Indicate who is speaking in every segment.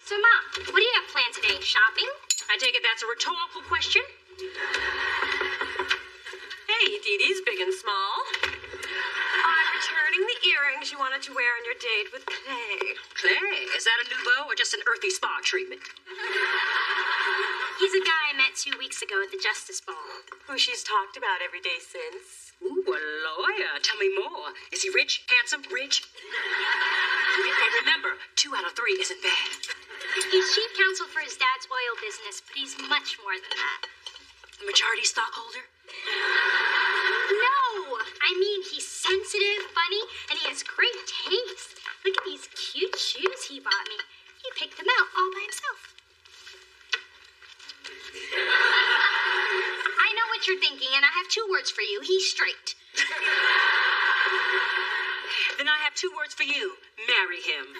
Speaker 1: So, Mom, what do you have planned today? Shopping?
Speaker 2: I take it that's a rhetorical question? Hey, Dee Dee's big and small. I'm returning the earrings you wanted to wear on your date with Clay.
Speaker 3: Clay? Is that a new beau or just an earthy spa treatment?
Speaker 1: He's a guy I met 2 weeks ago at the Justice Ball.
Speaker 2: Who she's talked about every day since.
Speaker 3: Ooh, a lawyer. Tell me more. Is he rich, handsome, rich? Hey, remember, 2 out of 3 isn't bad.
Speaker 1: He's chief counsel for his dad's oil business, but he's much more than that.
Speaker 3: Majority stockholder?
Speaker 1: No! I mean, he's sensitive, funny, and he has great taste. Look at these cute shoes he bought me. He picked them out all by himself. I know what you're thinking, and I have 2 words for you. He's straight.
Speaker 3: Then I have 2 words for you. Marry him.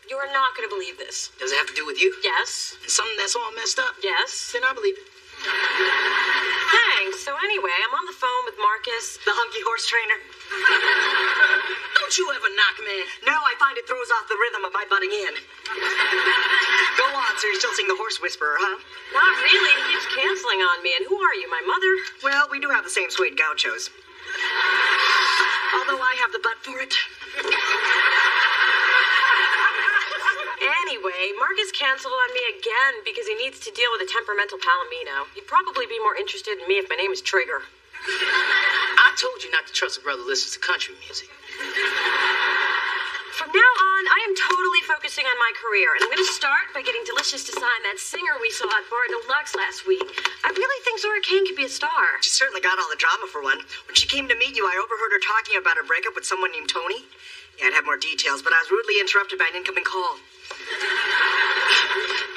Speaker 2: You're not going to believe this.
Speaker 4: Does it have to do with you?
Speaker 2: Yes.
Speaker 4: Something that's all messed up?
Speaker 2: Yes.
Speaker 4: Then I believe it.
Speaker 2: Thanks. So anyway, I'm on the phone with Marcus.
Speaker 4: The hunky horse trainer? Don't you ever knock, man. No, I find it throws off the rhythm of my butting in. Go on, sir. You're still seeing the horse whisperer, huh?
Speaker 2: Not really. He keeps canceling on me. And who are you, my mother?
Speaker 4: Well, we do have the same suede gauchos. Although I have the butt for it.
Speaker 2: Anyway, Marcus canceled on me again because he needs to deal with a temperamental Palomino. He'd probably be more interested in me if my name is Trigger.
Speaker 4: I told you not to trust a brother who listens to country music.
Speaker 2: From now on, I am totally focusing on my career, and I'm going to start by getting Delicious to sign that singer we saw at Bar Deluxe last week. I really think Zora Kane could be a star.
Speaker 4: She certainly got all the drama for one. When she came to meet you, I overheard her talking about her breakup with someone named Tony. Yeah, I'd have more details, but I was rudely interrupted by an incoming call.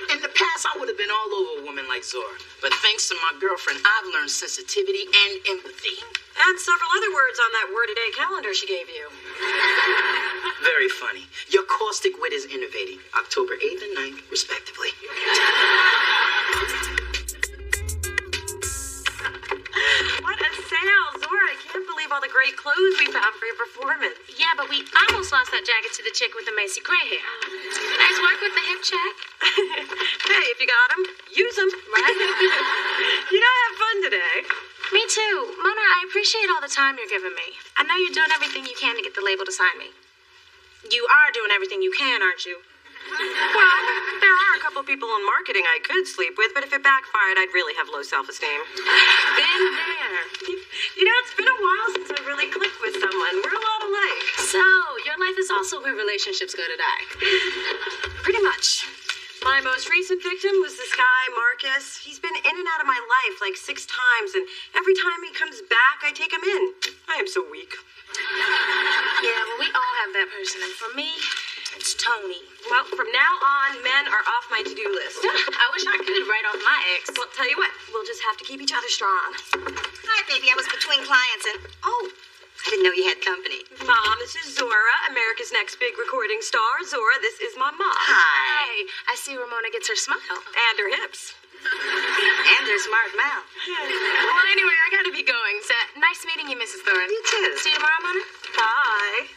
Speaker 5: In the past, I would have been all over a woman like Zora. But thanks to my girlfriend, I've learned sensitivity and empathy.
Speaker 2: And several other words on that word-a-day calendar she gave you.
Speaker 5: Very funny. Your caustic wit is innovating. October 8th and 9th, respectively.
Speaker 2: What a sale, Zora. I can't believe all the great clothes we found for your performance.
Speaker 1: Yeah, but we almost lost that jacket to the chick with the Macy gray hair. Nice work with the hip check.
Speaker 2: Hey, if you got them, use them.
Speaker 1: Right?
Speaker 2: You know, I had fun today.
Speaker 1: Me too. Mona, I appreciate all the time you're giving me. I know you're doing everything you can to get the label to sign me. You are doing everything you can, aren't you?
Speaker 2: Well, there are a couple people in marketing I could sleep with, but if it backfired, I'd really have low self-esteem.
Speaker 1: Been there.
Speaker 2: You know, it's been a while since I really clicked with someone. We're a lot alike.
Speaker 1: So, your life is also where relationships go to die.
Speaker 2: Pretty much. My most recent victim was this guy, Marcus. He's been in and out of my life like 6 times, and every time he comes back, I take him in. I am so weak.
Speaker 1: Yeah, well, we all have that person, and for me, it's Tony.
Speaker 2: Well, from now on, men are off my to-do list.
Speaker 1: I wish I could write off my ex.
Speaker 2: Well, tell you what, we'll just have to keep each other strong.
Speaker 6: Hi, baby. I was between clients and... Oh, I didn't know you had company.
Speaker 2: Mom, this is Zora, America's next big recording star. Zora, this is my mom.
Speaker 6: Hi.
Speaker 1: Hey, I see Ramona gets her smile.
Speaker 2: And her hips.
Speaker 6: And her smart mouth.
Speaker 1: Well, anyway, I gotta be going. So, nice meeting you, Mrs. Thorne.
Speaker 6: You too.
Speaker 1: See you tomorrow, Mona?
Speaker 2: Bye.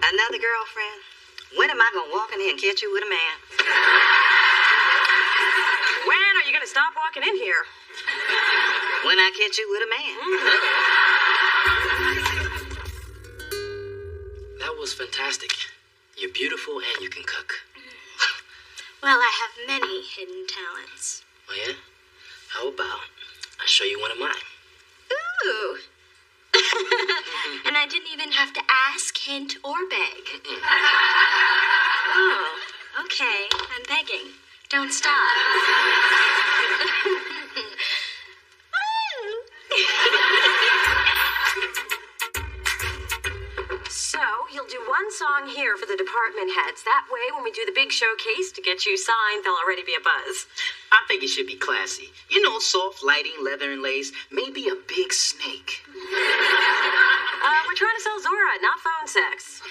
Speaker 6: Another girlfriend? When am I going to walk in here and catch you with a man?
Speaker 2: When are you going to stop walking in here?
Speaker 6: When I catch you with a man.
Speaker 5: That was fantastic. You're beautiful and you can cook.
Speaker 1: Well, I have many hidden talents.
Speaker 5: Oh, yeah? How about I show you one of mine?
Speaker 1: Ooh. And I didn't even have to ask, hint, or beg.
Speaker 2: Oh.
Speaker 1: don't stop.
Speaker 2: So, you'll do one song here for the department heads. That way, when we do the big showcase to get you signed, there'll already be a buzz.
Speaker 5: I think it should be classy. You know, soft lighting, leather and lace, maybe a big snake.
Speaker 2: We're trying to sell Zora, not phone sex.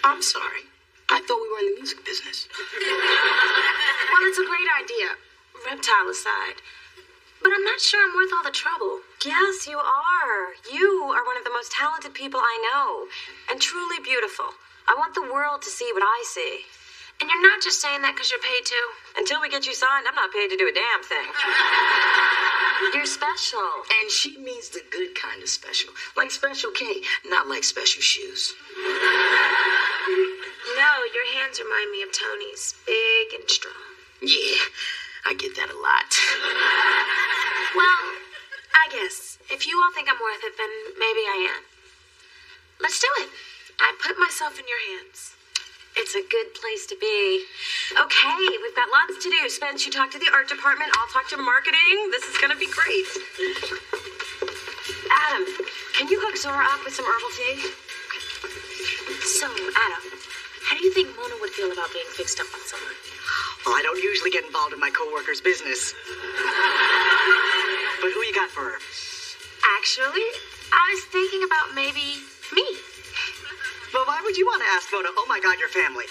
Speaker 5: I'm sorry. I thought we were in the music business.
Speaker 2: Well, it's a great idea, reptile aside. But I'm not sure I'm worth all the trouble. Yes, you are. You are one of the most talented people I know, and truly beautiful. I want the world to see what I see. And you're not just saying that because you're paid to. Until we get you signed, I'm not paid to do a damn thing. You're special.
Speaker 5: And she means the good kind of special. Like Special K, not like special shoes.
Speaker 2: No, your hands remind me of Tony's. Big and strong.
Speaker 5: Yeah, I get that a lot.
Speaker 2: Well, I guess. If you all think I'm worth it, then maybe I am. Let's do it. I put myself in your hands. It's a good place to be. Okay, we've got lots to do. Spence, you talk to the art department. I'll talk to marketing. This is going to be great. Adam, can you hook Zora up with some herbal tea? So, Adam, how do you think Mona would feel about being fixed up on someone?
Speaker 4: Well, I don't usually get involved in my coworkers' business. But who you got for her?
Speaker 2: Actually, I was thinking about maybe me.
Speaker 4: Well, why would you want to ask Mona? Oh my God, your family.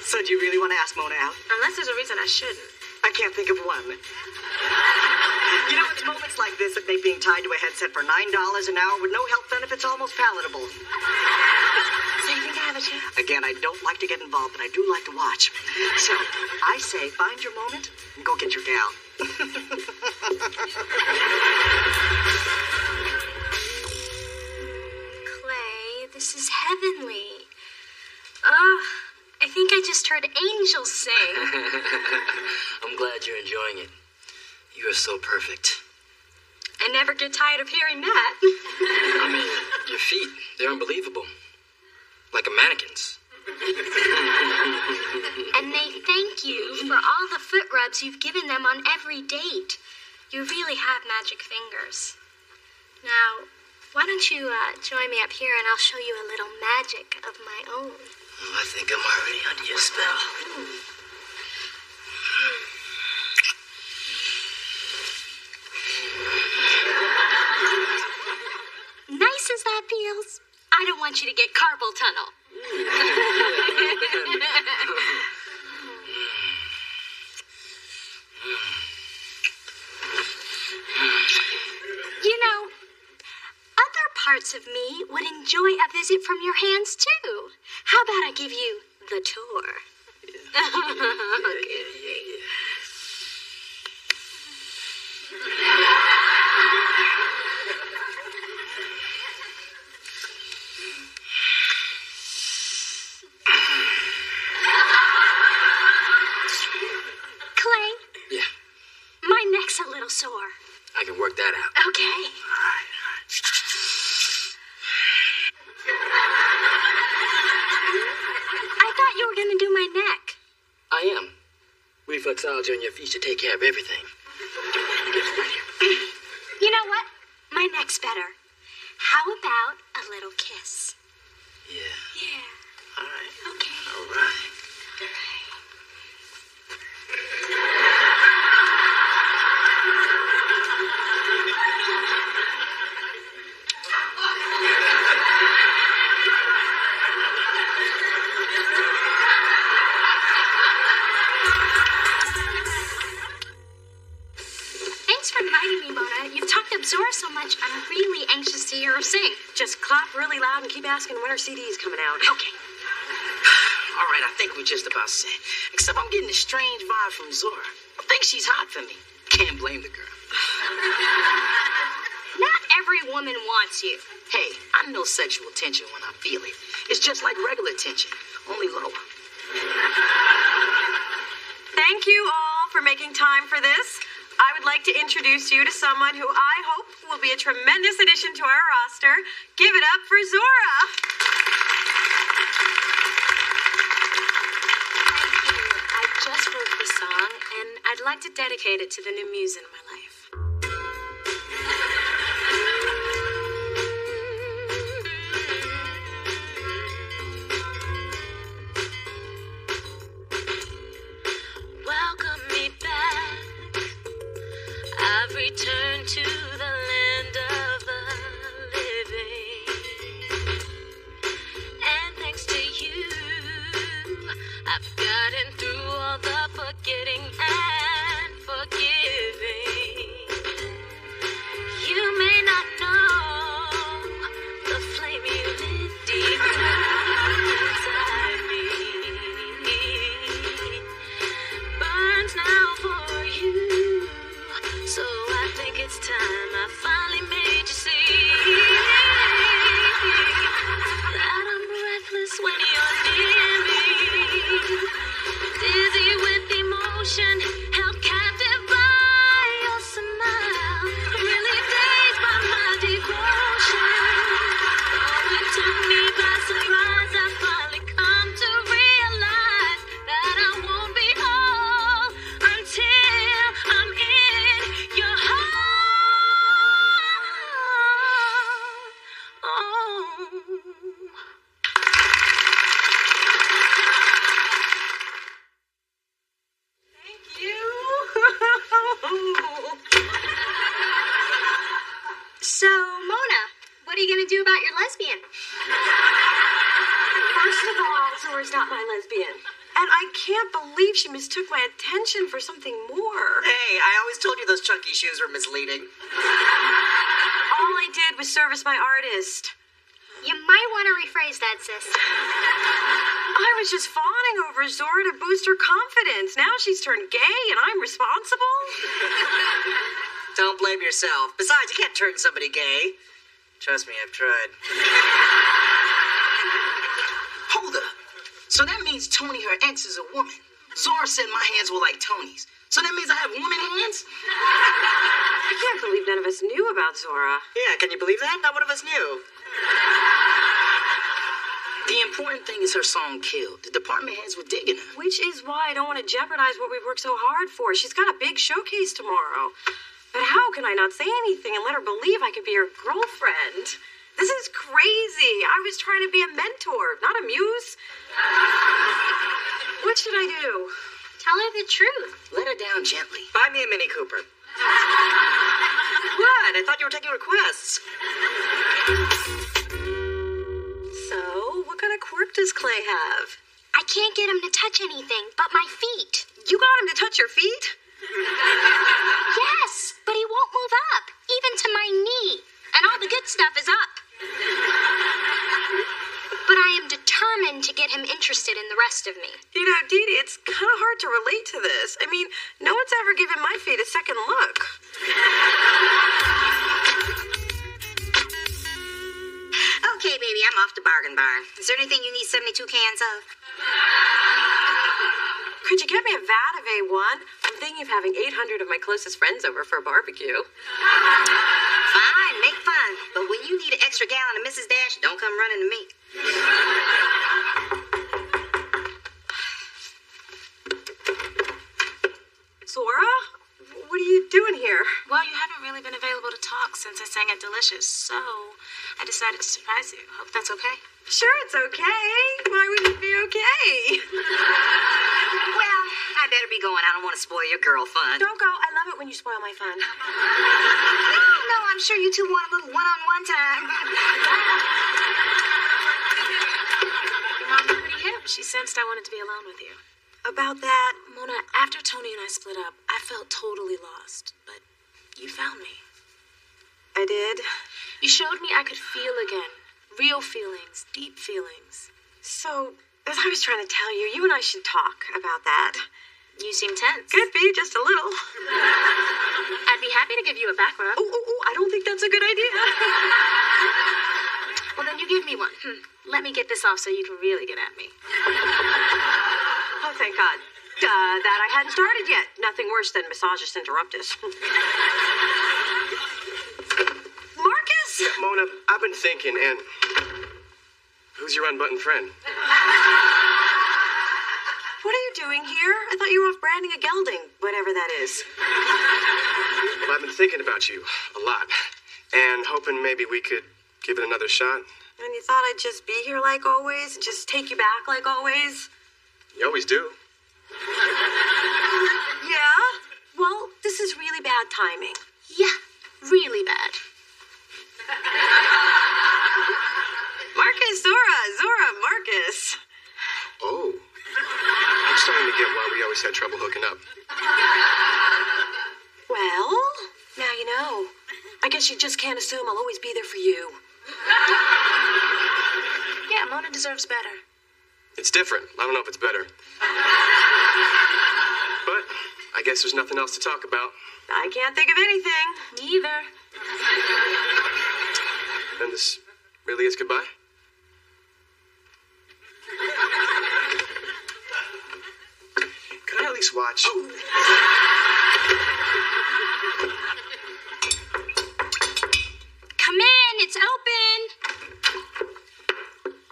Speaker 4: So do you really want to ask Mona out?
Speaker 2: Unless there's a reason I shouldn't.
Speaker 4: I can't think of one. You know, it's moments like this that make being tied to a headset for $9 an hour with no health benefits almost palatable.
Speaker 2: So you think I have a chance?
Speaker 4: Again, I don't like to get involved, but I do like to watch. So, I say find your moment and go get your gal.
Speaker 1: Clay, this is heavenly. Oh, I think I just heard angels sing.
Speaker 7: I'm glad you're enjoying it. You are so perfect.
Speaker 2: I never get tired of hearing that.
Speaker 7: I mean, your feet, they're unbelievable. Like a mannequin's.
Speaker 1: And they thank you for all the foot rubs you've given them on every date. You really have magic fingers. Now, why don't you join me up here and I'll show you a little magic of my own.
Speaker 7: Oh, I think I'm already under your spell.
Speaker 1: Nice as that feels, I don't want you to get carpal tunnel. You know, other parts of me would enjoy a visit from your hands too. How about I give you the tour? Clay?
Speaker 7: Yeah,
Speaker 1: My neck's a little sore.
Speaker 7: I can work that out.
Speaker 1: Okay.
Speaker 7: All right.
Speaker 1: I thought you were going to do my neck.
Speaker 7: I am. Reflexology on your feet should take care of everything.
Speaker 1: You know what? My neck's better. How about a little kiss?
Speaker 7: Yeah.
Speaker 1: Yeah.
Speaker 7: All right.
Speaker 1: Okay.
Speaker 7: All right.
Speaker 1: Thanks for inviting me, Mona. You've talked up Zora so much, I'm really anxious to hear her sing.
Speaker 2: Just clap really loud and keep asking when her CD's coming out.
Speaker 1: Okay.
Speaker 5: All right, I think we're just about set. Except I'm getting a strange vibe from Zora. I think she's hot for me. Can't blame the girl.
Speaker 1: Not every woman wants you.
Speaker 5: Hey, I know sexual tension when I feel it. It's just like regular tension, only lower.
Speaker 2: Thank you all for making time for this. I would like to introduce you to someone who I hope will be a tremendous addition to our roster. Give it up for Zora. I'd like to dedicate it to the new muse in my life. Welcome me back. I've returned to the land of the living. And thanks to you, I've gotten through all the forgetting and forgiving. You may not know the flame you lit deep down inside me burns now for you. So I think it's time I finally made you see that I'm breathless when you're near me, dizzy with emotion, held captive by your smile, really dazed by my devotion. Though it took me by surprise, I finally come to realize that I won't be whole until I'm in your heart. Oh.
Speaker 1: So, Mona, what are you going to do about your lesbian?
Speaker 2: First of all, Zora's not my lesbian. And I can't believe she mistook my attention for something more.
Speaker 4: Hey, I always told you those chunky shoes were misleading.
Speaker 2: All I did was service my artist.
Speaker 1: You might want to rephrase that, sis.
Speaker 2: I was just fawning over Zora to boost her confidence. Now she's turned gay and I'm responsible?
Speaker 4: Don't blame yourself. Besides, you can't turn somebody gay. Trust me, I've tried.
Speaker 5: Hold up. So that means Tony, her ex, is a woman. Zora said my hands were like Tony's. So that means I have woman hands?
Speaker 2: I can't believe none of us knew about Zora.
Speaker 4: Yeah, can you believe that? Not one of us knew.
Speaker 5: The important thing is her song killed. The department heads were digging her.
Speaker 2: Which is why I don't want to jeopardize what we've worked so hard for. She's got a big showcase tomorrow. But how can I not say anything and let her believe I could be her girlfriend? This is crazy. I was trying to be a mentor, not a muse. What should I do?
Speaker 1: Tell her the truth.
Speaker 5: Let her down gently.
Speaker 4: Buy me a Mini Cooper. What? I thought you were taking requests. So, what kind of quirk does Clay have?
Speaker 1: I can't get him to touch anything but my feet.
Speaker 2: You got him to touch your feet?
Speaker 1: Yes, but he won't move up, even to my knee. And all the good stuff is up. But I am determined to get him interested in the rest of me.
Speaker 2: You know, Dee Dee, it's kind of hard to relate to this. I mean, no one's ever given my feet a second look.
Speaker 6: Okay, baby, I'm off to Bargain Barn. Is there anything you need 72 cans of?
Speaker 2: Could you get me a vat of A1? I'm thinking of having 800 of my closest friends over for a barbecue.
Speaker 6: Fine, make fun. But when you need an extra gallon of Mrs. Dash, don't come running to me.
Speaker 2: Zora? What are you doing here?
Speaker 8: Well, you haven't really been available to talk since I sang at Delicious, so I decided to surprise you. Hope that's okay.
Speaker 2: Sure, it's okay. Why wouldn't it be okay?
Speaker 6: Well, I better be going. I don't want to spoil your girl fun.
Speaker 2: Don't go. I love it when you spoil my fun.
Speaker 6: No, I'm sure you two want a little one-on-one time.
Speaker 8: Your mom's pretty hip. She sensed I wanted to be alone with you.
Speaker 2: About that,
Speaker 8: Mona, after Tony and I split up, I felt totally lost. But you found me.
Speaker 2: I did.
Speaker 8: You showed me I could feel again. Real feelings, deep feelings.
Speaker 2: So, as I was trying to tell you, you and I should talk about that.
Speaker 8: You seem tense.
Speaker 2: Could be, just a little.
Speaker 8: I'd be happy to give you a back rub.
Speaker 2: Oh, I don't think that's a good idea.
Speaker 8: Well, then you give me one. Let me get this off so you can really get at me.
Speaker 2: Oh, thank God. That I hadn't started yet. Nothing worse than massages interruptus. Marcus?
Speaker 9: Yeah, Mona, I've been thinking, and who's your unbuttoned friend?
Speaker 2: What are you doing doing here? I thought you were off branding a gelding, whatever that is.
Speaker 9: Well, I've been thinking about you a lot, and hoping maybe we could give it another shot.
Speaker 2: And you thought I'd just be here like always, and just take you back like always?
Speaker 9: You always do.
Speaker 2: Yeah? Well, this is really bad timing.
Speaker 8: Yeah, really bad.
Speaker 2: Marcus, Zora, Marcus.
Speaker 9: Oh. I'm starting to get why we always had trouble hooking up.
Speaker 2: Well, now you know. I guess you just can't assume I'll always be there for you.
Speaker 8: Yeah, Mona deserves better.
Speaker 9: It's different. I don't know if it's better. But I guess there's nothing else to talk about.
Speaker 2: I can't think of anything.
Speaker 8: Neither.
Speaker 9: Then this really is goodbye? Can I at least watch? Oh.
Speaker 1: Come in, it's open.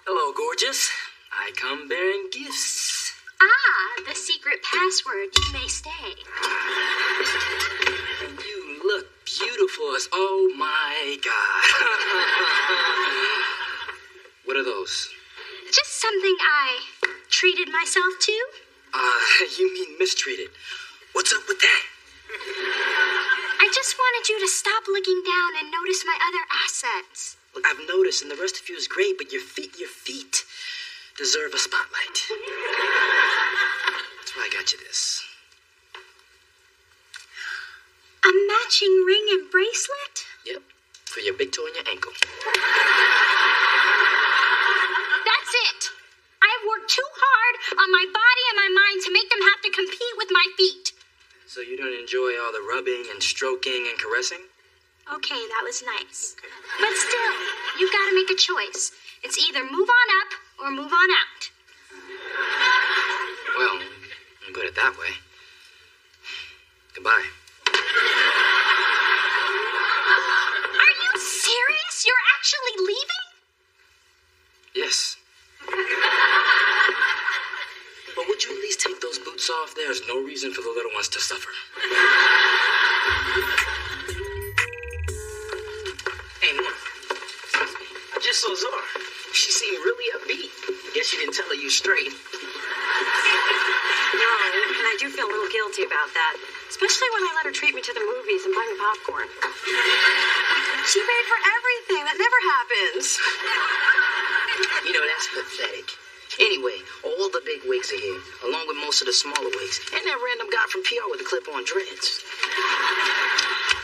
Speaker 7: Hello, gorgeous. I come bearing gifts.
Speaker 1: Ah, the secret password. You may stay.
Speaker 7: And you look beautiful as... Oh, my God. What are those?
Speaker 1: Just something I treated myself to.
Speaker 7: You mean mistreated. What's up with that?
Speaker 1: I just wanted you to stop looking down and notice my other assets.
Speaker 7: Look, I've noticed, and the rest of you is great, but your feet deserve a spotlight. That's why I got you this.
Speaker 1: A matching ring and bracelet?
Speaker 7: Yep, for your big toe and your ankle.
Speaker 1: That's it. I've worked too hard on my body and my mind to make them have to compete with my feet.
Speaker 7: So you don't enjoy all the rubbing and stroking and caressing?
Speaker 1: Okay, that was nice. But still, you've got to make a choice. It's either move on up or move on out.
Speaker 7: Well, you put it that way. Goodbye.
Speaker 1: Are you serious? You're actually leaving?
Speaker 7: Yes. But would you at least take those boots off? There's no reason for the little ones to suffer. Hey, Mom. I just saw Zora. She seemed really upbeat. Guess you didn't tell her you straight.
Speaker 2: No, and I do feel a little guilty about that. Especially when I let her treat me to the movies and buy me popcorn. She paid for everything. That never happens.
Speaker 5: You know, that's pathetic. Anyway, all the big wigs are here, along with most of the smaller wigs, and that random guy from PR with the clip-on dreads.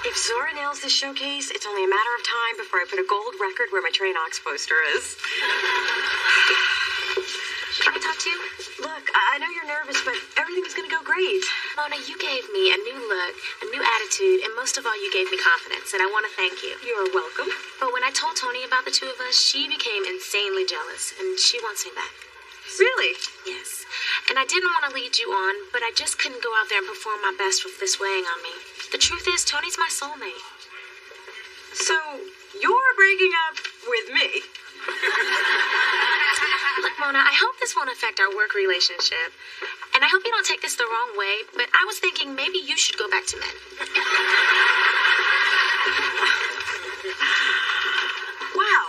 Speaker 2: If Zora nails this showcase, it's only a matter of time before I put a gold record where my Trey Knox poster is.
Speaker 8: Can I talk to you?
Speaker 2: Look, I know you're nervous, but everything's gonna go great.
Speaker 8: Mona, you gave me a new look, a new attitude, and most of all, you gave me confidence, and I want to thank you.
Speaker 2: You're welcome.
Speaker 8: But when I told Tony about the two of us, she became insanely jealous, and she wants me back.
Speaker 2: Really?
Speaker 8: Yes. And I didn't want to lead you on, but I just couldn't go out there and perform my best with this weighing on me. The truth is, Tony's my soulmate.
Speaker 2: So, you're breaking up with me?
Speaker 8: Look, Mona, I hope this won't affect our work relationship. And I hope you don't take this the wrong way, but I was thinking maybe you should go back to men.
Speaker 2: Wow.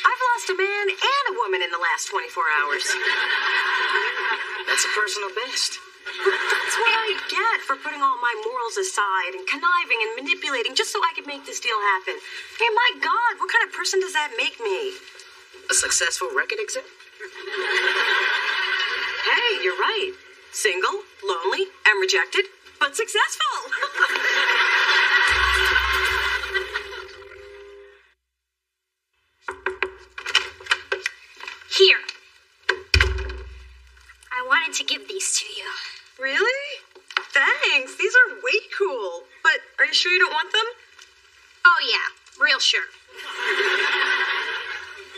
Speaker 2: I've lost a man and a woman in the last 24 hours.
Speaker 5: That's a personal best.
Speaker 2: That's what I get for putting all my morals aside and conniving and manipulating just so I could make this deal happen. Hey, my God, what kind of person does that make me?
Speaker 5: A successful record exec?
Speaker 2: Hey, you're right. Single, lonely, and rejected, but successful.
Speaker 1: Here. I wanted to give these to you.
Speaker 2: Really? Thanks. These are way cool. But are you sure you don't want them?
Speaker 1: Oh, yeah. Real sure.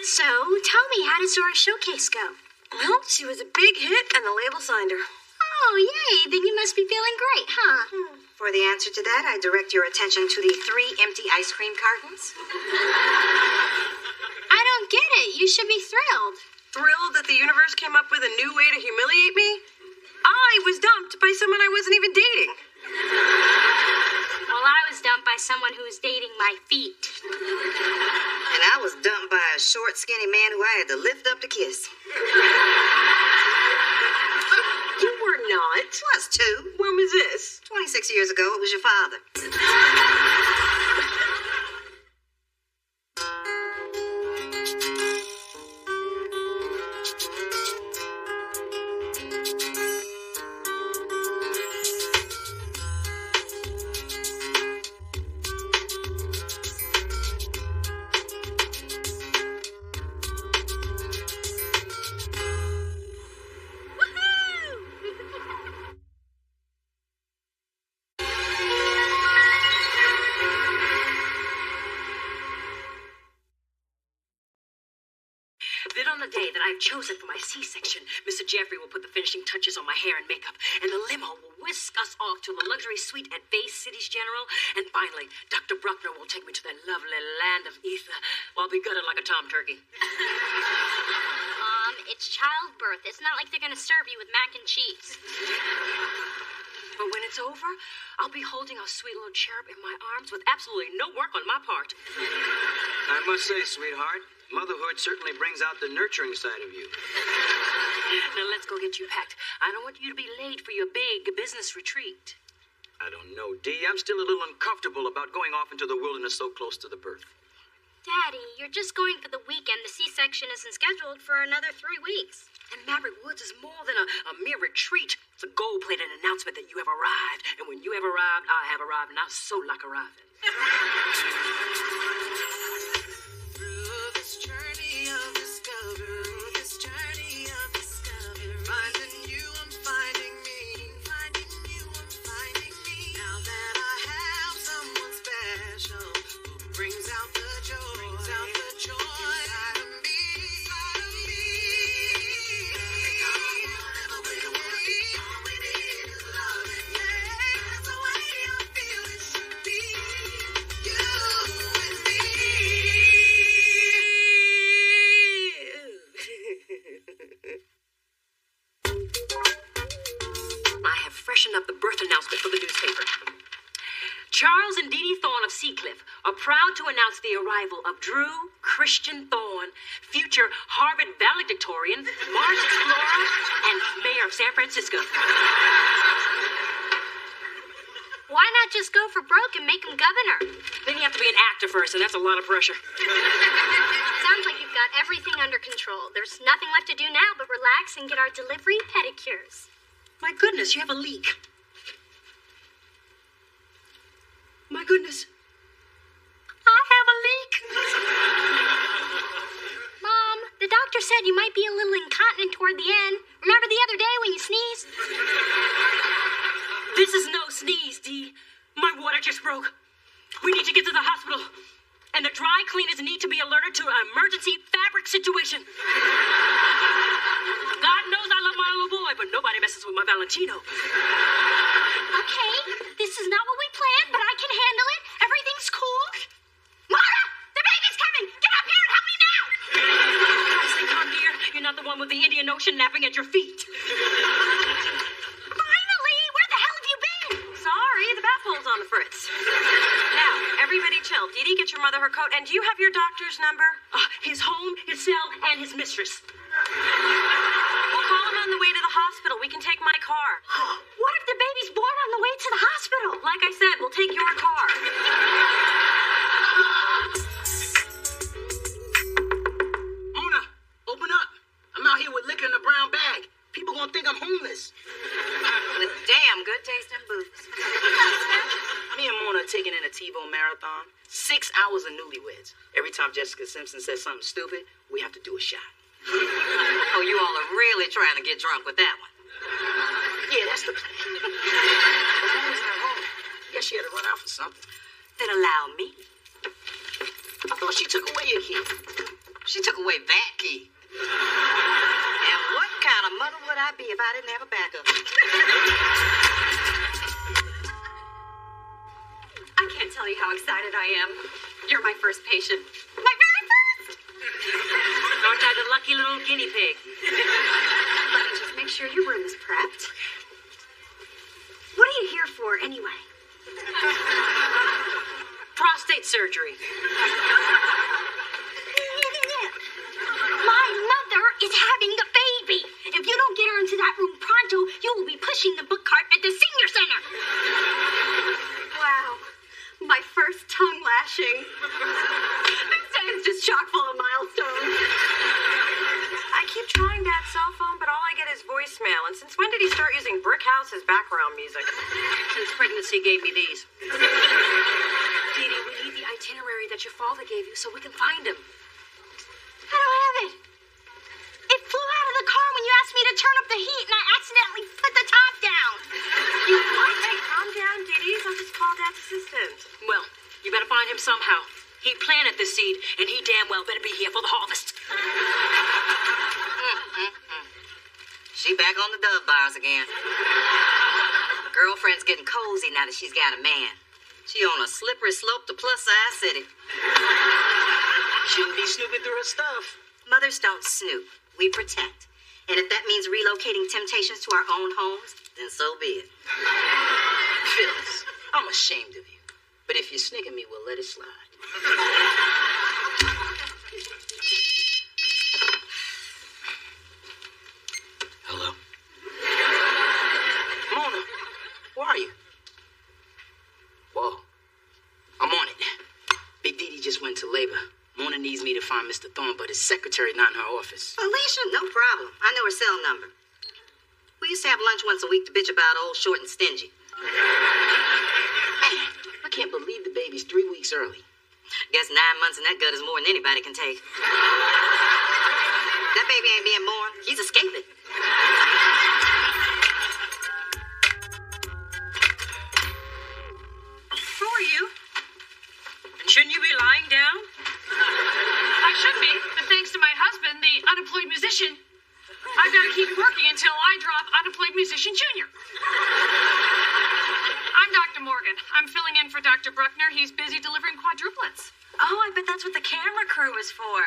Speaker 1: So, tell me, how did Zora's showcase go?
Speaker 2: Well, she was a big hit, and the label signed her.
Speaker 1: Oh, yay. Then you must be feeling great, huh?
Speaker 6: For the answer to that, I direct your attention to the 3 empty ice cream cartons.
Speaker 1: I don't get it. You should be thrilled.
Speaker 2: Thrilled that the universe came up with a new way to humiliate me? I was dumped by someone I wasn't even dating.
Speaker 1: Well, I was dumped by someone who was dating my feet.
Speaker 6: And I was dumped by a short, skinny man who I had to lift up to kiss.
Speaker 2: You were not.
Speaker 6: Was too.
Speaker 2: When was this?
Speaker 6: 26 years ago, it was your father.
Speaker 3: Then on the day that I've chosen for my C-section, Mr. Jeffrey will put the finishing touches on my hair and makeup, and the limo will whisk us off to the luxury suite at Bay Cities General, and finally, Dr. Bruckner will take me to that lovely land of ether, while I'll be gutted like a tom turkey.
Speaker 1: Mom, it's childbirth. It's not like they're going to serve you with mac and cheese.
Speaker 3: But when it's over, I'll be holding our sweet little cherub in my arms with absolutely no work on my part.
Speaker 10: I must say, sweetheart, motherhood certainly brings out the nurturing side of you.
Speaker 3: Now let's go get you packed. I don't want you to be late for your big business retreat.
Speaker 10: I don't know, Dee. I'm still a little uncomfortable about going off into the wilderness so close to the birth.
Speaker 1: Daddy, you're just going for the weekend. The C-section isn't scheduled for another 3 weeks.
Speaker 3: And Maverick Woods is more than a mere retreat. It's a gold-plated announcement that you have arrived. And when you have arrived, I have arrived, and I so like arriving. Freshen up the birth announcement for the newspaper. Charles and Dee Dee Thorne of Seacliff are proud to announce the arrival of Drew Christian Thorne, future Harvard valedictorian, Mars explorer, and mayor of San Francisco.
Speaker 1: Why not just go for broke and make him governor?
Speaker 3: Then you have to be an actor first, and that's a lot of pressure.
Speaker 1: Sounds like you've got everything under control. There's nothing left to do now but relax and get our delivery pedicures.
Speaker 3: My goodness, you have a leak. My goodness. I have a leak.
Speaker 1: Mom, the doctor said you might be a little incontinent toward the end. Remember the other day when you sneezed?
Speaker 3: This is no sneeze, Dee. My water just broke. We need to get to the hospital. And the dry cleaners need to be alerted to an emergency fabric situation. God knows I love my little boy, but nobody messes with my Valentino.
Speaker 1: Okay, this is not what we planned, but I can handle it. Everything's cool. Mara, the baby's coming. Get up here and help me now.
Speaker 3: Honestly, come dear. You're not the one with the Indian Ocean napping at your feet.
Speaker 1: Finally, where the hell have you been?
Speaker 2: Sorry, the bath bowl's on the fritz. Now, everybody chill. Dee Dee, get your mother her coat. And do you have your doctor's number?
Speaker 3: His home, his cell, and his mistress.
Speaker 2: We'll call him on the way to the hospital. We can take my car.
Speaker 1: What if the baby's born on the way to the hospital?
Speaker 2: Like I said, we'll take your car.
Speaker 7: Mona, open up. I'm out here with liquor in a brown bag. People gonna think I'm homeless.
Speaker 6: With damn good taste in boots.
Speaker 5: Me and Mona are taking in a TiVo marathon. 6 hours of Newlyweds. Every time Jessica Simpson says something stupid, we have to do a shot.
Speaker 6: Oh, you all are really trying to get drunk with that one.
Speaker 5: Yeah, that's the plan. But Mona's not home. Guess she had to run out for something.
Speaker 6: Then allow me.
Speaker 5: I thought she took away your key.
Speaker 6: She took away that key. And what kind of mother would I be if I didn't have a backup?
Speaker 2: I can't tell you how excited I am. You're my first patient. My very first!
Speaker 3: Aren't I the lucky little guinea pig?
Speaker 2: Let me just make sure your room is prepped.
Speaker 1: for anyway?
Speaker 3: Prostate surgery.
Speaker 1: My mother is having the baby. If you don't get her into that room pronto, you will be pushing the book cart at the senior center. Wow. My first tongue lashing. This day is just chock full of milestones.
Speaker 2: I keep trying Dad's cell phone, but all I get is voicemail. And since when did he start using Brick House as background music?
Speaker 3: Since pregnancy gave me these. Dee Dee, we need the itinerary that your father gave you so we can find him.
Speaker 1: I don't have it. It flew out of the car when you asked me to turn up the heat, and I accidentally put the top down.
Speaker 2: You what? Hey, calm down, Diddy. I'll just call Dad's assistant.
Speaker 3: Well, you better find him somehow. He planted this seed, and he damn well better be here for the harvest.
Speaker 6: She back on the Dove bars again. Girlfriend's getting cozy now that she's got a man. She on a slippery slope to plus-size city.
Speaker 5: Shouldn't be snooping through her stuff.
Speaker 6: Mothers don't snoop. We protect. And if that means relocating temptations to our own homes, then so be it.
Speaker 5: Phyllis, I'm ashamed of you. But if you snigger me, we'll let it slide. Hello? Mona, where are you? Whoa. I'm on it. Big Dee Dee just went to labor. Mona needs me to find Mr. Thorne, but his secretary not in her office.
Speaker 6: Alicia, no problem. I know her cell number. We used to have lunch once a week to bitch about old, short, and stingy.
Speaker 5: Man, I can't believe the baby's 3 weeks early.
Speaker 6: Guess 9 months in that gut is more than anybody can take. That baby ain't being born. He's escaping.
Speaker 3: Who are you? And shouldn't you be lying down?
Speaker 11: I should be, but thanks to my husband, the unemployed musician, I've got to keep working until I drop Unemployed Musician Jr. I'm Dr. Morgan. I'm filling in for Dr. Bruckner. He's busy delivering quadruplets.
Speaker 2: Oh, I bet that's what the camera crew is for.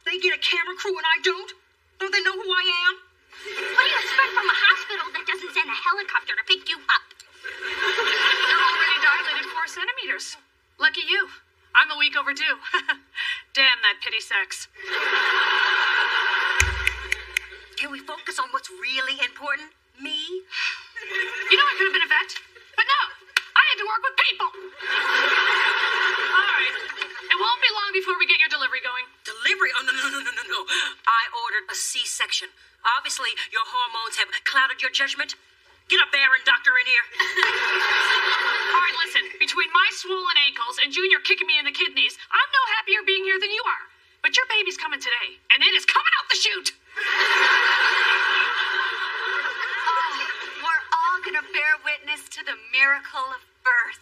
Speaker 3: They get a camera crew and I don't? Don't they know who I am?
Speaker 1: What do you expect from a hospital that doesn't send a helicopter to pick you up?
Speaker 11: You're already dilated 4 centimeters. Lucky you. I'm a week overdue. Damn that pity sex.
Speaker 3: Can we focus on what's really important? Me?
Speaker 11: You know I could have been a vet, but no. I had to work with people. All right. It won't be long before we get your delivery going.
Speaker 3: Delivery? Oh, no. I ordered a C-section. Obviously, your hormones have clouded your judgment. Get a barren doctor in here.
Speaker 11: All right, listen. Between my swollen ankles and Junior kicking me in the kidneys, I'm no happier being here than you are. But your baby's coming today, and it is coming out the chute.
Speaker 1: We're all gonna bear witness to the miracle of birth.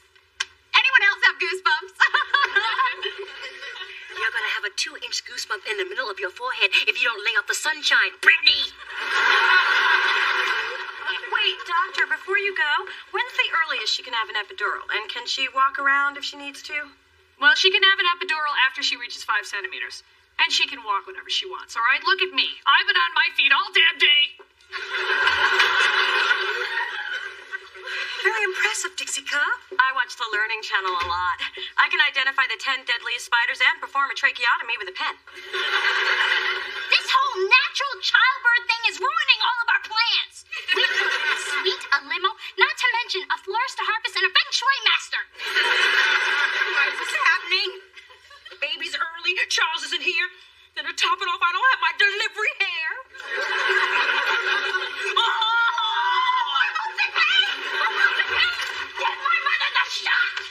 Speaker 1: Anyone else have goosebumps?
Speaker 3: You're gonna have a 2-inch goosebump in the middle of your forehead if you don't lay off the sunshine, Brittany.
Speaker 2: Wait, doctor, before you go, when's the earliest she can have an epidural? And can she walk around if she needs to?
Speaker 11: Well, she can have an epidural after she reaches 5 centimeters. And she can walk whenever she wants, all right? Look at me. I've been on my feet all damn day.
Speaker 2: Very impressive, Dixie Cup. I watch the Learning Channel a lot. I can identify the 10 deadliest spiders and perform a tracheotomy with a pen.
Speaker 1: This whole natural childbirth thing is ruining all of our plans. We need a suite, a limo, not to mention a florist, a harpist, and a feng shui master.
Speaker 3: Why is this happening? The baby's early, Charles isn't here. Then to top it off, I don't have my delivery hair.
Speaker 1: Get my mother the shot!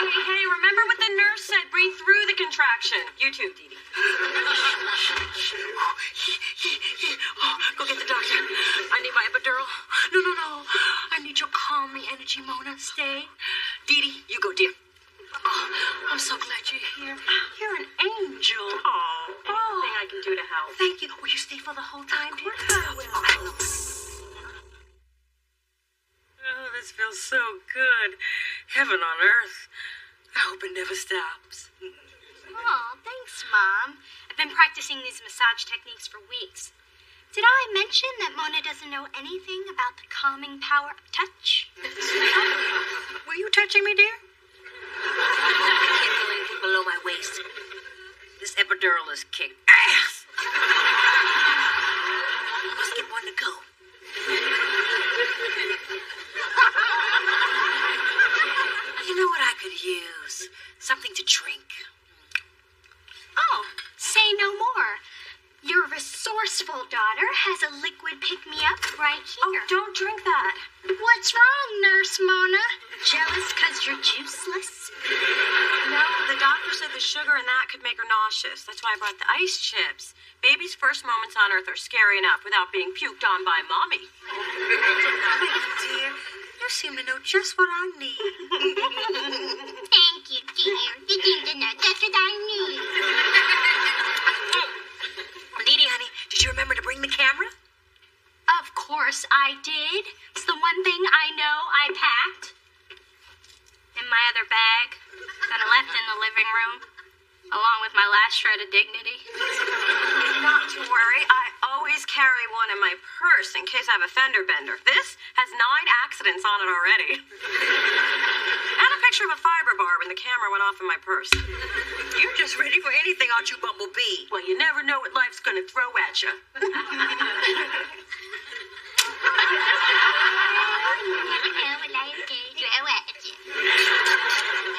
Speaker 2: Hey, remember what the nurse said. Breathe through the contraction. You too, Dee Dee.
Speaker 3: Go get the doctor. I need my epidural. No. I need your calming energy, Mona. Stay. Dee Dee, you go, dear. Oh, I'm so glad you're here. You're an angel.
Speaker 2: Oh, anything I can do to help.
Speaker 3: Thank you. Will you stay for the whole time, dear? Oh, this feels so good. Heaven on earth. I hope it never stops.
Speaker 1: Oh, thanks, Mom. I've been practicing these massage techniques for weeks. Did I mention that Mona doesn't know anything about the calming power of touch?
Speaker 6: Were you touching me, dear? I can't feel anything below my waist. This epidural is kick ass. I must get one to go. You know what I could use? Something to drink.
Speaker 1: Oh, say no more. Your resourceful daughter has a liquid pick-me-up right here.
Speaker 2: Oh, don't drink that.
Speaker 1: What's wrong, Nurse Mona? Jealous because you're juiceless?
Speaker 2: No, the doctor said the sugar in that could make her nauseous. That's why I brought the ice chips. Baby's first moments on Earth are scary enough without being puked on by Mommy.
Speaker 6: Dear, you seem to know just what I need.
Speaker 1: Thank you, dear. You seem to know just what I need.
Speaker 6: Dee Dee, honey, did you remember to bring the camera?
Speaker 1: Of course I did. It's the one thing I know I packed. In my other bag that I left in the living room, along with my last shred of dignity.
Speaker 2: Not to worry, I always carry one in my purse in case I have a fender bender. This has 9 accidents on it already. And a picture of a fiber bar when the camera went off in my purse.
Speaker 6: You're just ready for anything, aren't you, Bumblebee?
Speaker 2: Well, you never know what life's gonna throw at you.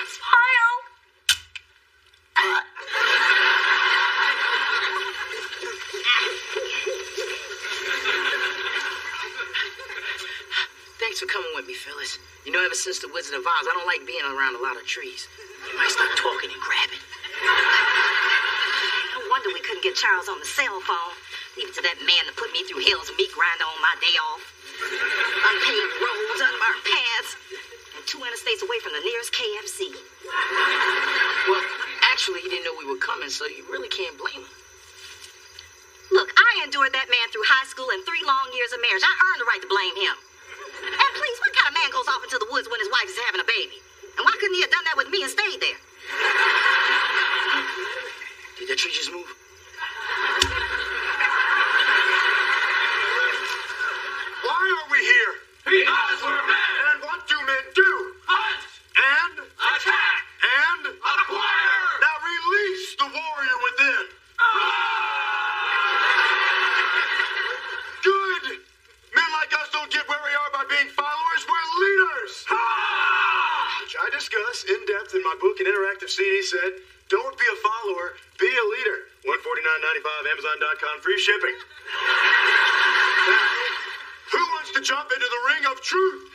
Speaker 2: Smile!
Speaker 5: Thanks for coming with me, Phyllis. You know, ever since the Wizard of Oz, I don't like being around a lot of trees. You might start talking and grabbing.
Speaker 6: No wonder we couldn't get Charles on the cell phone. Leave it to that man to put me through hell's meat grinder on my day off. Unpaved roads, unmarked paths, and 2 interstates away from the nearest KFC.
Speaker 5: Well, actually, he didn't know we were coming, so you really can't blame him.
Speaker 6: Look, I endured that man through high school and 3 long years of marriage. I earned the right to blame him. And please, what kind of man goes off into the woods when his wife is having a baby? And why couldn't he have done that with me and stayed there?
Speaker 5: Did that tree just move?
Speaker 12: Why are we here? Because we're men. And what do men do? Hunt. And? Attack. And? Acquire. Now release the warrior within. Good. Men like us don't get where we are by being followers. We're leaders. Which I discuss in depth in my book and interactive CD said, don't be a follower, be a leader. $149.95, Amazon.com, free shipping. Now, who wants to jump into the ring of truth?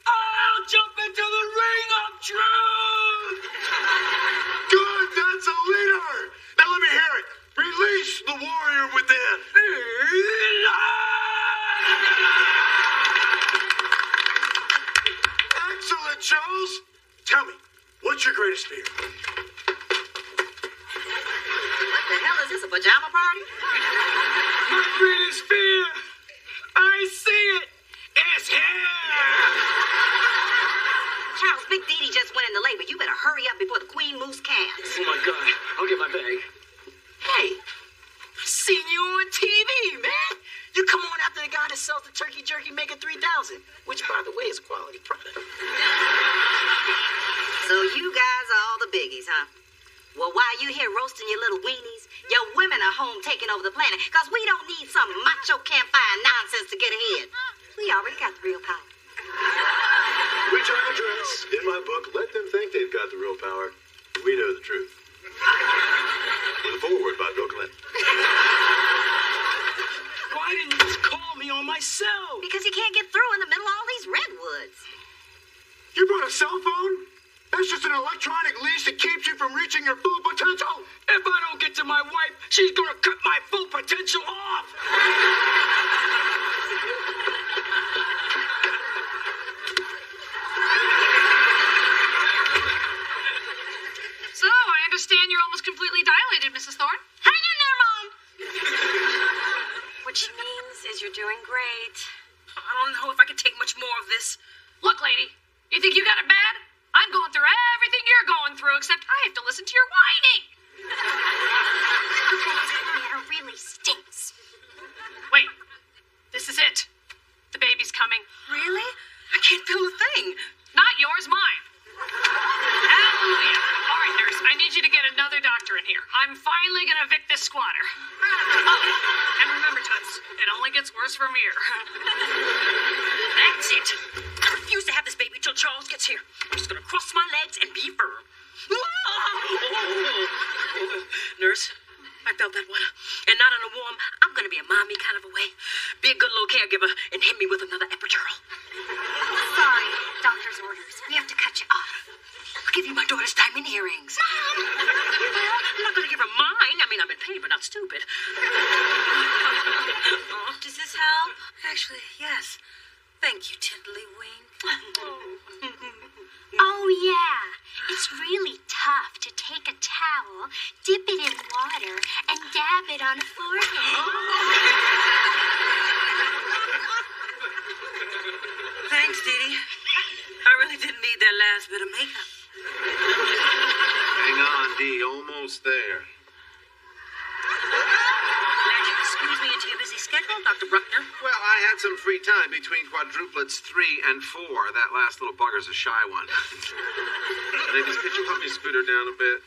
Speaker 12: I'll jump into the ring of truth! Good, that's a leader! Now let me hear it. Release the warrior within. Excellent, Charles. Tell me, what's your greatest fear?
Speaker 6: What the hell is this, a pajama party?
Speaker 12: My greatest fear, I see it, is here!
Speaker 6: Charles, Big Dee Dee just went into labor. You better hurry up before the queen moves calves.
Speaker 10: Oh, my God. I'll get my bag.
Speaker 5: Hey, I've seen you on TV, man. You come on after the guy that sells the turkey jerky making 3,000, which, by the way, is a quality product.
Speaker 6: So you guys are all the biggies, huh? Well, while you here roasting your little weenies, your women are home taking over the planet, because we don't need some macho campfire nonsense to get ahead. We already got the real power.
Speaker 12: Which I address in my book, Let Them Think They've Got the Real Power. We know the truth. With a foreword by Bill Clinton.
Speaker 5: Why didn't you just call me on my cell?
Speaker 6: Because you can't get through in the middle of all these redwoods.
Speaker 12: You brought a cell phone? That's just an electronic leash that keeps you from reaching your full potential.
Speaker 5: If I don't get to my wife, she's gonna cut my full potential off.
Speaker 11: So, I understand you're almost completely dilated, Mrs. Thorne.
Speaker 1: Hang in there, Mom!
Speaker 2: Which means is you're doing great.
Speaker 3: I don't know if I can take much more of this.
Speaker 11: Look, lady, you think you got it bad? I'm going through everything you're going through, except I have to listen to your whining.
Speaker 1: Now, really stinks.
Speaker 11: Wait, this is it. The baby's coming.
Speaker 3: Really? I can't feel a thing.
Speaker 11: Not yours, mine. Hallelujah. All right, nurse, I need you to get another doctor in here. I'm finally going to evict this squatter. Oh, and remember, Toots, it only gets worse from here.
Speaker 3: That's it. I refuse to have this baby till Charles gets here. I'm just going to cross my legs and be firm. Nurse, I felt that one. And not in a warm, I'm going to be a mommy kind of a way. Be a good little caregiver and hit me with another epidural.
Speaker 1: Sorry, doctor's orders. We have to cut you off.
Speaker 3: I'll give you my daughter's diamond earrings. I'm not going to give her mine. I mean, I'm in pain, but not stupid.
Speaker 2: Does this help? Actually, yes. Thank you, Tiddlywink.
Speaker 1: Oh, yeah. It's really tough to take a towel, dip it in water, and dab it on a forehead.
Speaker 2: Thanks, Dee Dee. I really didn't need that last bit of makeup.
Speaker 13: Hang on, Dee. Almost there.
Speaker 3: Glad you excused me into your busy schedule, Dr. Bruckner.
Speaker 13: Well, I had some free time between quadruplets 3 and 4. That last little bugger's a shy one. Ladies, could you help me scoot her down a bit?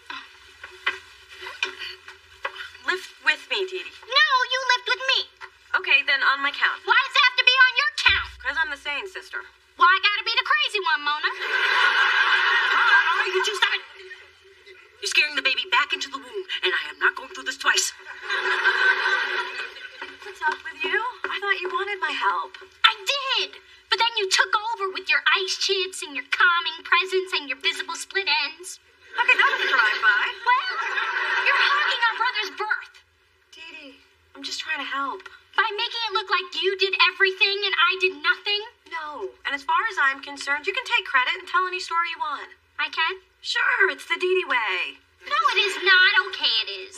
Speaker 2: Lift with me, Dee Dee.
Speaker 1: No, you lift with me.
Speaker 2: Okay, then on my count.
Speaker 1: Why does it have to be on your count?
Speaker 2: Because I'm the sane sister.
Speaker 1: Well, I gotta be the crazy one, Mona.
Speaker 3: All right, you two, stop it. You're scaring the baby back into the womb, and I am not going through this twice.
Speaker 2: What's up with you? I thought you wanted my help.
Speaker 1: I did. But then you took over with your ice chips and your calming presence and your visible split ends.
Speaker 2: Okay, that was a drive-by.
Speaker 1: Well, you're hogging our brother's birth.
Speaker 2: Dee Dee, I'm just trying to help.
Speaker 1: By making it look like you did everything and I did nothing?
Speaker 2: No, and as far as I'm concerned, you can take credit and tell any story you want.
Speaker 1: I can?
Speaker 2: Sure, it's the Dee Dee way.
Speaker 1: No, it is not. Okay, it is.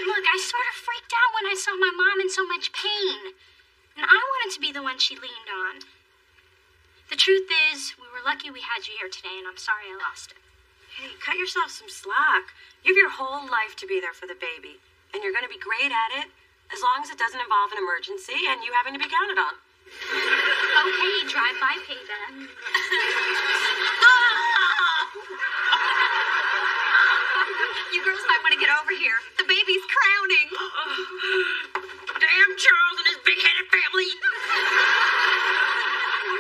Speaker 1: Look, I sort of freaked out when I saw my mom in so much pain. And I wanted to be the one she leaned on. The truth is, we were lucky we had you here today, and I'm sorry I lost it.
Speaker 2: Hey, cut yourself some slack. You have your whole life to be there for the baby. And you're going to be great at it, as long as it doesn't involve an emergency and you having to be counted on.
Speaker 1: Okay, drive-by payback.
Speaker 6: You girls might want to get over here. The baby's crowning.
Speaker 3: Damn Charles and his big-headed family.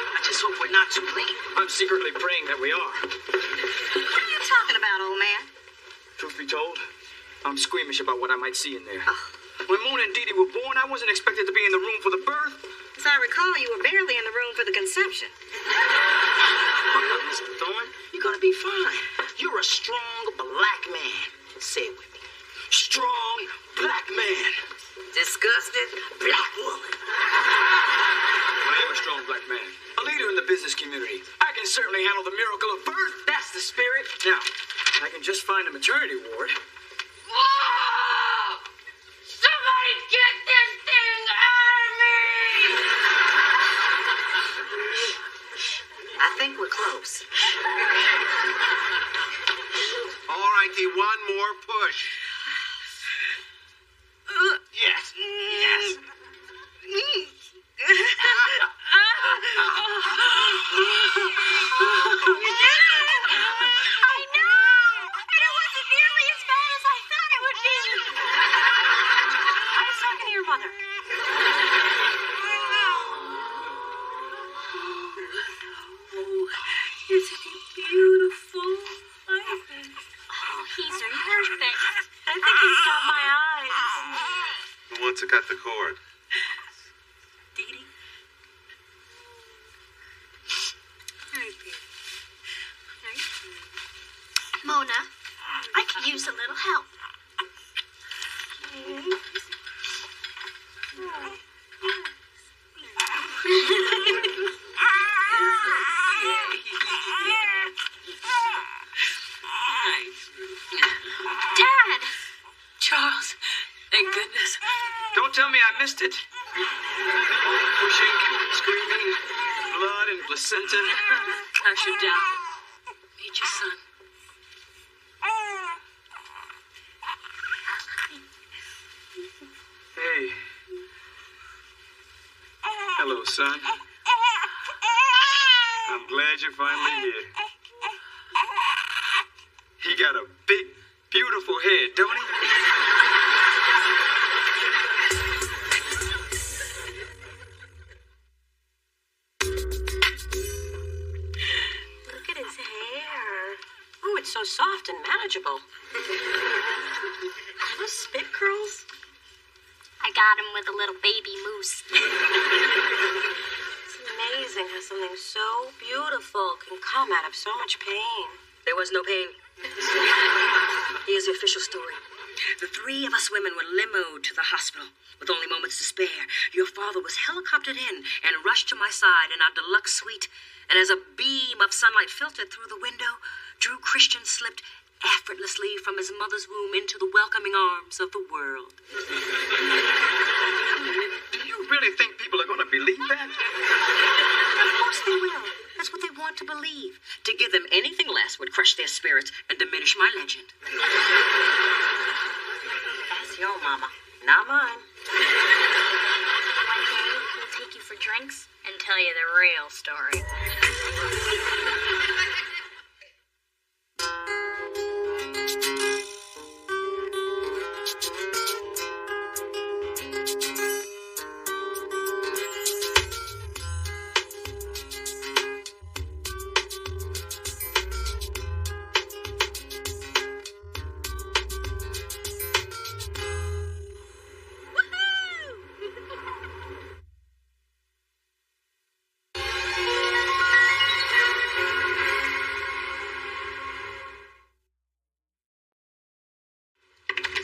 Speaker 5: I just hope we're not too late.
Speaker 10: I'm secretly praying that we are.
Speaker 6: What are you talking about, old man?
Speaker 10: Truth be told, I'm squeamish about what I might see in there. When Mona and Dee Dee were born, I wasn't expected to be in the room for the birth.
Speaker 6: As I recall, you were barely in the room for the conception.
Speaker 5: Mr. Thorne, you're gonna be fine. You're a strong black man. Say it with me. Strong black man. Disgusted black woman.
Speaker 10: I am a strong black man. A leader in the business community. I can certainly handle the miracle of birth. That's the spirit. Now, I can just find a maternity ward.
Speaker 11: Whoa! Somebody get this thing out of me!
Speaker 5: I think we're close.
Speaker 13: All right, Dee, one more push. Yes, yes.
Speaker 1: I know! And it wasn't nearly as bad as I thought it would be.
Speaker 2: I was talking to your mother.
Speaker 1: Isn't he beautiful? Oh, he's perfect.
Speaker 2: I think he's got my eyes.
Speaker 13: Who wants to cut the cord?
Speaker 2: Dee Dee?
Speaker 1: Mona, I could use a little help. Dad!
Speaker 3: Charles, thank goodness.
Speaker 10: Don't tell me I missed it. All pushing, screaming, blood and placenta.
Speaker 3: Hush him down. Meet your son.
Speaker 10: Hello, son. I'm glad you're finally here. He got a big, beautiful head, don't he?
Speaker 2: Look at his hair. Oh, it's so soft and manageable. Are those spit curls?
Speaker 1: I got him with a little baby moose.
Speaker 2: It's amazing how something so beautiful can come out of so much pain.
Speaker 3: There was no pain. Here's the official story. The three of us women were limoed to the hospital with only moments to spare. Your father was helicoptered in and rushed to my side in our deluxe suite. And as a beam of sunlight filtered through the window, Drew Christian slipped effortlessly from his mother's womb into the welcoming arms of the world.
Speaker 10: Do you really think people are going to believe that?
Speaker 3: Of course they will. That's what they want to believe. To give them anything less would crush their spirits and diminish my legend.
Speaker 2: That's your mama, not mine.
Speaker 1: One day, he'll take you for drinks and tell you the real story.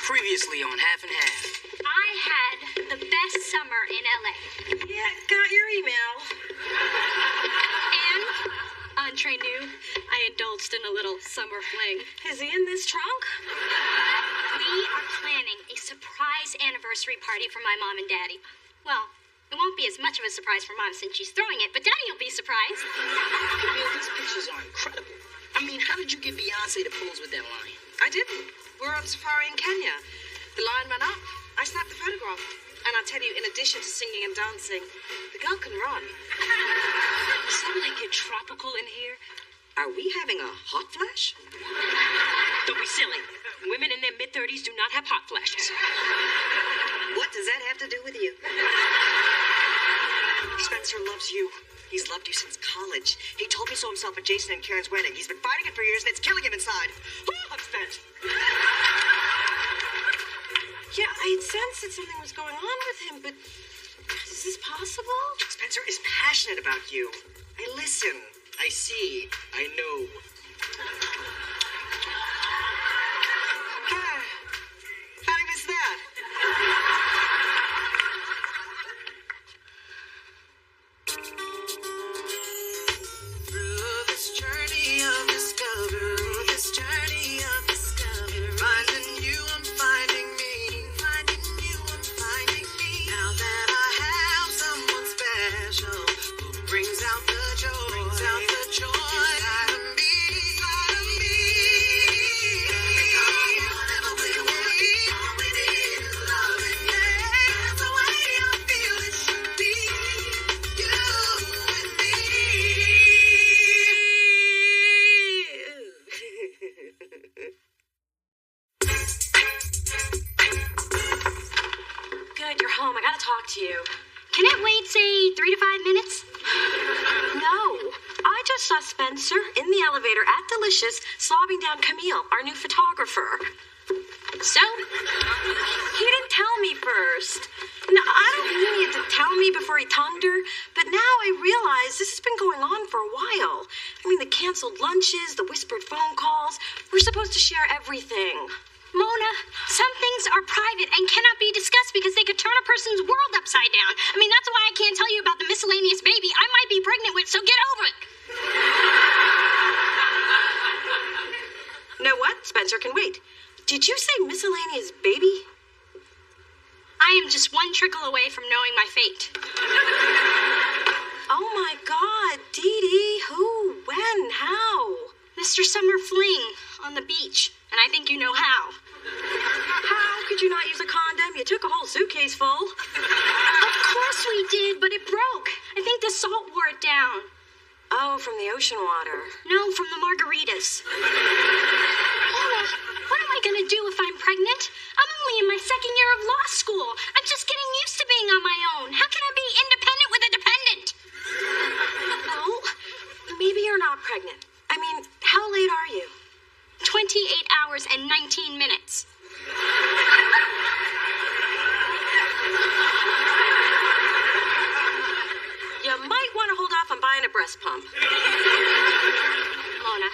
Speaker 5: Previously on Half and Half.
Speaker 1: I had the best summer in LA.
Speaker 2: Yeah, got your email.
Speaker 1: And, Entree knew, I indulged in a little summer fling.
Speaker 2: Is he in this trunk?
Speaker 1: We are planning a surprise anniversary party for my mom and daddy. Well, it won't be as much of a surprise for mom since she's throwing it, but daddy will be surprised.
Speaker 5: Man, these pictures are incredible. I mean, how did you get Beyonce to pose with that lion?
Speaker 14: I didn't. We were on safari in Kenya. The lion ran up. I snapped the photograph. And I'll tell you, in addition to singing and dancing, the girl can run.
Speaker 3: Doesn't it get tropical in here?
Speaker 14: Are we having a hot flash?
Speaker 3: Don't be silly. Women in their mid-30s do not have hot flashes.
Speaker 14: What does that have to do with you? Spencer loves you. He's loved you since college. He told me so himself at Jason and Karen's wedding. He's been fighting it for years, and it's killing him inside. Oh, I'm spent.
Speaker 2: Yeah, I had sensed that something was going on with him, but is this possible?
Speaker 14: Spencer is passionate about you. I listen. I see. I know. How did I miss that?
Speaker 1: Can it wait, say, 3 to 5 minutes?
Speaker 2: No. I just saw Spencer in the elevator at Delicious slobbing down Camille, our new photographer.
Speaker 1: So?
Speaker 2: He didn't tell me first. No, I don't mean he had to tell me before he tongued her, but now I realize this has been going on for a while. I mean, the canceled lunches, the whispered phone calls. We're supposed to share everything.
Speaker 1: Mona, some things are private and cannot be discussed because they could turn a person's world upside down. I mean, that's why I can't tell you about the miscellaneous baby I might be pregnant with, so get over it.
Speaker 2: Know what? Spencer can wait. Did you say miscellaneous baby?
Speaker 1: I am just one trickle away from knowing my fate.
Speaker 2: Oh my God, Dee Dee, who, when, how?
Speaker 1: Mr. Summer Fling on the beach, and I think you know how.
Speaker 2: How could you not use a condom? You took a whole suitcase full.
Speaker 1: Of course we did, but it broke. I think the salt wore it down.
Speaker 2: Oh, from the ocean water.
Speaker 1: No, from the margaritas. Mona, what am I gonna do if I'm pregnant? I'm only in my second year of law school. I'm just getting used to being on my own. How can I be independent with a dependent?
Speaker 2: Oh, maybe you're not pregnant. I mean, how late are you?
Speaker 1: 28 hours and 19 minutes.
Speaker 2: You might want to hold off on buying a breast pump.
Speaker 1: Mona,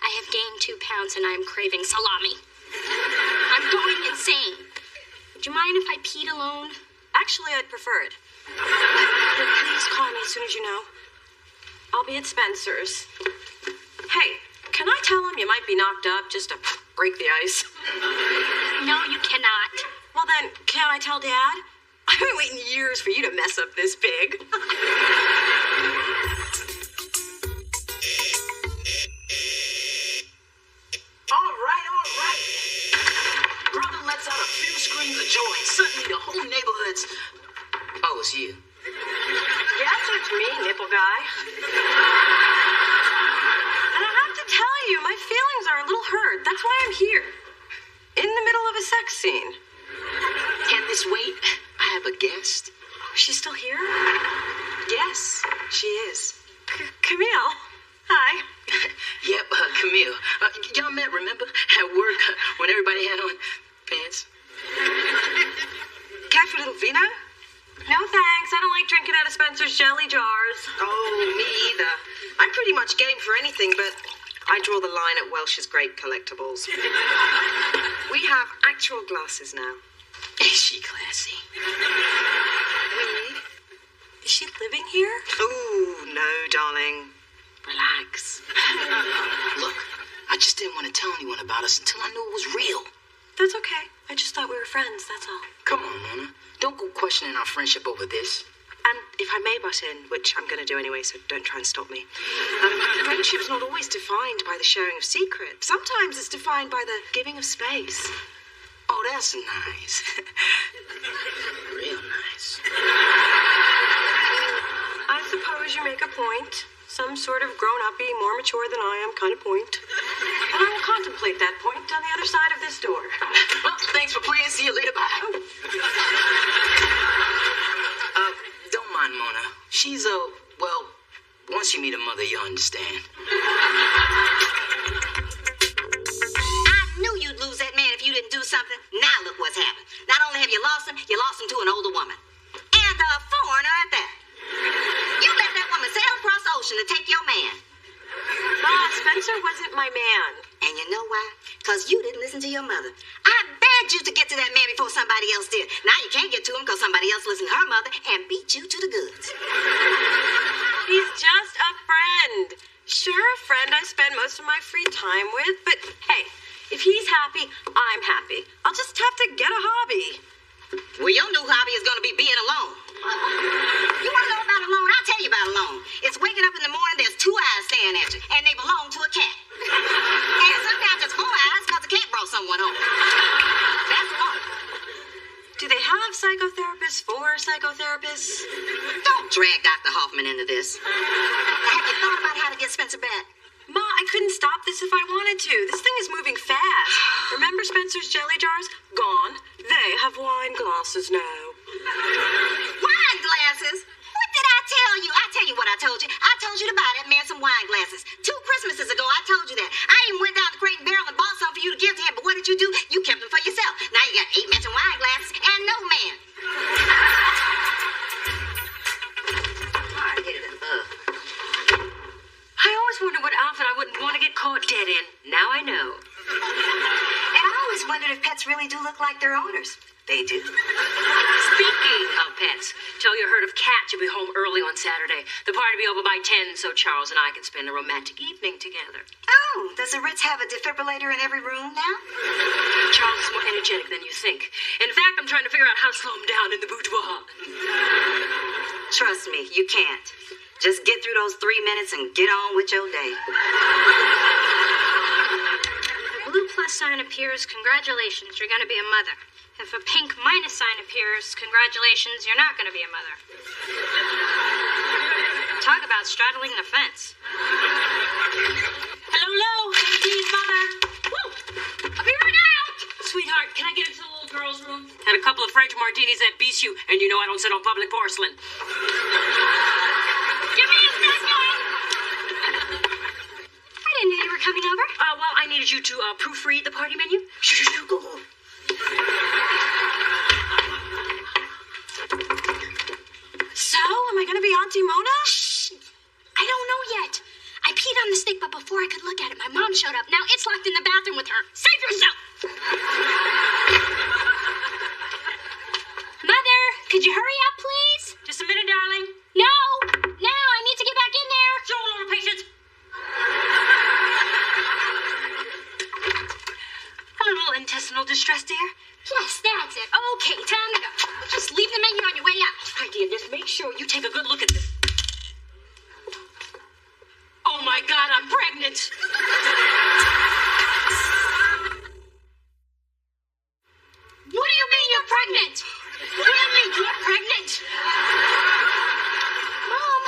Speaker 1: I have gained 2 pounds and I am craving salami. I'm going insane. Would you mind if I peed alone?
Speaker 2: Actually, I'd prefer it. Please call me as soon as you know. I'll be at Spencer's. Hey, can I tell him you might be knocked up just to break the ice?
Speaker 1: No, you cannot.
Speaker 2: Well then, can I tell Dad? I've been waiting years for you to mess up this big.
Speaker 5: All right. Brother lets out a few screams of joy. Suddenly the whole neighborhood's... Oh, it's you.
Speaker 2: Yes, it's me, nipple guy. And I have to tell you, my feelings are a little hurt. That's why I'm here. In the middle of a sex scene.
Speaker 5: Can this wait? I have a guest.
Speaker 2: Oh, she's still here?
Speaker 5: Yes, she is.
Speaker 2: Camille. Hi.
Speaker 5: Yep, Camille. Y'all met, remember? At work, when everybody had on pants.
Speaker 2: Care for a little vino? No, thanks. I don't like drinking out of Spencer's jelly jars.
Speaker 14: Oh, me either. I'm pretty much game for anything, but I draw the line at Welsh's grape collectibles. We have actual glasses now.
Speaker 5: Is she classy?
Speaker 2: Is she living here?
Speaker 14: Ooh, no, darling. Relax.
Speaker 5: Look, I just didn't want to tell anyone about us until I knew it was real.
Speaker 2: That's okay. I just thought we were friends, that's all.
Speaker 5: Come on, Mona. Don't go questioning our friendship over this.
Speaker 14: And if I may butt in, which I'm going to do anyway, so don't try and stop me. Friendship's not always defined by the sharing of secrets. Sometimes it's defined by the giving of space.
Speaker 5: Oh, that's nice. Real nice.
Speaker 2: I suppose you make a point. Some sort of grown-uppy, more mature than I am kind of point. And I will contemplate that point on the other side of this door.
Speaker 5: Well, thanks for playing. See you later. Bye. Don't mind Mona. She's well, once you meet her mother, you'll understand.
Speaker 6: I knew you'd lose that man if you didn't do something. Now look what's happened. Not only have you lost him to an older woman. And a foreigner at that. You let that woman sail across the ocean to take your man.
Speaker 2: Ma, Spencer wasn't my man.
Speaker 6: And you know why? Because you didn't listen to your mother. I begged you to get to that man before somebody else did. Now you can't get to him because somebody else listened to her mother and beat you to the goods.
Speaker 2: He's just a friend. Sure, a friend I spend most of my free time with, but hey, if he's happy, I'm happy. I'll just have to get a hobby.
Speaker 6: Well, your new hobby is going to be being alone. You want to know about alone? I'll tell you about alone. It's waking up in the morning, there's 2 eyes staring at you, and they belong to a cat. And sometimes it's 4 eyes because the cat brought someone home. That's alone.
Speaker 2: Do they have psychotherapists for psychotherapists?
Speaker 6: Don't drag Dr. Hoffman into this. Have you thought about how to get Spencer back?
Speaker 2: Ma, I couldn't stop this if I wanted to. This thing is moving fast. Remember Spencer's jelly jars? Gone. They have wine glasses now.
Speaker 6: Wine glasses? What did I tell you? I tell you what I told you. I told you to buy that man some wine glasses. 2 Christmases ago, I told you that. I even went down to Crate and Barrel and bought some for you to give to him. But what did you do? You kept them for yourself. Now you got 8 matching wine glasses and no man. Hard headed and
Speaker 3: I always wondered what outfit I wouldn't want to get caught dead in. Now I know.
Speaker 6: And I always wondered if pets really do look like their owners. They do.
Speaker 3: Speaking of pets, tell your herd of cats you'll be home early on Saturday. The party will be over by 10, so Charles and I can spend a romantic evening together.
Speaker 6: Oh, does the Ritz have a defibrillator in every room now?
Speaker 3: Charles is more energetic than you think. In fact, I'm trying to figure out how to slow him down in the boudoir.
Speaker 6: Trust me, you can't. Just get through those 3 minutes and get on with your day.
Speaker 1: If the blue plus sign appears, congratulations, you're going to be a mother. If a pink minus sign appears, congratulations, you're not going to be a mother. Talk about straddling the fence.
Speaker 3: Hello, Dee's mother.
Speaker 1: Woo! I'll be right out!
Speaker 3: Sweetheart, can I get into the little girl's room? Had a couple of French martinis at Bisou, and you know I don't sit on public porcelain.
Speaker 1: Give me a second! I didn't know you were coming over.
Speaker 3: Well, I needed you to proofread the party menu. Shoo, go home.
Speaker 14: So, am I going to be Auntie Mona?
Speaker 1: Shh! I don't know yet. I peed on the stick, but before I could look at it, my mom showed up. Now it's locked in the bathroom with her. Save yourself! Mother, could you hurry up, please?
Speaker 3: Just a minute, darling.
Speaker 1: No! Now, I need to get back in there.
Speaker 3: Show a little patience. A little intestinal distress, dear?
Speaker 1: Yes, that's it. Okay, time to go. Just leave the menu on your way out.
Speaker 3: Right, dear, just make sure you take a good look at this. Oh my God, I'm pregnant.
Speaker 1: What do you mean you're pregnant? What do you mean you're pregnant? Mom,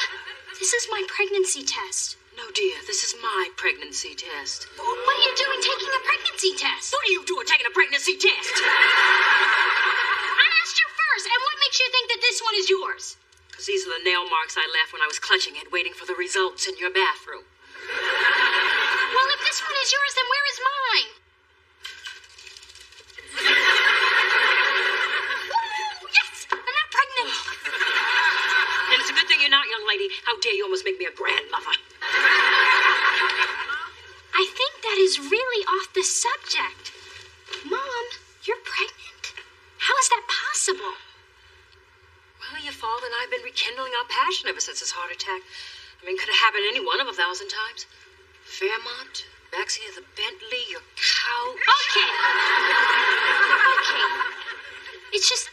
Speaker 1: this is my pregnancy test.
Speaker 3: No, dear, this is my pregnancy test.
Speaker 1: What are you doing taking a pregnancy test?
Speaker 3: What are you doing taking a pregnancy test?
Speaker 1: I asked you first, and what makes you think that this one is yours?
Speaker 3: Because these are the nail marks I left when I was clutching it, waiting for the results in your bathroom.
Speaker 1: Well, if this one is yours, then where is mine? Woo! Yes! I'm not pregnant!
Speaker 3: And it's a good thing you're not, young lady. How dare you almost make me a grandmother?
Speaker 1: I think that is really off the subject. Mom, you're pregnant? How is that possible?
Speaker 3: Well, your father and I have been rekindling our passion ever since his heart attack. I mean, could have happened any one of 1,000 times. Fairmont, backseat of the Bentley, your couch.
Speaker 1: Okay. It's just,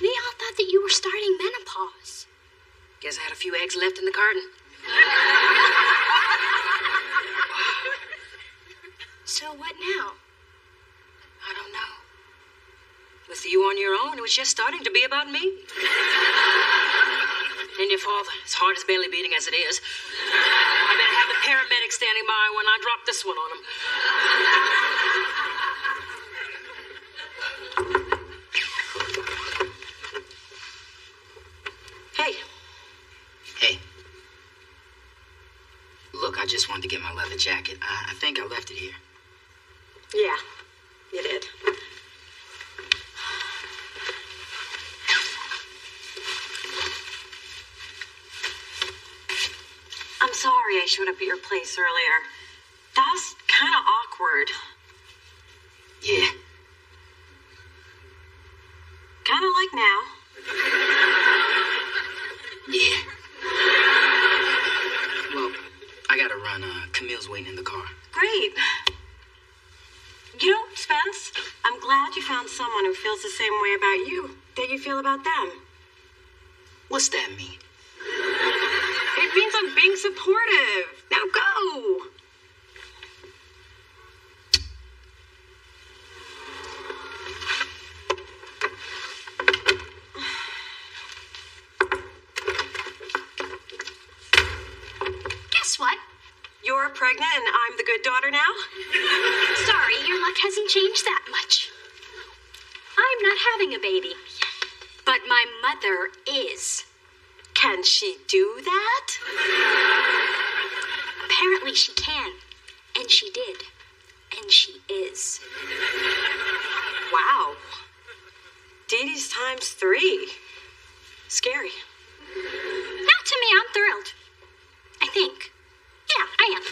Speaker 1: we all thought that you were starting menopause.
Speaker 3: Guess I had a few eggs left in the carton.
Speaker 1: So what now?
Speaker 3: I don't know. With you on your own, it was just starting to be about me. And your father, his heart is barely beating as it is. I better have the paramedic standing by when I drop this one on him.
Speaker 5: Hey. Hey. Look, I just wanted to get my leather jacket. I think I left it here.
Speaker 14: Yeah, you did. I'm sorry I showed up at your place earlier. That was kind of awkward.
Speaker 5: Yeah.
Speaker 14: Kind of like now.
Speaker 5: Yeah. Well, I gotta run. Camille's waiting in the car.
Speaker 14: Great. You know, Spence, I'm glad you found someone who feels the same way about you that you feel about them.
Speaker 5: What's that mean?
Speaker 14: It means I'm being supportive. Now go.
Speaker 1: Guess what?
Speaker 14: You're pregnant and I'm the good daughter now?
Speaker 1: Sorry, your luck hasn't changed that much. I'm not having a baby. But my mother is.
Speaker 14: Can she do that?
Speaker 1: Apparently she can. And she did. And she is.
Speaker 14: Wow. Dee Dee's times 3. Scary.
Speaker 1: Not to me, I'm thrilled. I think. Yeah, I am.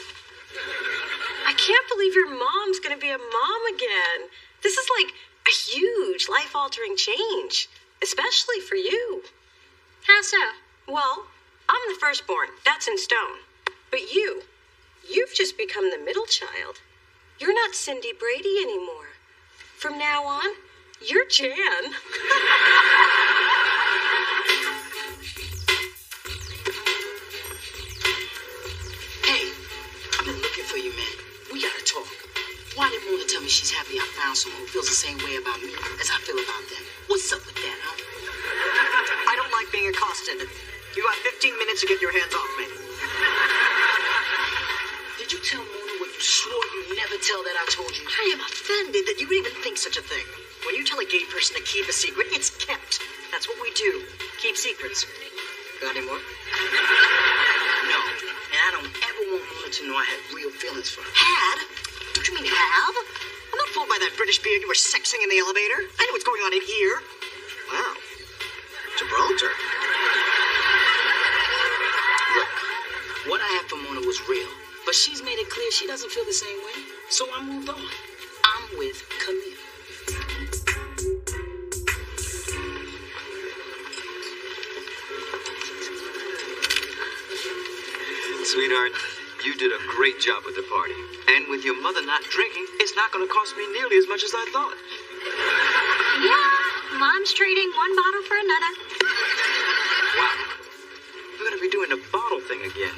Speaker 14: I can't believe your mom's gonna be a mom again. This is like a huge life-altering change. Especially for you.
Speaker 1: How so?
Speaker 14: Well, I'm the firstborn. That's in stone. But you've just become the middle child. You're not Cindy Brady anymore. From now on, you're Jan.
Speaker 5: Hey, I've been looking for you, man. We gotta talk. Why did Mona tell me she's happy I found someone who feels the same way about me as I feel about them? What's up with that, huh?
Speaker 4: I don't like being accosted. You got 15 minutes to get your hands off me.
Speaker 5: Did you tell Mona what you swore you'd never tell that I told you?
Speaker 4: I am offended that you would even think such a thing. When you tell a gay person to keep a secret, it's kept. That's what we do. Keep secrets. Got any more?
Speaker 5: No. And I don't ever want Mona to know I had real feelings for her.
Speaker 4: Had? Don't you mean have? I'm not fooled by that British beard you were sexing in the elevator. I know what's going on in here. Wow. Gibraltar.
Speaker 5: Look, what I had for Mona was real. But she's made it clear she doesn't feel the same way. So I moved on. I'm with Camille.
Speaker 10: Sweetheart, you did a great job with the party. And with your mother not drinking, it's not going to cost me nearly as much as I thought.
Speaker 1: Yeah, Mom's trading one bottle for another.
Speaker 10: Wow. We're going to be doing the bottle thing again.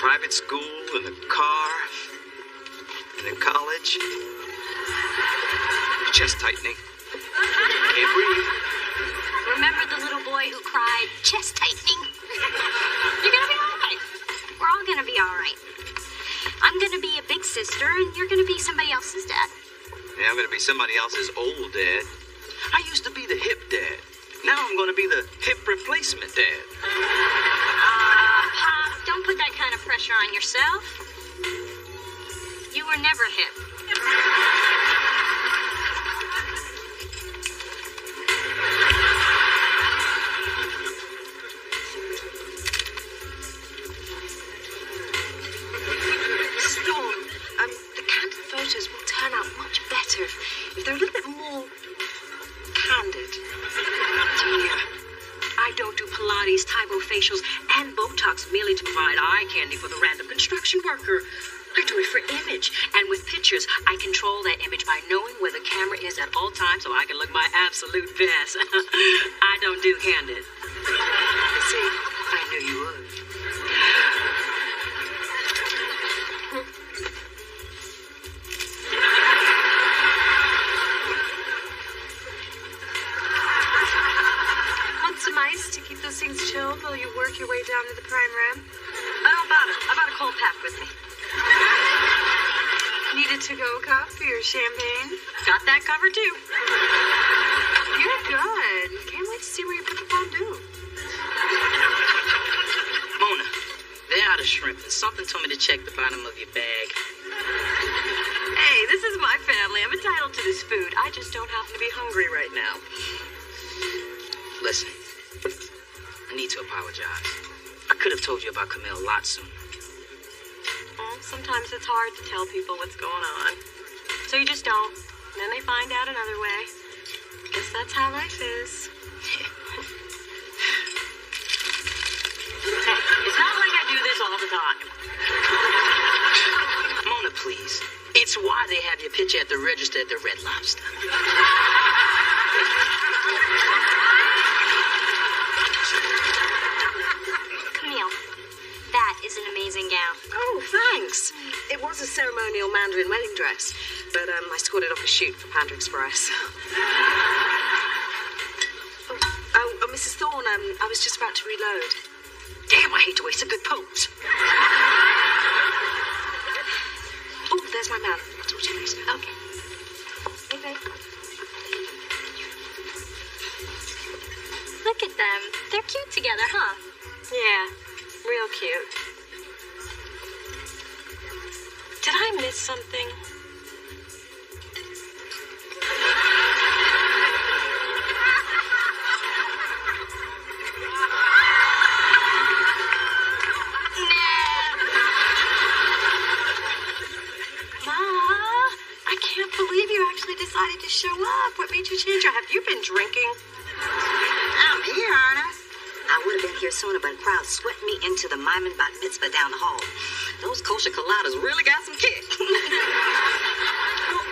Speaker 10: Private school, and a car, and a college. Chest tightening. Can't breathe.
Speaker 1: Remember the little boy who cried, chest tightening? You're gonna be all right. We're all gonna be all right. I'm gonna be a big sister, and you're gonna be somebody else's dad.
Speaker 10: Yeah, I'm going to be somebody else's old dad. I used to be the hip dad. Now I'm going to be the hip replacement dad.
Speaker 1: Pop, don't put that kind of pressure on yourself. You were never hip.
Speaker 2: Photos will turn out much better if they're a little bit more candid.
Speaker 3: Dear, I don't do Pilates, Tybo facials, and Botox merely to provide eye candy for the random construction worker. I do it for image, and with pictures, I control that image by knowing where the camera is at all times so I can look my absolute best. I don't do candid. See, I knew you would.
Speaker 2: Some ice to keep those things chilled while you work your way down to the prime rib? Oh, I bought a cold pack with me. Need a to-go cup for your champagne?
Speaker 3: Got that covered too.
Speaker 2: You're good. Can't wait to see where you put the fondue.
Speaker 5: Mona, they're out of shrimp, and something told me to check the bottom of your bag.
Speaker 14: Hey, this is my family. I'm entitled to this food. I just don't happen to be hungry right now.
Speaker 5: Listen, I need to apologize. I could have told you about Camille a lot sooner.
Speaker 14: Well, sometimes it's hard to tell people what's going on. So you just don't. And then they find out another way. Guess that's how life is.
Speaker 3: Hey, it's not like I do this all the time.
Speaker 5: Mona, please. It's why they have your picture at the register at the Red Lobster.
Speaker 1: Camille, that is an amazing gown.
Speaker 2: Oh, thanks. It was a ceremonial Mandarin wedding dress, but I scored it off a shoot for Panda Express. Oh, Mrs. Thorne, I was just about to reload.
Speaker 3: Damn, I hate to waste a good pose.
Speaker 2: Oh, there's my man. I'll talk to you later.
Speaker 1: Okay. Hey, babe. Look at them. They're cute together, huh?
Speaker 14: Yeah, real cute. Did I miss something?
Speaker 2: Decided to show up. What made you change? Or have you been drinking?
Speaker 6: I'm here, aren't I? I would have been here sooner, but a crowd swept me into the Maimon Bat Mitzvah down the hall. Those kosher colladas really got some kick.
Speaker 2: Well,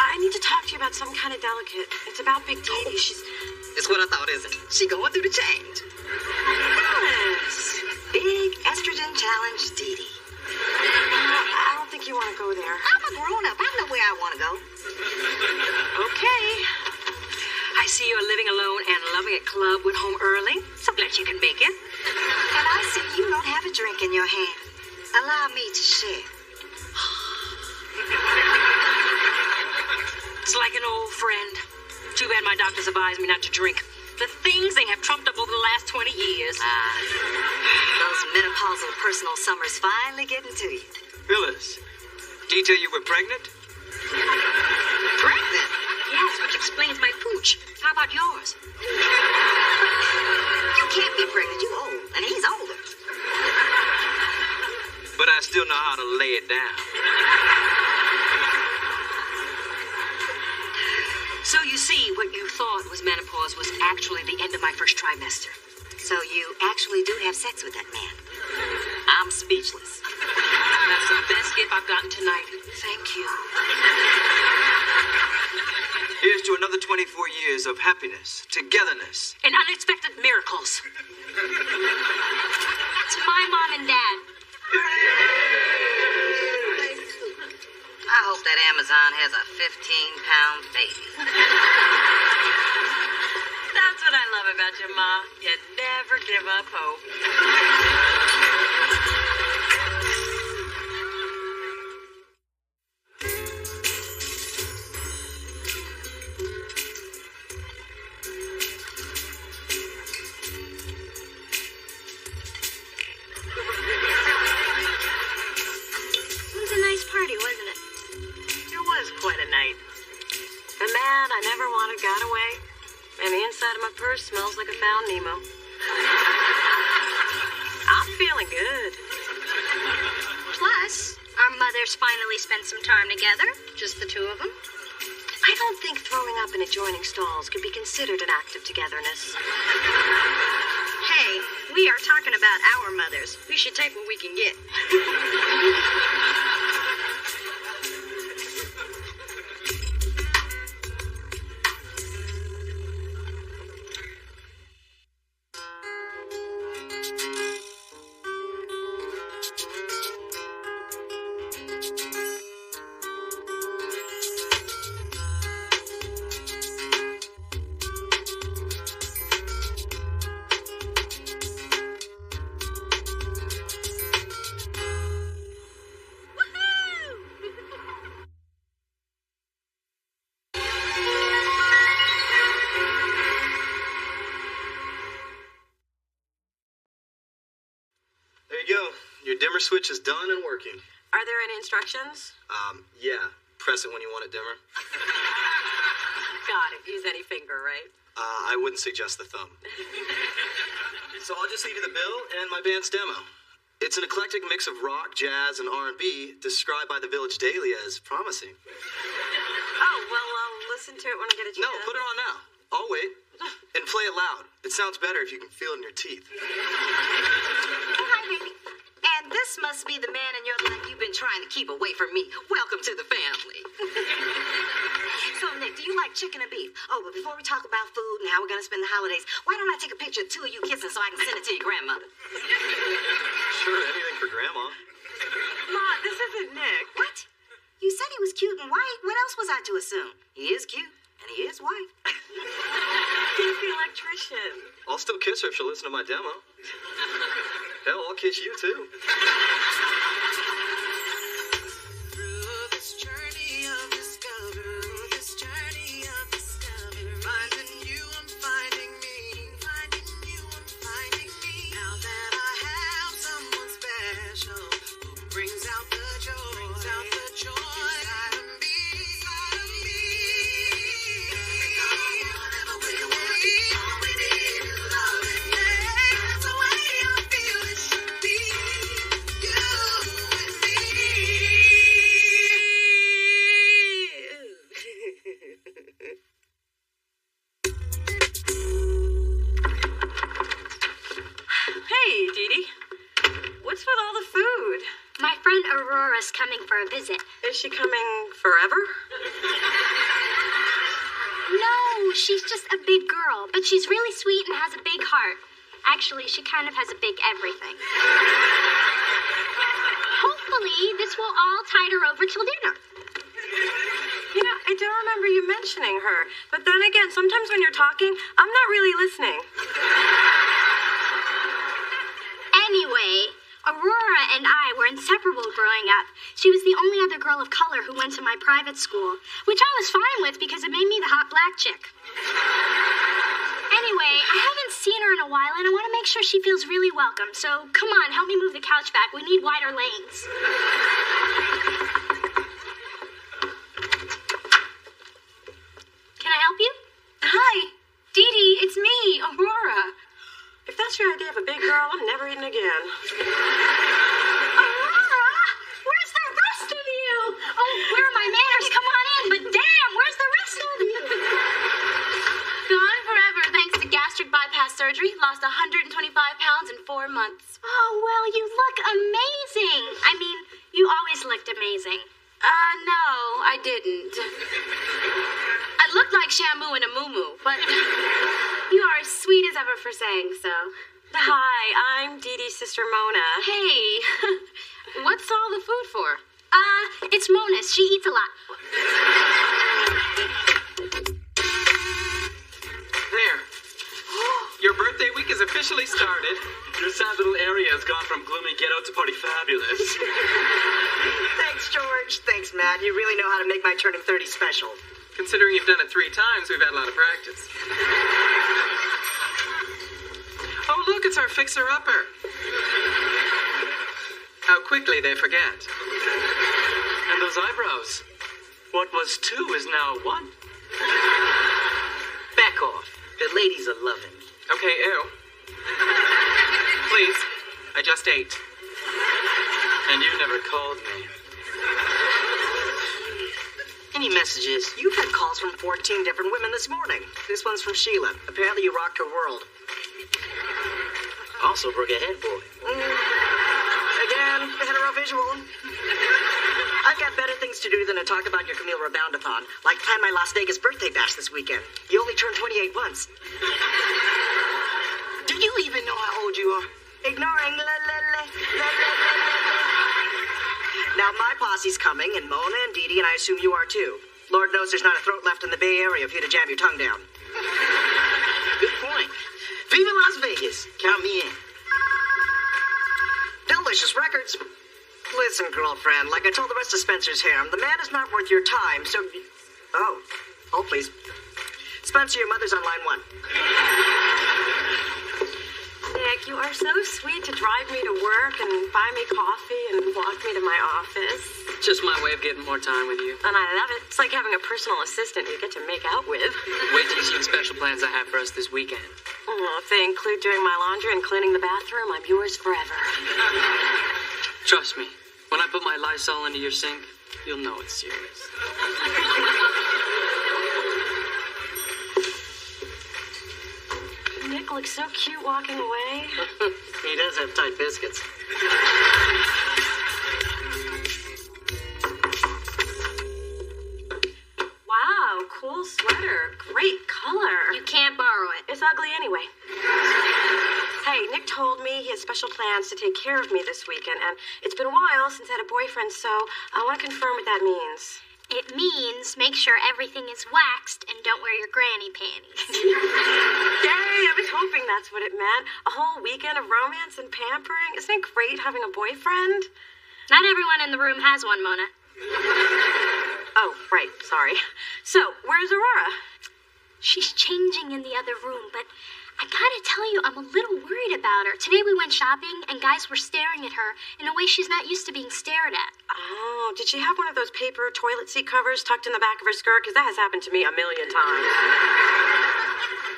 Speaker 2: I need to talk to you about some kind of delicate. It's about Big Dee. She's...
Speaker 6: It's what I thought, isn't it? She going through the change.
Speaker 2: Yes.
Speaker 6: Big estrogen challenge Dee Dee.
Speaker 2: I don't think you want to go there.
Speaker 6: I'm a grown-up. I know where I want to go.
Speaker 3: Okay. I see you're living alone and loving a club, went home early. So glad you can make it.
Speaker 6: And I see you don't have a drink in your hand. Allow me to share.
Speaker 3: It's like an old friend. Too bad my doctors advised me not to drink. The things they have trumped up over the last 20 years.
Speaker 6: Those menopausal personal summers finally getting to you.
Speaker 10: Phyllis, did he tell you we're pregnant?
Speaker 6: Pregnant?
Speaker 3: Yes, which explains my pooch. How about yours?
Speaker 6: You can't be pregnant. You old, and he's older.
Speaker 10: But I still know how to lay it down.
Speaker 3: So you see, what you thought was menopause was actually the end of my first trimester.
Speaker 6: So you actually do have sex with that man. I'm speechless.
Speaker 3: That's the best gift I've gotten tonight.
Speaker 6: Thank you.
Speaker 10: Here's to another 24 years of happiness, togetherness.
Speaker 3: And unexpected miracles.
Speaker 1: To my mom and dad.
Speaker 6: I hope that Amazon has a 15-pound baby.
Speaker 3: That's what I love about you, Ma. You never give up hope.
Speaker 1: It was a nice party, wasn't it?
Speaker 3: It was quite a night. The man I never wanted got away, and the inside of my purse smells like a found Nemo. I'm feeling good.
Speaker 1: Plus, our mothers finally spent some time together, just the two of them.
Speaker 14: I don't think throwing up in adjoining stalls could be considered an act of togetherness.
Speaker 1: Hey, we are talking about our mothers. We should take what we can get.
Speaker 9: There you go. Your dimmer switch is done and working.
Speaker 14: Are there any instructions?
Speaker 9: Yeah. Press it when you want it dimmer.
Speaker 14: Got it. Use any finger, right?
Speaker 9: I wouldn't suggest the thumb. So I'll just leave you the bill and my band's demo. It's an eclectic mix of rock, jazz, and R&B described by the Village Daily as promising.
Speaker 14: Oh, well, I'll listen to it when I get a chance.
Speaker 9: No, put it on now. I'll wait. And play it loud. It sounds better if you can feel it in your teeth.
Speaker 6: Oh, hi, baby. And this must be the man in your life you've been trying to keep away from me. Welcome to the family. So, Nick, do you like chicken or beef? Oh, but before we talk about food and how we're going to spend the holidays, why don't I take a picture of two of you kissing so I can send it to your grandmother?
Speaker 9: Sure, anything for Grandma.
Speaker 14: Ma, this isn't Nick.
Speaker 6: What? You said he was cute and white. What else was I to assume? He is cute, and he is white.
Speaker 14: He's the electrician.
Speaker 9: I'll still kiss her if she'll listen to my demo. Hell, I'll kiss you too.
Speaker 1: Aurora's coming for a visit.
Speaker 14: Is she coming forever?
Speaker 1: No, she's just a big girl, but she's really sweet and has a big heart. Actually, she kind of has a big everything. Hopefully Hopefully, this will all tide her over till dinner.
Speaker 14: You know, I don't remember you mentioning her. But then again, sometimes when you're talking, I'm not really listening.
Speaker 1: Anyway, Aurora and I were inseparable growing up. She was the only other girl of color who went to my private school, which I was fine with because it made me the hot black chick. Anyway, I haven't seen her in a while, and I want to make sure she feels really welcome. So, come on, help me move the couch back. We need wider lanes. Can I help you?
Speaker 14: Hi, Dee Dee, it's me, Aurora. If that's your idea of a big girl, I'm never eating again.
Speaker 1: Aurora, where's the rest of you? Oh, where are my manners? Come on in, but damn, where's the rest of you?
Speaker 2: Gone forever thanks to gastric bypass surgery. Lost 125 pounds in 4 months.
Speaker 1: Oh, well, you look amazing. I mean, you always looked amazing.
Speaker 2: No, I didn't. I looked like Shamu in a muumuu, but you are as sweet as ever for saying so.
Speaker 14: Hi, I'm Dee Dee's sister Mona.
Speaker 2: Hey, what's all the food for?
Speaker 1: It's Mona's. She eats a lot.
Speaker 15: There. Your birthday week has officially started. Your sad little area has gone from gloomy ghetto to party fabulous.
Speaker 4: Thanks, George. Thanks, Matt. You really know how to make my turning 30 special.
Speaker 15: Considering you've done it 3 times, we've had a lot of practice. Oh, look, it's our fixer-upper. How quickly they forget. And those eyebrows. What was 2 is now 1.
Speaker 4: Back off. The ladies are loving.
Speaker 15: Okay, ew. Please, I just ate. And you never called me.
Speaker 4: Any messages? You've had calls from 14 different women this morning. This one's from Sheila. Apparently you rocked her world. Also broke a head, boy. Again, heterovisual. I've got better things to do than to talk about your Camille Reboundathon, like plan my Las Vegas birthday bash this weekend. You only turned 28 once. Do you even know how old you are? Ignoring la la la la la la la. Now my posse's coming, and Mona and Dee Dee, and I assume you are too. Lord knows there's not a throat left in the Bay Area for you to jam your tongue down. Good point. Viva Las Vegas. Count me in. Delicious records. Listen, girlfriend, like I told the rest of Spencer's harem, the man is not worth your time, so... Oh, please. Spencer, your mother's on line 1.
Speaker 14: Nick, you are so sweet to drive me to work and buy me coffee and walk me to my office.
Speaker 15: Just my way of getting more time with you.
Speaker 14: And I love it. It's like having a personal assistant you get to make out with.
Speaker 15: Wait till you see the special plans I have for us this weekend.
Speaker 14: Oh, if they include doing my laundry and cleaning the bathroom, I'm yours forever.
Speaker 15: Trust me, when I put my Lysol into your sink, you'll know it's serious.
Speaker 14: Nick looks so cute walking away.
Speaker 4: He does have tight biscuits.
Speaker 14: Wow, cool sweater. Great color.
Speaker 2: You can't borrow it.
Speaker 14: It's ugly anyway. Hey, Nick told me he has special plans to take care of me this weekend, and it's been a while since I had a boyfriend, so I want to confirm what that means.
Speaker 1: It means make sure everything is waxed and don't wear your granny panties.
Speaker 14: Yay, I was hoping that's what it meant. A whole weekend of romance and pampering. Isn't it great having a boyfriend?
Speaker 1: Not everyone in the room has one, Mona.
Speaker 14: Oh, right, sorry. So, where's Aurora?
Speaker 1: She's changing in the other room, but I gotta tell you, I'm a little worried about her. Today we went shopping, and guys were staring at her in a way she's not used to being stared at.
Speaker 14: Oh, did she have one of those paper toilet seat covers tucked in the back of her skirt? Because that has happened to me a million times.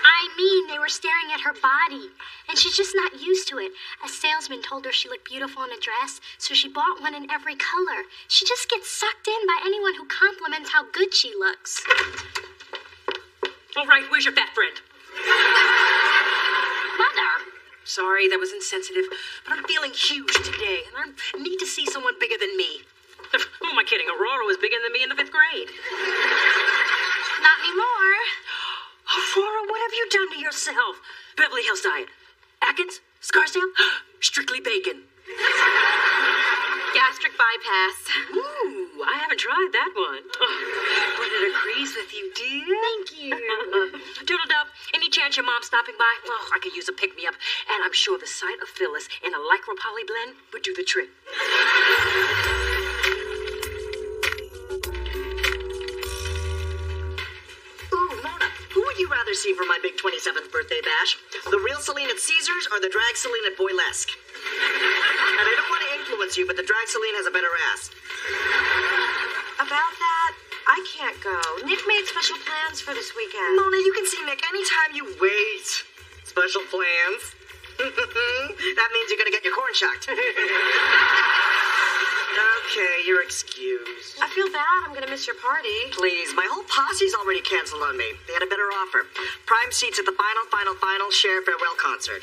Speaker 1: I mean, they were staring at her body, and she's just not used to it. A salesman told her she looked beautiful in a dress, so she bought one in every color. She just gets sucked in by anyone who compliments how good she looks.
Speaker 3: All right, where's your fat friend?
Speaker 1: Mother!
Speaker 3: Sorry, that was insensitive, but I'm feeling huge today, and I need to see someone bigger than me. Who am I kidding? Aurora was bigger than me in the 5th grade.
Speaker 2: Not anymore.
Speaker 3: Aurora, what have you done to yourself? Beverly Hills Diet. Atkins? Scarsdale? Strictly bacon.
Speaker 2: Gastric bypass.
Speaker 3: Ooh, I haven't tried that one. But it agrees with you, dear.
Speaker 2: Thank you.
Speaker 3: Doodle-dub, any chance your mom's stopping by? Oh, I could use a pick-me-up. And I'm sure the sight of Phyllis in a Lycra Poly blend would do the trick.
Speaker 4: Ooh, Mona, who would you rather see for my big 27th birthday bash? The real Celine at Caesars or the drag Celine at Boylesque? And I don't want to influence you, but the drag Celine has a better ass.
Speaker 14: About that, I can't go. Nick made special plans for this weekend.
Speaker 4: Mona, you can see Nick anytime you wait. Special plans? That means you're gonna get your corn shocked. Okay, you're excused.
Speaker 14: I feel bad. I'm gonna miss your party.
Speaker 4: Please, my whole posse's already canceled on me. They had a better offer. Prime seats at the final Cher farewell concert.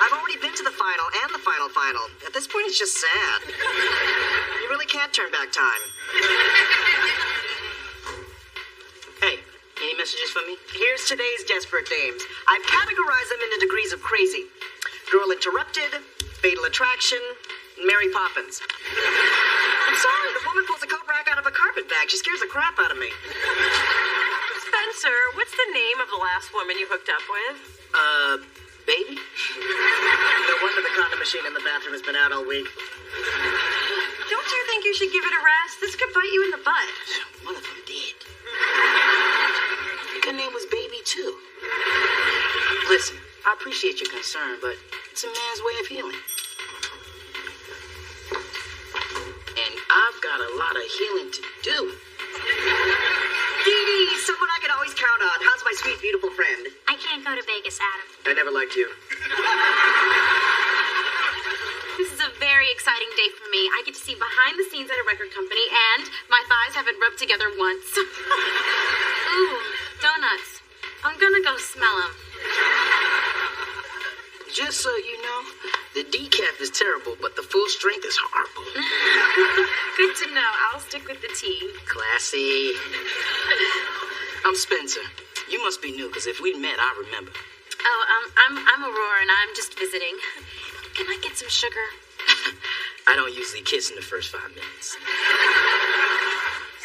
Speaker 4: I've already been to the final and the final. At this point, it's just sad. You really can't turn back time.
Speaker 5: Hey, any messages for me?
Speaker 4: Here's today's desperate names. I've categorized them into degrees of crazy. Girl Interrupted, Fatal Attraction, Mary Poppins. I'm sorry, the woman pulls a coat rack out of a carpet bag. She scares the crap out of me.
Speaker 14: Spencer, what's the name of the last woman you hooked up with?
Speaker 5: Baby?
Speaker 4: No wonder the condom machine in the bathroom has been out all week.
Speaker 14: Don't you think you should give it a rest? This could bite you in the butt.
Speaker 5: One of them did. Her name was Baby, too. Listen, I appreciate your concern, but it's a man's way of healing. And I've got a lot of healing to do.
Speaker 4: Dee Dee, someone I can always count on. How's my sweet, beautiful friend?
Speaker 1: I can't go to Vegas, Adam.
Speaker 4: I never liked you.
Speaker 2: This is a very exciting day for me. I get to see behind the scenes at a record company, and my thighs haven't rubbed together once. Ooh, donuts. I'm gonna go smell them.
Speaker 5: Just so you know, the decaf is terrible, but the full strength is horrible.
Speaker 2: Good to know. I'll stick with the tea.
Speaker 5: Classy. I'm Spencer. You must be new, because if we'd met, I remember.
Speaker 2: Oh, I'm Aurora, and I'm just visiting. Can I get some sugar?
Speaker 5: I don't usually kiss in the first 5 minutes.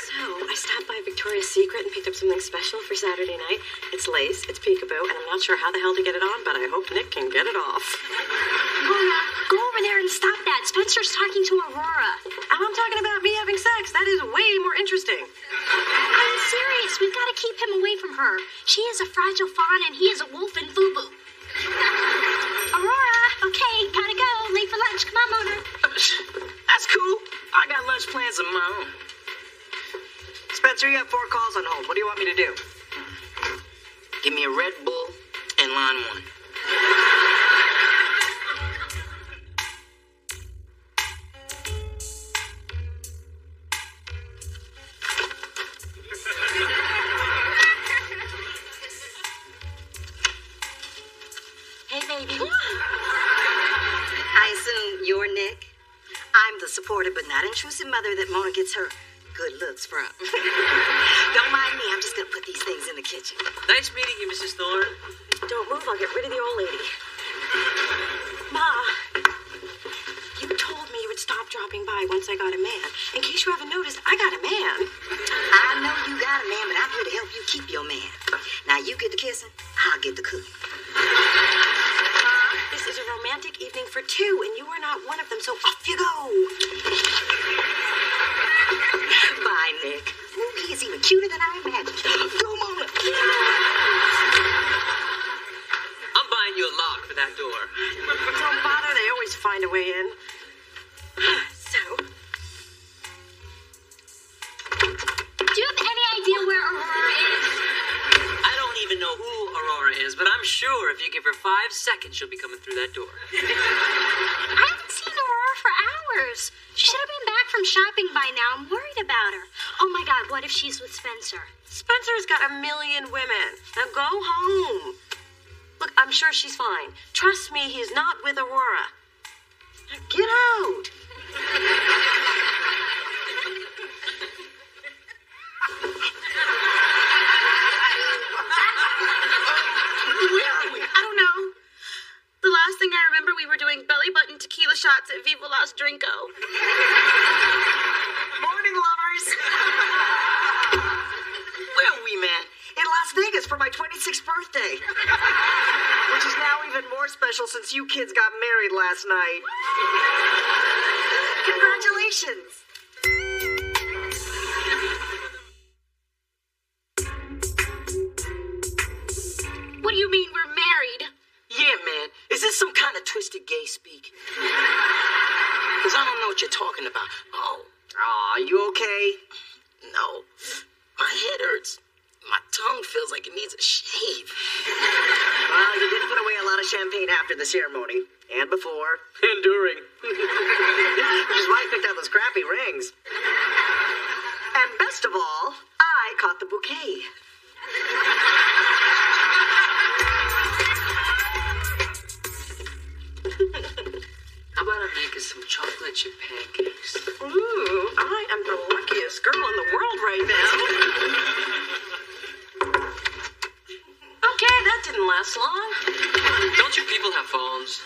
Speaker 14: So, I stopped by Victoria's Secret and picked up something special for Saturday night. It's lace, it's peekaboo, and I'm not sure how the hell to get it on, but I hope Nick can get it off.
Speaker 1: Mona, go over there and stop that. Spencer's talking to Aurora.
Speaker 14: And I'm talking about me having sex. That is way more interesting.
Speaker 1: I'm serious. We've got to keep him away from her. She is a fragile fawn, and he is a wolf in FUBU. Aurora, okay, gotta go. Late for lunch. Come on, Mona.
Speaker 5: That's cool. I got lunch plans of my own.
Speaker 4: Spencer, you have 4 calls on hold. What do you want me to do?
Speaker 5: Give me a Red Bull and line 1.
Speaker 1: Hey, baby.
Speaker 6: I assume you're Nick? I'm the supportive but not intrusive mother that Mona gets her good looks from. Don't mind me, I'm just gonna put these things in the kitchen.
Speaker 15: Nice meeting you, Mrs. Thorne.
Speaker 14: Don't move, I'll get rid of the old lady. Ma, you told me you would stop dropping by once I got a man. In case you haven't noticed, I got a man.
Speaker 6: I know you got a man, but I'm here to help you keep your man. Now you get the kissing, I'll get the cooking.
Speaker 14: Ma, this is a romantic evening for 2, and you are not one of them, so off you go.
Speaker 6: Bye, Nick. Ooh, he is even cuter than I imagined. Go, Mona.
Speaker 15: I'm buying you a lock for that door.
Speaker 14: Don't bother, they always find a way in. So,
Speaker 1: Do you have any idea where Aurora is?
Speaker 15: I don't even know who Aurora is, but I'm sure if you give her 5 seconds, she'll be coming through that door.
Speaker 1: I haven't seen Aurora for hours. She should have been back from shopping by now. I'm worried about her. Oh my God, what if she's with Spencer?
Speaker 14: Spencer's got a million women. Now go home. Look, I'm sure she's fine. Trust me, he's not with Aurora. Now get out.
Speaker 2: Where are we? I don't know. The last thing I remember, we were doing belly button tequila shots at
Speaker 8: Viva Las Drinko.
Speaker 4: Morning, lovers. Where are we, man? In Las Vegas for my 26th birthday. Which is now even more special since you kids got married last night. Congratulations.
Speaker 8: What do you mean we're married?
Speaker 5: Yeah, man. Is this some kind of twisted gay speak? Because I don't know what you're talking about. Oh.
Speaker 4: Aw, you okay?
Speaker 5: No. My head hurts. My tongue feels like it needs a shave.
Speaker 4: Well, you did put away a lot of champagne after the ceremony. And before.
Speaker 15: And during.
Speaker 4: Which is why I picked out those crappy rings. And best of all, I caught the bouquet.
Speaker 15: How about I make us some chocolate chip pancakes?
Speaker 14: Ooh, I am the luckiest girl in the world right now. Okay, that didn't last long.
Speaker 15: Don't you people have phones?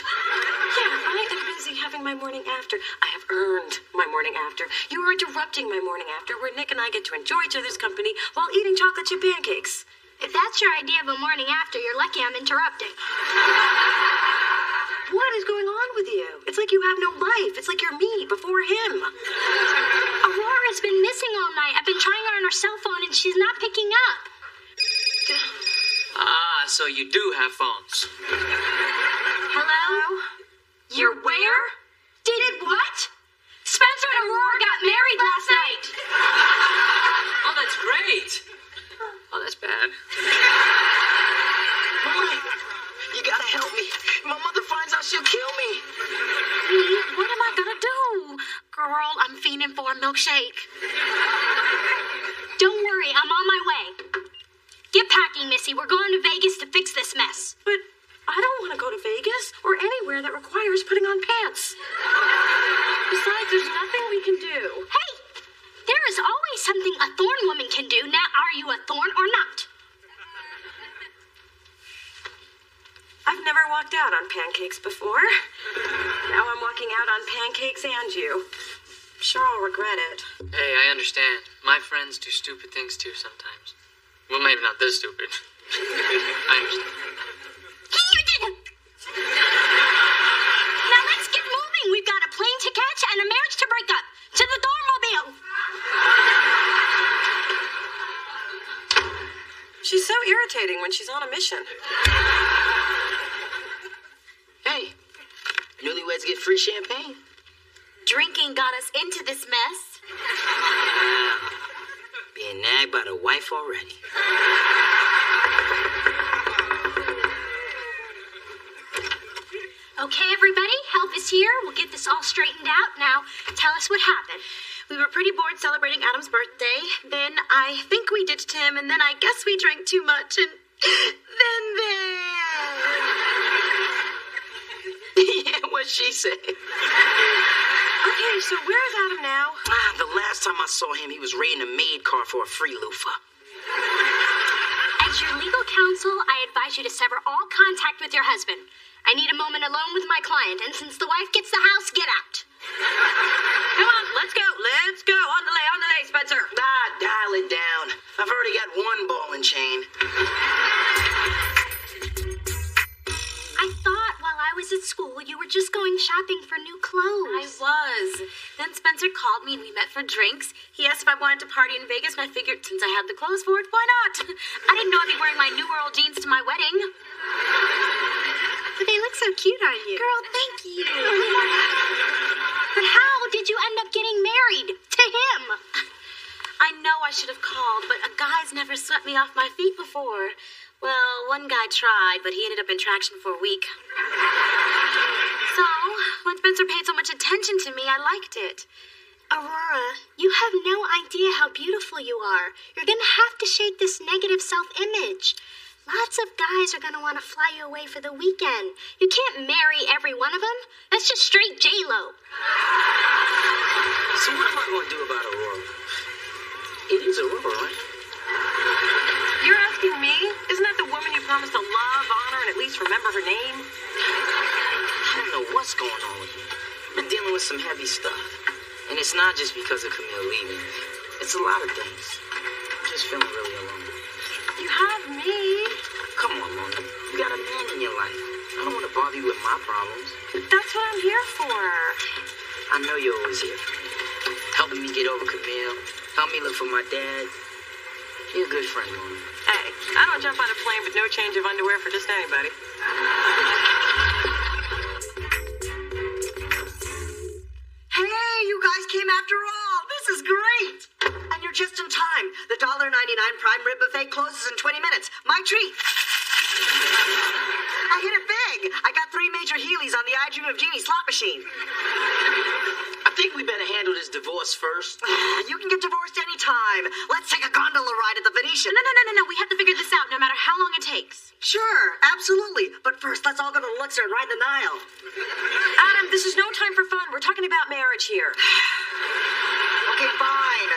Speaker 14: Yeah, I am busy having my morning after. I have earned my morning after. You are interrupting my morning after, where Nick and I get to enjoy each other's company while eating chocolate chip pancakes.
Speaker 1: If that's your idea of a morning after, you're lucky I'm interrupting.
Speaker 14: What is going on with you? It's like you have no life. It's like you're me before him.
Speaker 1: Aurora's been missing all night. I've been trying her on her cell phone and she's not picking up.
Speaker 15: Ah, so you do have phones.
Speaker 1: Hello? You're where? Did what? Spencer and Aurora got married last night.
Speaker 15: Oh, that's great. Oh, that's bad.
Speaker 5: Mama, you gotta help me. My mother finds out, she'll kill me.
Speaker 8: What am I gonna do? Girl, I'm fiending for a milkshake.
Speaker 1: Don't worry, I'm on my way. Get packing, Missy. We're going to Vegas to fix this mess.
Speaker 14: But I don't want to go to Vegas or anywhere that requires putting on pants. Besides, there's nothing we can do.
Speaker 1: Hey, there is always something a thorn woman can do. Now, are you a thorn or not?
Speaker 14: I've never walked out on pancakes before. Now I'm walking out on pancakes and you. I'm sure I'll regret it.
Speaker 15: Hey, I understand. My friends do stupid things too sometimes. Well, maybe not this stupid. I understand.
Speaker 1: You did it! Now let's get moving. We've got a plane to catch and a marriage to break up. To the Dormobile.
Speaker 14: She's so irritating when she's on a mission.
Speaker 5: Hey, newlyweds get free champagne.
Speaker 8: Drinking got us into this mess.
Speaker 5: Being nagged by the wife already.
Speaker 1: Okay, everybody, help is here. We'll get this all straightened out. Now, tell us what happened.
Speaker 8: We were pretty bored celebrating Adam's birthday. Then I think we ditched him, and then I guess we drank too much, and then
Speaker 5: Yeah, what she said.
Speaker 14: Okay, so where's Adam now?
Speaker 5: The last time I saw him, he was raiding a maid car for a free loofah.
Speaker 1: As your legal counsel, I advise you to sever all contact with your husband. I need a moment alone with my client, and since the wife gets the house, get out.
Speaker 14: Come on, let's go. Let's go. On the lay, Spencer.
Speaker 5: Dial it down. I've already got one ball and chain.
Speaker 1: I thought while I was at school, you were just going shopping for new clothes.
Speaker 8: I was. Then Spencer called me and we met for drinks. He asked if I wanted to party in Vegas, and I figured since I had the clothes for it, why not? I didn't know I'd be wearing my New World jeans to my wedding.
Speaker 1: But they look so cute on you. Girl, thank you. But how did you end up getting married to him?
Speaker 8: I know I should have called, but a guy's never swept me off my feet before. Well, one guy tried, but he ended up in traction for a week. So, when Spencer paid so much attention to me, I liked it.
Speaker 1: Aurora, you have no idea how beautiful you are. You're gonna have to shake this negative self-image. Lots of guys are gonna want to fly you away for the weekend. You can't marry every one of them. That's just straight J-Lo.
Speaker 5: So what am I going to do about Aurora? It is Aurora, right?
Speaker 14: You're asking me? Isn't that the woman you promised to love, honor, and at least remember her name?
Speaker 5: I don't know what's going on with me. I've been dealing dealing with some heavy stuff. And it's not just because of Camille leaving. It's a lot of things. I'm just feeling really alone.
Speaker 2: You have me.
Speaker 5: Come on, Mona. You got a man in your life. I don't want to bother you with my problems.
Speaker 2: That's what I'm here for.
Speaker 5: I know you're always here for me. Helping me get over Camille. Help me look for my dad. You're a good friend, Mona.
Speaker 2: Hey, I don't jump on a plane with no change of underwear for just anybody.
Speaker 4: Hey, you guys came after all. This is great. And you're just in time. The $1.99 prime rib buffet closes in 20 minutes. My treat. I hit it big. I got 3 major Heelys on the I Dream of Jeannie slot machine.
Speaker 5: I think we better handle this divorce first.
Speaker 4: You can get divorced anytime. Let's take a gondola ride at the Venetian.
Speaker 8: No. We have to figure this out no matter how long it takes.
Speaker 4: Sure, absolutely. But first, let's all go to the Luxor and ride the Nile.
Speaker 2: Adam, this is no time for fun. We're talking about marriage here.
Speaker 4: Okay, fine.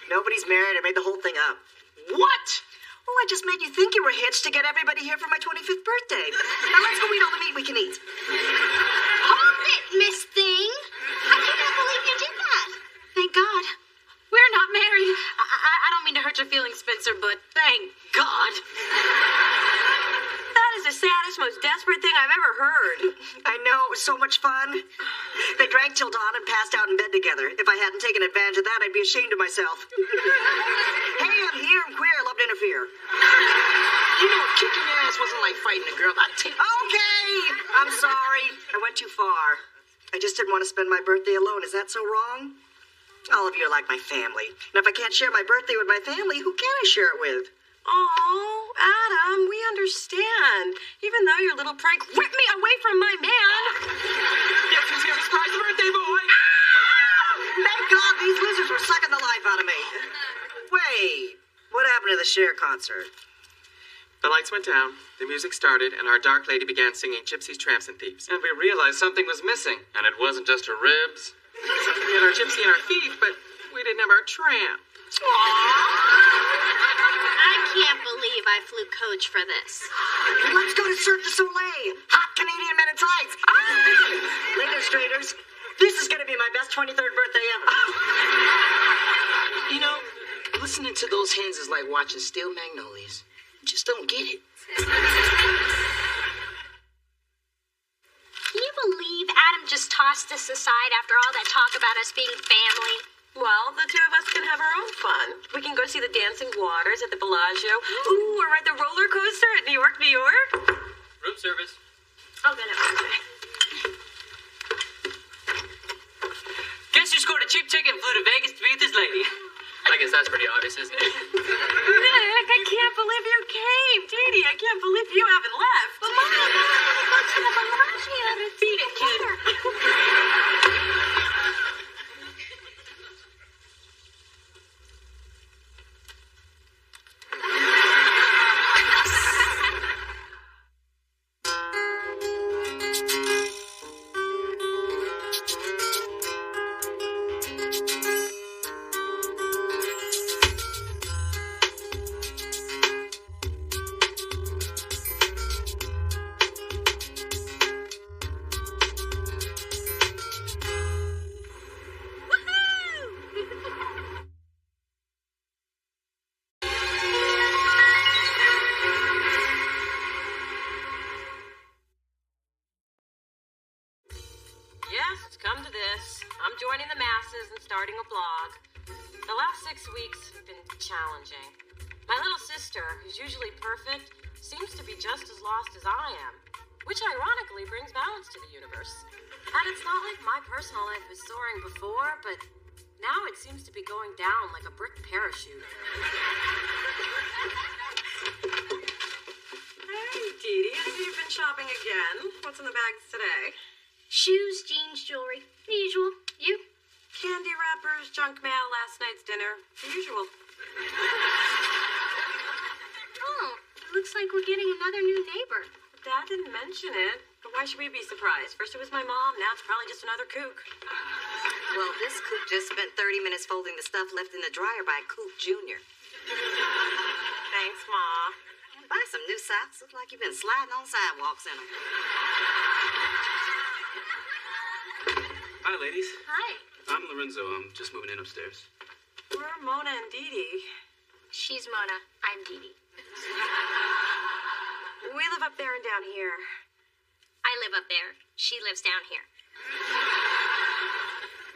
Speaker 4: Nobody's married. I made the whole thing up.
Speaker 5: What?
Speaker 4: Oh, I just made you think you were hitched to get everybody here for my 25th birthday. Now let's go eat all the meat we can eat.
Speaker 1: Hold it, Miss Thing. I cannot believe you did that.
Speaker 8: Thank God. We're not married. I don't mean to hurt your feelings, Spencer, but thank God.
Speaker 2: That is the saddest, most desperate thing I've ever heard.
Speaker 4: I know, it was so much fun. They drank till dawn and passed out in bed together. If I hadn't taken advantage of that, I'd be ashamed of myself. Hey, I'm here, I'm queer, I love to interfere.
Speaker 5: You know, if kicking your ass wasn't like fighting a girl, I'd take...
Speaker 4: Okay, I'm sorry. I went too far. I just didn't want to spend my birthday alone. Is that so wrong? All of you are like my family. And if I can't share my birthday with my family, who can I share it with?
Speaker 2: Oh, Adam, we understand. Even though your little prank whipped me away from my man.
Speaker 15: Guess who's here to surprise the birthday boy?
Speaker 4: Thank God these losers were sucking the life out of me. Wait, what happened to the Cher concert?
Speaker 15: The lights went down, the music started, and our dark lady began singing Gypsies, Tramps, and Thieves. And we realized something was missing. And it wasn't just her ribs. We had our gypsy and our thief, but we didn't have our tramp.
Speaker 1: I can't believe I flew coach for this.
Speaker 4: Let's go to Cirque du Soleil. Hot Canadian men in tights. Illustrators, this is going to be my best 23rd birthday ever.
Speaker 5: You know, listening to those hens is like watching Steel Magnolias. Just don't get it.
Speaker 1: Can you believe Adam just tossed us aside after all that talk about us being family?
Speaker 2: Well, the two of us can have our own fun. We can go see the dancing waters at the Bellagio. Ooh, or ride the roller coaster at New York, New York.
Speaker 15: Room service.
Speaker 1: I'll get it.
Speaker 15: Guess who scored a cheap ticket and flew to Vegas to be with his lady? I guess that's pretty obvious, isn't it?
Speaker 2: Nick, I can't believe you came. Dee, I can't believe you haven't left.
Speaker 1: But Mom, I want to go to the Bellagio.
Speaker 2: Beat it, kid. Yes, it's come to this. I'm joining the masses and starting a blog. The last 6 weeks have been challenging. My little sister, who's usually perfect, seems to be just as lost as I am, which ironically brings balance to the universe. And it's not like my personal life was soaring before, but now it seems to be going down like a brick parachute.
Speaker 14: Hey, Dee, I see you've been shopping again. What's in the bags today?
Speaker 1: Shoes, jeans, jewelry. The usual. You?
Speaker 14: Candy wrappers, junk mail, last night's dinner. The usual.
Speaker 1: Oh, it looks like we're getting another new neighbor.
Speaker 14: Dad didn't mention it. But why should we be surprised? First it was my mom, now it's probably just another kook.
Speaker 6: Well, this kook just spent 30 minutes folding the stuff left in the dryer by Kook Jr.
Speaker 14: Thanks, Ma.
Speaker 6: Buy some new socks. Look like you've been sliding on sidewalks in them.
Speaker 10: Hi, ladies.
Speaker 8: Hi.
Speaker 10: I'm Lorenzo. I'm just moving in upstairs.
Speaker 14: We're Mona and Dee Dee.
Speaker 1: She's Mona. I'm Dee Dee.
Speaker 14: We live up there and down here.
Speaker 1: I live up there. She lives down here.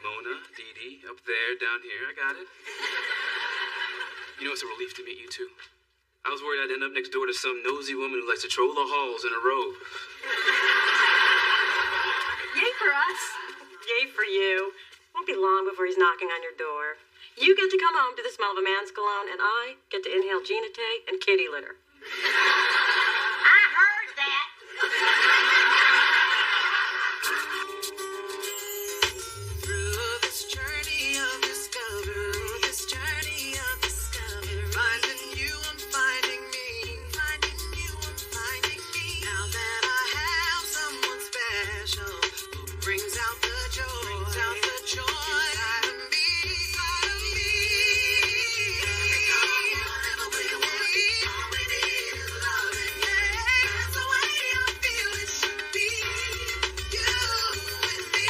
Speaker 10: Mona, Dee Dee, up there, down here. I got it. You know, it's a relief to meet you, too. I was worried I'd end up next door to some nosy woman who likes to troll the halls in a robe.
Speaker 14: Yay for us. Yay for you. Won't be long before he's knocking on your door. You get to come home to the smell of a man's cologne, and I get to inhale Gina Tay and kitty litter.
Speaker 6: I heard that.
Speaker 16: Through this journey of discovery, finding you, I'm finding me, finding you, I'm finding me. Now that I have someone special who brings out the joy inside of me, Whenever we want to be, all we need is loving. That's the way I feel it should be. You and me.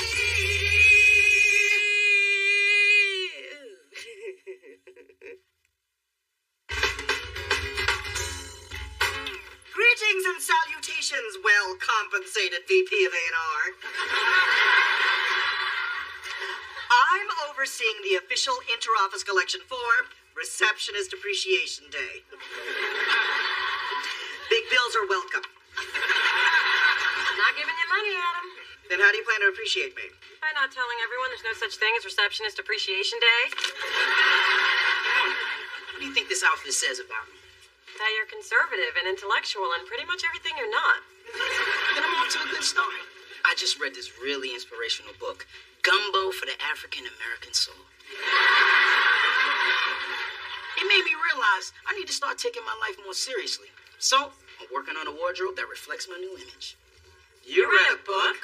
Speaker 4: Greetings and salutations, well-compensated VP of A&R. I'm overseeing the official inter-office collection for Receptionist Appreciation Day. Big bills are welcome.
Speaker 14: Not giving you money, Adam.
Speaker 4: Then how do you plan to appreciate me?
Speaker 14: By not telling everyone there's no such thing as Receptionist Appreciation Day.
Speaker 5: What do you think this outfit says about me?
Speaker 14: That you're conservative and intellectual and pretty much everything you're not.
Speaker 5: Then I'm off to a good start. I just read this really inspirational book, Gumbo for the African American Soul. It made me realize I need to start taking my life more seriously. So, I'm working on a wardrobe that reflects my new image.
Speaker 14: You read a book?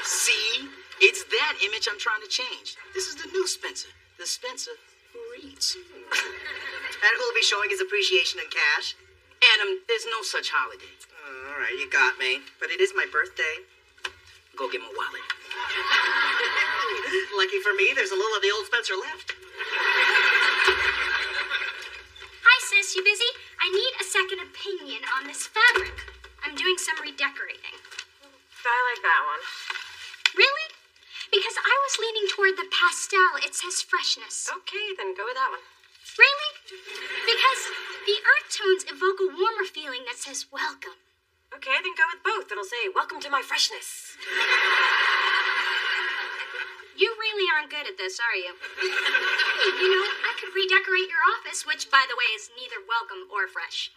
Speaker 5: See? It's that image I'm trying to change. This is the new Spencer. The Spencer who reads.
Speaker 4: And who'll be showing his appreciation in cash?
Speaker 5: Adam, there's no such holiday.
Speaker 4: All right, you got me. But it is my birthday.
Speaker 5: Go get my wallet.
Speaker 4: Lucky for me, there's a little of the old Spencer left.
Speaker 1: Hi, sis. You busy? I need a second opinion on this fabric. I'm doing some redecorating.
Speaker 14: I like that one.
Speaker 1: Really? Because I was leaning toward the pastel. It says freshness.
Speaker 14: Okay, then go with that one.
Speaker 1: Really? Because the earth tones evoke a warmer feeling that says welcome.
Speaker 14: Okay, then go with both. It'll say, welcome to my freshness.
Speaker 1: You really aren't good at this, are you? Hey, you know, I could redecorate your office, which, by the way, is neither welcome or fresh.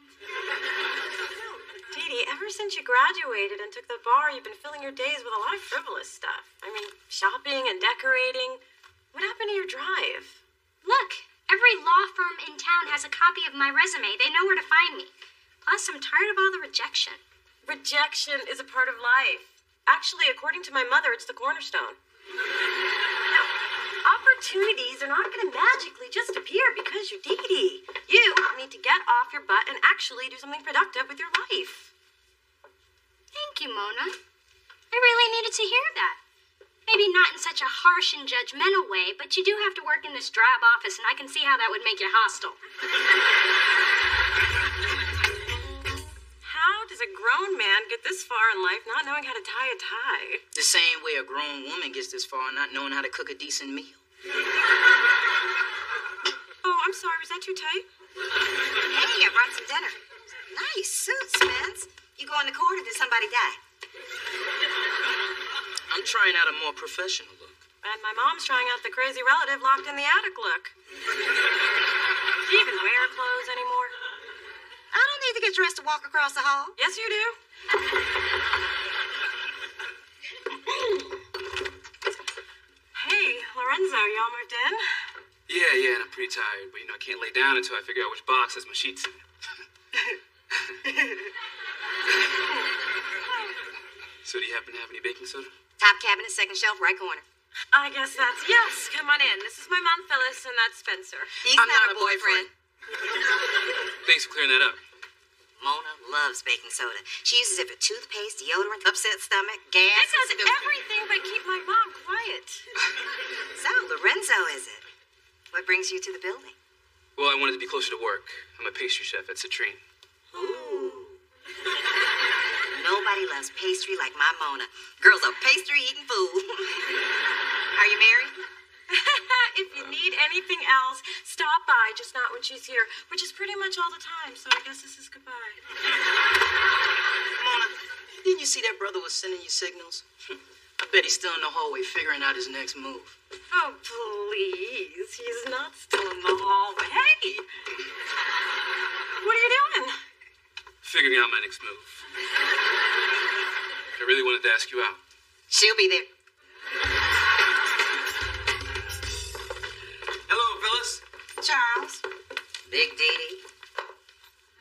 Speaker 14: Dee Dee, ever since you graduated and took the bar, you've been filling your days with a lot of frivolous stuff. I mean, shopping and decorating. What happened to your drive?
Speaker 1: Look, every law firm in town has a copy of my resume. They know where to find me. Plus, I'm tired of all the rejection.
Speaker 14: Rejection is a part of life. Actually, according to my mother, it's the cornerstone. Now, opportunities are not going to magically just appear because you're Dee Dee. You need to get off your butt and actually do something productive with your life.
Speaker 1: Thank you, Mona. I really needed to hear that. Maybe not in such a harsh and judgmental way, but you do have to work in this drab office, and I can see how that would make you hostile.
Speaker 14: How does a grown man get this far in life not knowing how to tie a tie?
Speaker 5: The same way a grown woman gets this far not knowing how to cook a decent meal.
Speaker 14: Oh, I'm sorry. Was that too tight?
Speaker 6: Hey, I brought some dinner. Nice suit, Spence. You going to court or did somebody die?
Speaker 5: I'm trying out a more professional look.
Speaker 14: And my mom's trying out the crazy relative locked in the attic look. Do you even wear clothes anymore?
Speaker 6: I don't need to get dressed to walk across the hall.
Speaker 14: Yes, you do. Hey, Lorenzo, you all moved in?
Speaker 10: Yeah, and I'm pretty tired, but I can't lay down until I figure out which box has my sheets in it. So do you happen to have any baking soda?
Speaker 6: Top cabinet, second shelf, right corner.
Speaker 14: I guess that's yes. Come on in. This is my mom, Phyllis, and that's Spencer.
Speaker 6: He's not our boyfriend.
Speaker 10: Thanks for clearing that up.
Speaker 6: Mona, loves baking soda. She uses it for toothpaste, deodorant, upset stomach, gas.
Speaker 2: It does everything but keep my mom quiet.
Speaker 6: So, Lorenzo, is it? What brings you to the building?
Speaker 10: Well, I wanted to be closer to work. I'm a pastry chef at Citrine.
Speaker 6: Ooh. Nobody loves pastry like my Mona. Girl's a pastry-eating fool. Are you married?
Speaker 2: If you need anything else, stop by, just not when she's here, which is pretty much all the time, so I guess this is goodbye.
Speaker 5: Mona, didn't you see that brother was sending you signals? I bet he's still in the hallway figuring out his next move.
Speaker 2: Oh, please. He's not still in the hallway. Hey! What are you doing?
Speaker 10: Figuring out my next move. I really wanted to ask you out.
Speaker 6: She'll be there.
Speaker 7: Hello, Phyllis.
Speaker 6: Charles. Big Dee.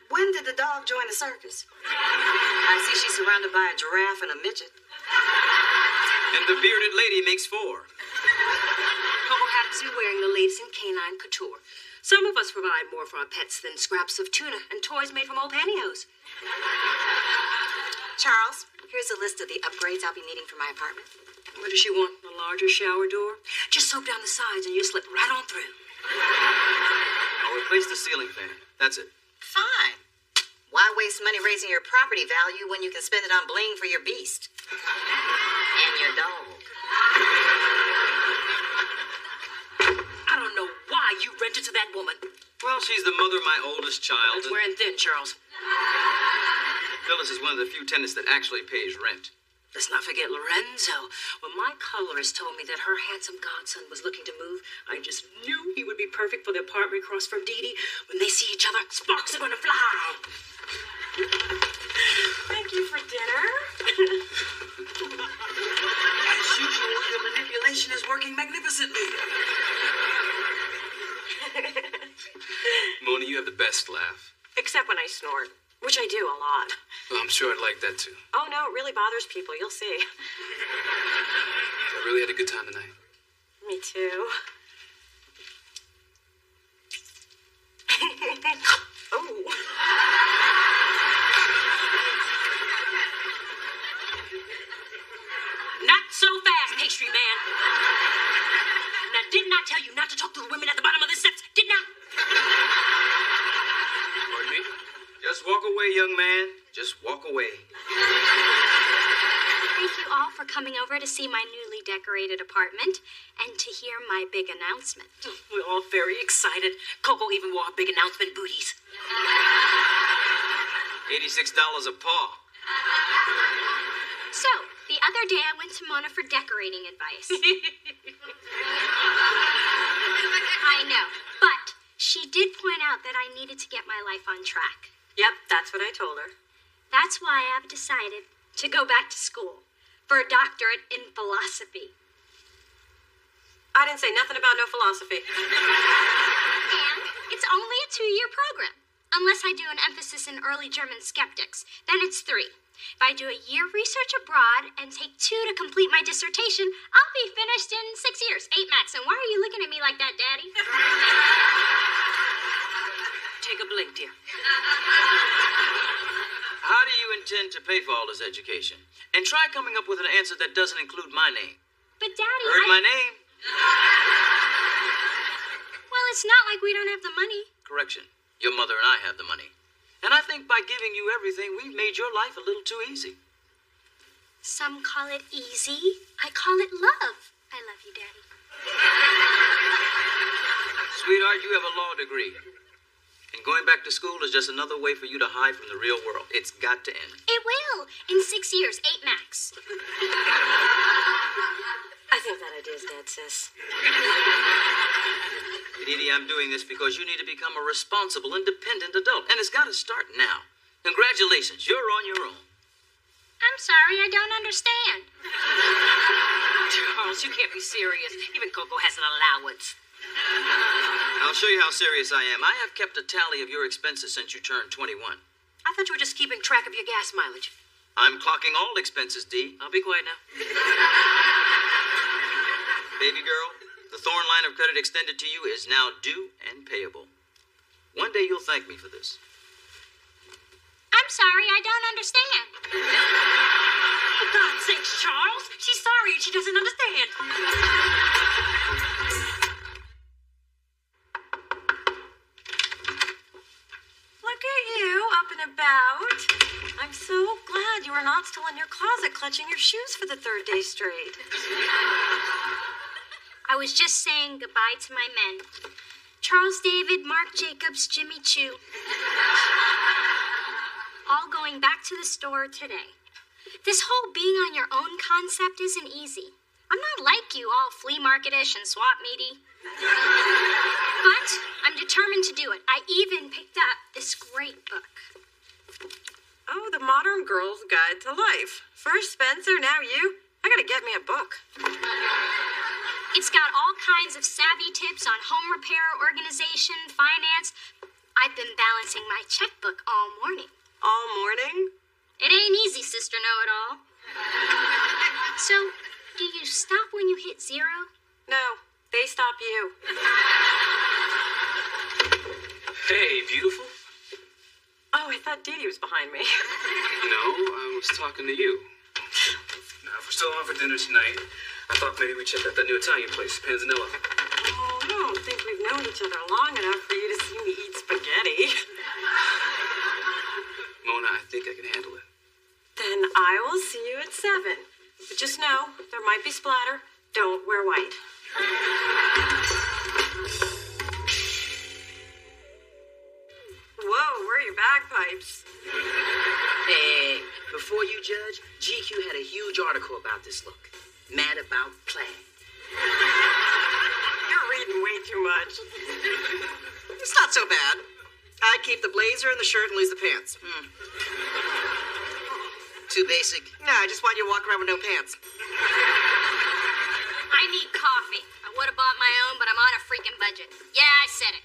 Speaker 6: When did the dog join the circus? I see she's surrounded by a giraffe and a midget.
Speaker 7: And the bearded lady makes 4.
Speaker 3: Coco Hatsu wearing the latest in canine couture. Some of us provide more for our pets than scraps of tuna and toys made from old pantyhose.
Speaker 6: Charles, here's a list of the upgrades I'll be needing for my apartment.
Speaker 3: What does she want? A larger shower door? Just soak down the sides and you'll slip right on through.
Speaker 7: I'll replace the ceiling fan. That's it.
Speaker 6: Fine. Why waste money raising your property value when you can spend it on bling for your beast? And your dog.
Speaker 3: I don't know why you rented to that woman.
Speaker 7: Well, she's the mother of my oldest child.
Speaker 3: That's wearing thin, Charles.
Speaker 7: Phyllis is one of the few tenants that actually pays rent.
Speaker 3: Let's not forget Lorenzo. When my colorist told me that her handsome godson was looking to move, I just knew he would be perfect for the apartment across from Dee Dee. When they see each other, sparks are gonna fly.
Speaker 2: Thank you for dinner.
Speaker 7: As usual, your manipulation is working magnificently.
Speaker 10: Mona, you have the best laugh.
Speaker 2: Except when I snort, which I do a lot.
Speaker 10: Well, I'm sure I'd like that too.
Speaker 2: Oh, no, it really bothers people. You'll see.
Speaker 10: I really had a good time tonight.
Speaker 2: Me too. Oh.
Speaker 3: Not so fast, pastry man. Now, didn't I tell you not to talk to the women at the bottom of the steps? Didn't I?
Speaker 10: Pardon me?
Speaker 7: Just walk away, young man. Just walk away.
Speaker 1: Thank you all for coming over to see my newly decorated apartment and to hear my big announcement.
Speaker 3: We're all very excited. Coco even wore her big announcement booties.
Speaker 7: $86 a paw.
Speaker 1: So, the other day I went to Mona for decorating advice. I know, but she did point out that I needed to get my life on track.
Speaker 2: Yep, that's what I told her.
Speaker 1: That's why I've decided to go back to school for a doctorate in philosophy.
Speaker 2: I didn't say nothing about no philosophy.
Speaker 1: And it's only a 2-year program. Unless I do an emphasis in early German skeptics, then it's 3. If I do a year research abroad and take 2 to complete my dissertation, I'll be finished in 6 years, 8 max. And why are you looking at me like that, Daddy?
Speaker 3: Take a blink, dear.
Speaker 7: How do you intend to pay for all this education? And try coming up with an answer that doesn't include my name.
Speaker 1: But, Daddy,
Speaker 7: Heard my name?
Speaker 1: Well, it's not like we don't have the money.
Speaker 7: Correction. Your mother and I have the money. And I think by giving you everything, we've made your life a little too easy.
Speaker 1: Some call it easy. I call it love. I love you, Daddy.
Speaker 7: Sweetheart, you have a law degree. And going back to school is just another way for you to hide from the real world. It's got to end.
Speaker 1: It will. In 6 years, 8 max.
Speaker 2: I think that idea's dead, sis.
Speaker 7: Didi, I'm doing this because you need to become a responsible, independent adult. And it's got to start now. Congratulations, you're on your own.
Speaker 1: I'm sorry, I don't understand.
Speaker 3: Charles, you can't be serious. Even Coco has an allowance.
Speaker 7: I'll show you how serious I am. I have kept a tally of your expenses since you turned 21.
Speaker 3: I thought you were just keeping track of your gas mileage.
Speaker 7: I'm clocking all expenses, Dee.
Speaker 3: I'll be quiet now.
Speaker 7: Baby girl, the Thorn line of credit extended to you is now due and payable. One day you'll thank me for this.
Speaker 1: I'm sorry, I don't understand.
Speaker 3: For God's sakes, Charles! She's sorry and she doesn't understand.
Speaker 14: Look at you, up and about. I'm so glad you are not still in your closet clutching your shoes for the third day straight.
Speaker 1: I was just saying goodbye to my men. Charles David, Mark Jacobs, Jimmy Choo. All going back to the store today. This whole being on your own concept isn't easy. I'm not like you, all flea market-ish and swap meaty. But I'm determined to do it. I even picked up this great book.
Speaker 14: Oh, The Modern Girl's Guide to Life. First Spencer, now you. I gotta get me a book.
Speaker 1: It's got all kinds of savvy tips on home repair, organization, finance. I've been balancing my checkbook all morning.
Speaker 14: All morning?
Speaker 1: It ain't easy, Sister Know-It-All. So, do you stop when you hit zero?
Speaker 14: No, they stop you.
Speaker 10: Hey, beautiful.
Speaker 14: Oh, I thought Dee Dee was behind me.
Speaker 10: No, I was talking to you. Now, if we're still on for dinner tonight, I thought maybe we'd check out that new Italian place, Panzanella.
Speaker 14: Oh, I don't think we've known each other long enough for you to see me eat spaghetti.
Speaker 10: Mona, I think I can handle it.
Speaker 14: Then I will see you at 7. But just know, there might be splatter. Don't wear white. Whoa, where are your bagpipes?
Speaker 5: Hey, before you judge, GQ had a huge article about this look. Mad about plaid.
Speaker 14: You're reading way too much.
Speaker 4: It's not so bad. I'd keep the blazer and the shirt and lose the pants.
Speaker 5: Too basic?
Speaker 4: Nah, I just want you to walk around with no pants.
Speaker 1: I need coffee. I would have bought my own, but I'm on a freaking budget. Yeah, I said it.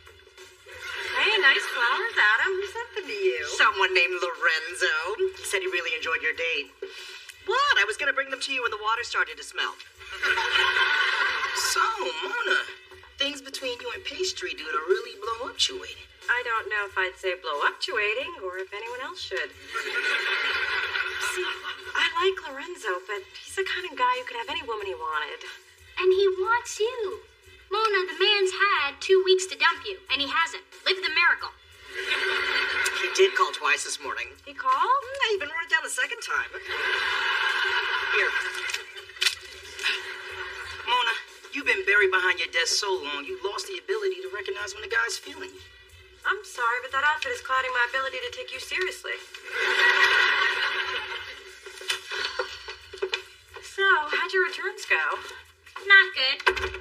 Speaker 14: Hey, nice flowers, Adam. Who sent them to you?
Speaker 4: Someone named Lorenzo. He said he really enjoyed your date. What? I was going to bring them to you when the water started to smell.
Speaker 5: So, Mona, things between you and Pastry Dude are really blow-up-tuating.
Speaker 14: I don't know if I'd say blow-up-tuating or if anyone else should. See, I like Lorenzo, but he's the kind of guy who could have any woman he wanted.
Speaker 1: And he wants you. Mona, the man's had 2 weeks to dump you, and he hasn't. Live the miracle.
Speaker 4: He did call twice this morning.
Speaker 14: He called?
Speaker 4: I even wrote it down a second time. Here.
Speaker 5: Mona, you've been buried behind your desk so long, you lost the ability to recognize when a guy's feeling you.
Speaker 14: I'm sorry, but that outfit is clouding my ability to take you seriously. So, how'd your returns go?
Speaker 1: Not good.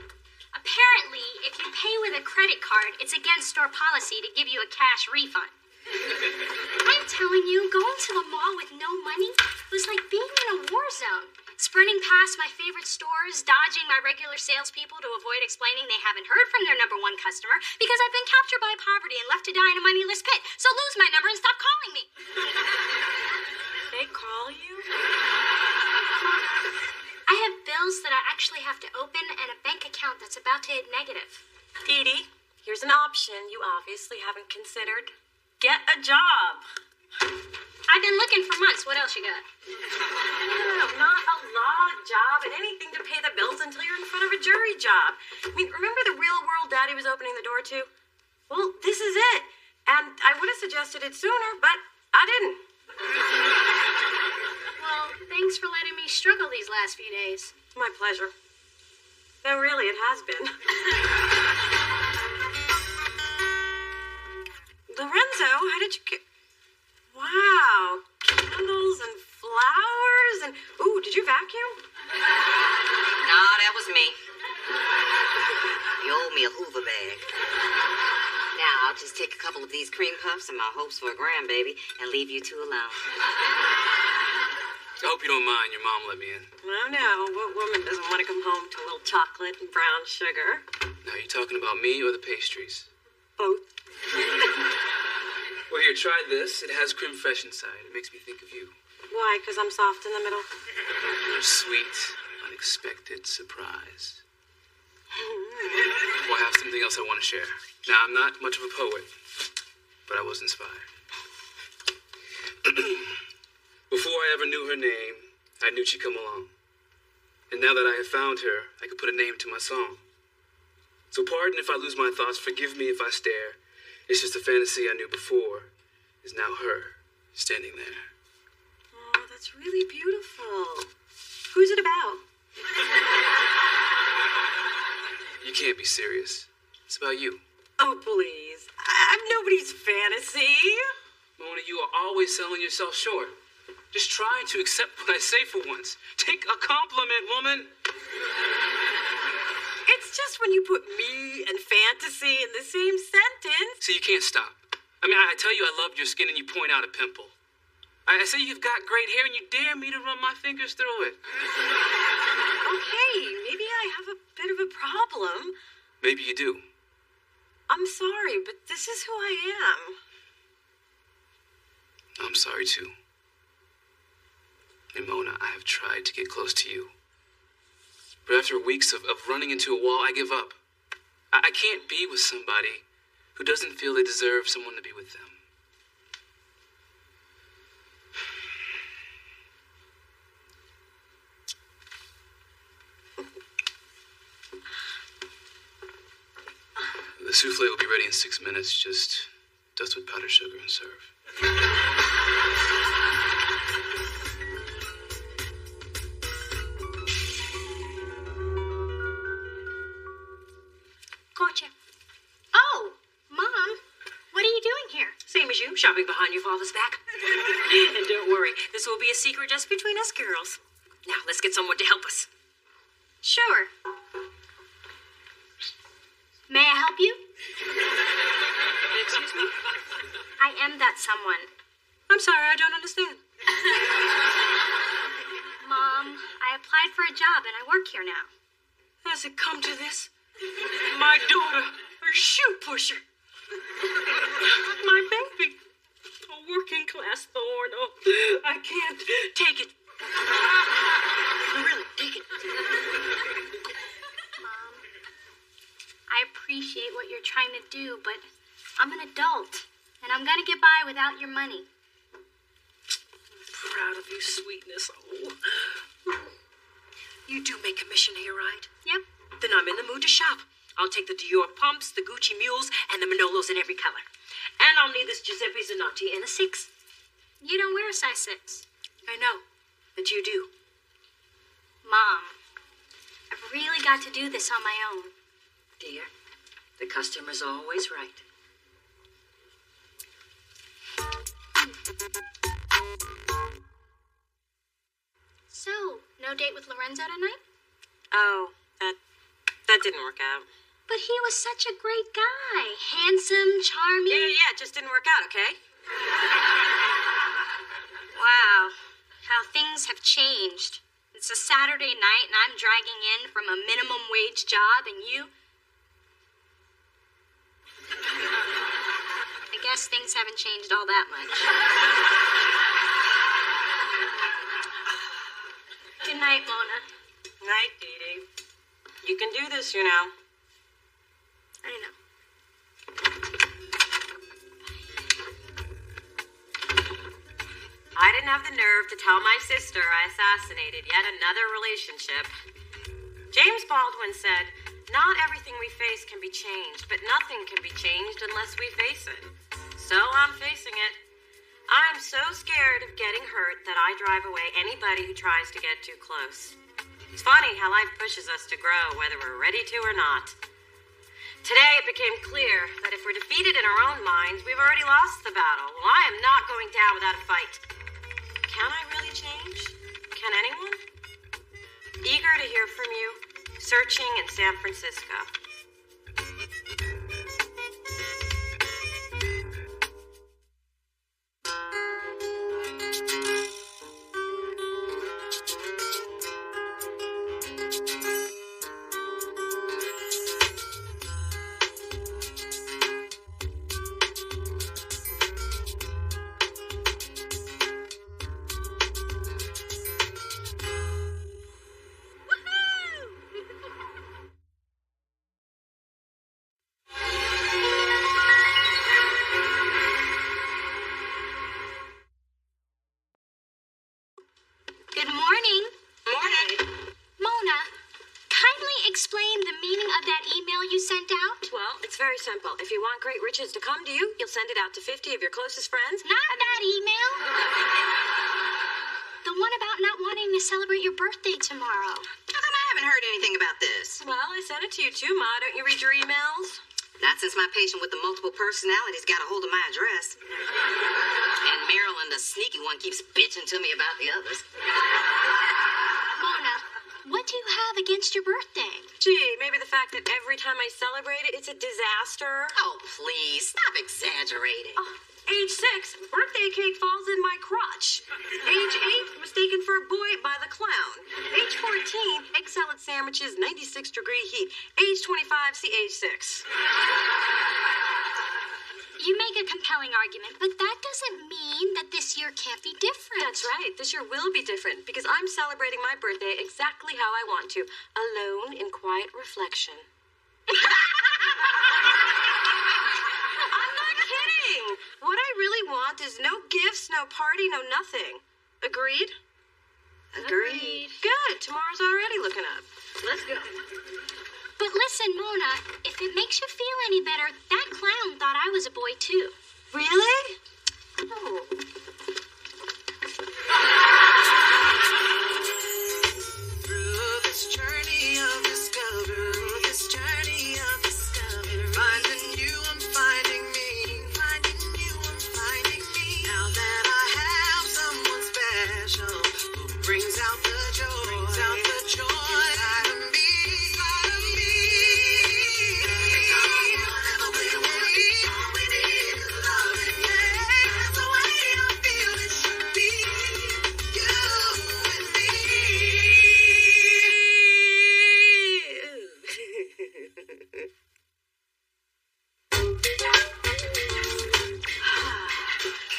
Speaker 1: Apparently, if you pay with a credit card, it's against store policy to give you a cash refund. I'm telling you, going to the mall with no money was like being in a war zone. Sprinting past my favorite stores, dodging my regular salespeople to avoid explaining they haven't heard from their number one customer because I've been captured by poverty and left to die in a moneyless pit. So lose my number and stop calling me.
Speaker 14: They call you?
Speaker 1: I have bills that I actually have to open and a bank account that's about to hit negative.
Speaker 14: Dee Dee, here's an option you obviously haven't considered. Get a job.
Speaker 1: I've been looking for months. What else you got?
Speaker 14: No, not a law job and anything to pay the bills until you're in front of a jury job. I mean, remember the real world Daddy was opening the door to? Well, this is it. And I would have suggested it sooner, but I didn't.
Speaker 1: Well, thanks for letting me struggle these last few days.
Speaker 14: My pleasure. No, really, it has been. Lorenzo, how did you get... Wow, candles and flowers and... Ooh, did you vacuum?
Speaker 6: No, that was me. You owe me a Hoover bag. Now, I'll just take a couple of these cream puffs and my hopes for a grandbaby and leave you two alone.
Speaker 10: I hope you don't mind your mom let me in.
Speaker 14: No. What woman doesn't want to come home to a little chocolate and brown sugar?
Speaker 10: Now, you talking about me or the pastries?
Speaker 14: Both.
Speaker 10: Well, here, try this. It has creme fraiche inside. It makes me think of you.
Speaker 14: Why? Because I'm soft in the middle?
Speaker 10: Sweet, unexpected surprise. Well, I have something else I want to share. Now, I'm not much of a poet, but I was inspired. Before I ever knew her name, I knew she'd come along. And now that I have found her, I could put a name to my song. So pardon if I lose my thoughts, forgive me if I stare. It's just a fantasy I knew before is now her, standing there.
Speaker 14: Oh, that's really beautiful. Who's it about?
Speaker 10: You can't be serious. It's about you.
Speaker 14: Oh, please. I'm nobody's fantasy.
Speaker 10: Mona, you are always selling yourself short. Just try to accept what I say for once. Take a compliment, woman.
Speaker 14: It's just when you put me and fantasy in the same sentence.
Speaker 10: See, you can't stop. I mean, I tell you I love your skin and you point out a pimple. I say you've got great hair and you dare me to run my fingers through it.
Speaker 14: Okay, maybe I have a bit of a problem.
Speaker 10: Maybe you do.
Speaker 14: I'm sorry, but this is who I am.
Speaker 10: I'm sorry, too. And Mona, I have tried to get close to you. But after weeks of running into a wall, I give up. I can't be with somebody who doesn't feel they deserve someone to be with them. The souffle will be ready in 6 minutes. Just dust with powdered sugar and serve.
Speaker 1: Gotcha. Oh, Mom, what are you doing here?
Speaker 3: Same as you, shopping behind your father's back. And don't worry, this will be a secret just between us girls. Now, let's get someone to help us.
Speaker 1: Sure. May I help you?
Speaker 3: Excuse me?
Speaker 1: I am that someone.
Speaker 3: I'm sorry, I don't understand.
Speaker 1: Mom, I applied for a job and I work here now.
Speaker 3: Has it come to this? My daughter, a shoe pusher. My baby, a working class thorn. Oh, I can't take it. I really take it.
Speaker 1: Mom, I appreciate what you're trying to do, but I'm an adult, and I'm gonna get by without your money.
Speaker 3: I'm proud of you, sweetness. Oh. You do make commission here, right?
Speaker 1: Yep.
Speaker 3: Then I'm in the mood to shop. I'll take the Dior pumps, the Gucci mules, and the Manolos in every color. And I'll need this Giuseppe Zanotti in a 6.
Speaker 1: You don't wear a size 6.
Speaker 3: I know, and you do.
Speaker 1: Mom, I've really got to do this on my own.
Speaker 3: Dear, the customer's always right.
Speaker 1: So, no date with Lorenzo tonight?
Speaker 14: Oh, that didn't work out.
Speaker 1: But he was such a great guy. Handsome, charming.
Speaker 14: Yeah, it just didn't work out, okay?
Speaker 1: Wow, how things have changed. It's a Saturday night and I'm dragging in from a minimum wage job and you... I guess things haven't changed all that much. Good night, Mona.
Speaker 14: Night, Dee Dee. You can do this, you know.
Speaker 1: I know.
Speaker 14: I didn't have the nerve to tell my sister I assassinated yet another relationship. James Baldwin said, "Not everything we face can be changed, but nothing can be changed unless we face it." So I'm facing it. I'm so scared of getting hurt that I drive away anybody who tries to get too close. It's funny how life pushes us to grow, whether we're ready to or not. Today it became clear that if we're defeated in our own minds, we've already lost the battle. Well, I am not going down without a fight. Can I really change? Can anyone? Eager to hear from you. Searching in San Francisco.
Speaker 1: explain the meaning of that email you sent out?
Speaker 14: Well, it's very simple. If you want great riches to come to you, you'll send it out to 50 of your closest friends.
Speaker 1: Not that email. The one about not wanting to celebrate your birthday tomorrow.
Speaker 6: How come I haven't heard anything about this?
Speaker 14: Well, I sent it to you too, Ma. Don't you read your emails?
Speaker 6: Not since my patient with the multiple personalities got a hold of my address. And Marilyn, the sneaky one, keeps bitching to me about the others.
Speaker 1: Mona, what do you have against your birthday?
Speaker 14: Gee, maybe the fact that every time I celebrate it, it's a disaster.
Speaker 6: Oh, please, stop exaggerating.
Speaker 14: Age 6, birthday cake falls in my crotch. Age 8, mistaken for a boy by the clown. Age 14, egg salad sandwiches, 96-degree heat. Age 25, see age 6.
Speaker 1: You make a compelling argument, but that doesn't mean that this year can't be different.
Speaker 14: That's right. This year will be different because I'm celebrating my birthday exactly how I want to, alone in quiet reflection. I'm not kidding. What I really want is no gifts, no party, no nothing. Agreed?
Speaker 6: Agreed.
Speaker 14: Good. Tomorrow's already looking up. Let's go.
Speaker 1: But listen, Mona, if it makes you feel any better, that clown thought I was a boy, too.
Speaker 14: Really?
Speaker 1: Oh.
Speaker 16: Through this journey of discovery, finding you, I'm finding me, finding you, I'm finding me. Now that I have someone special who brings out the joy, inside of me.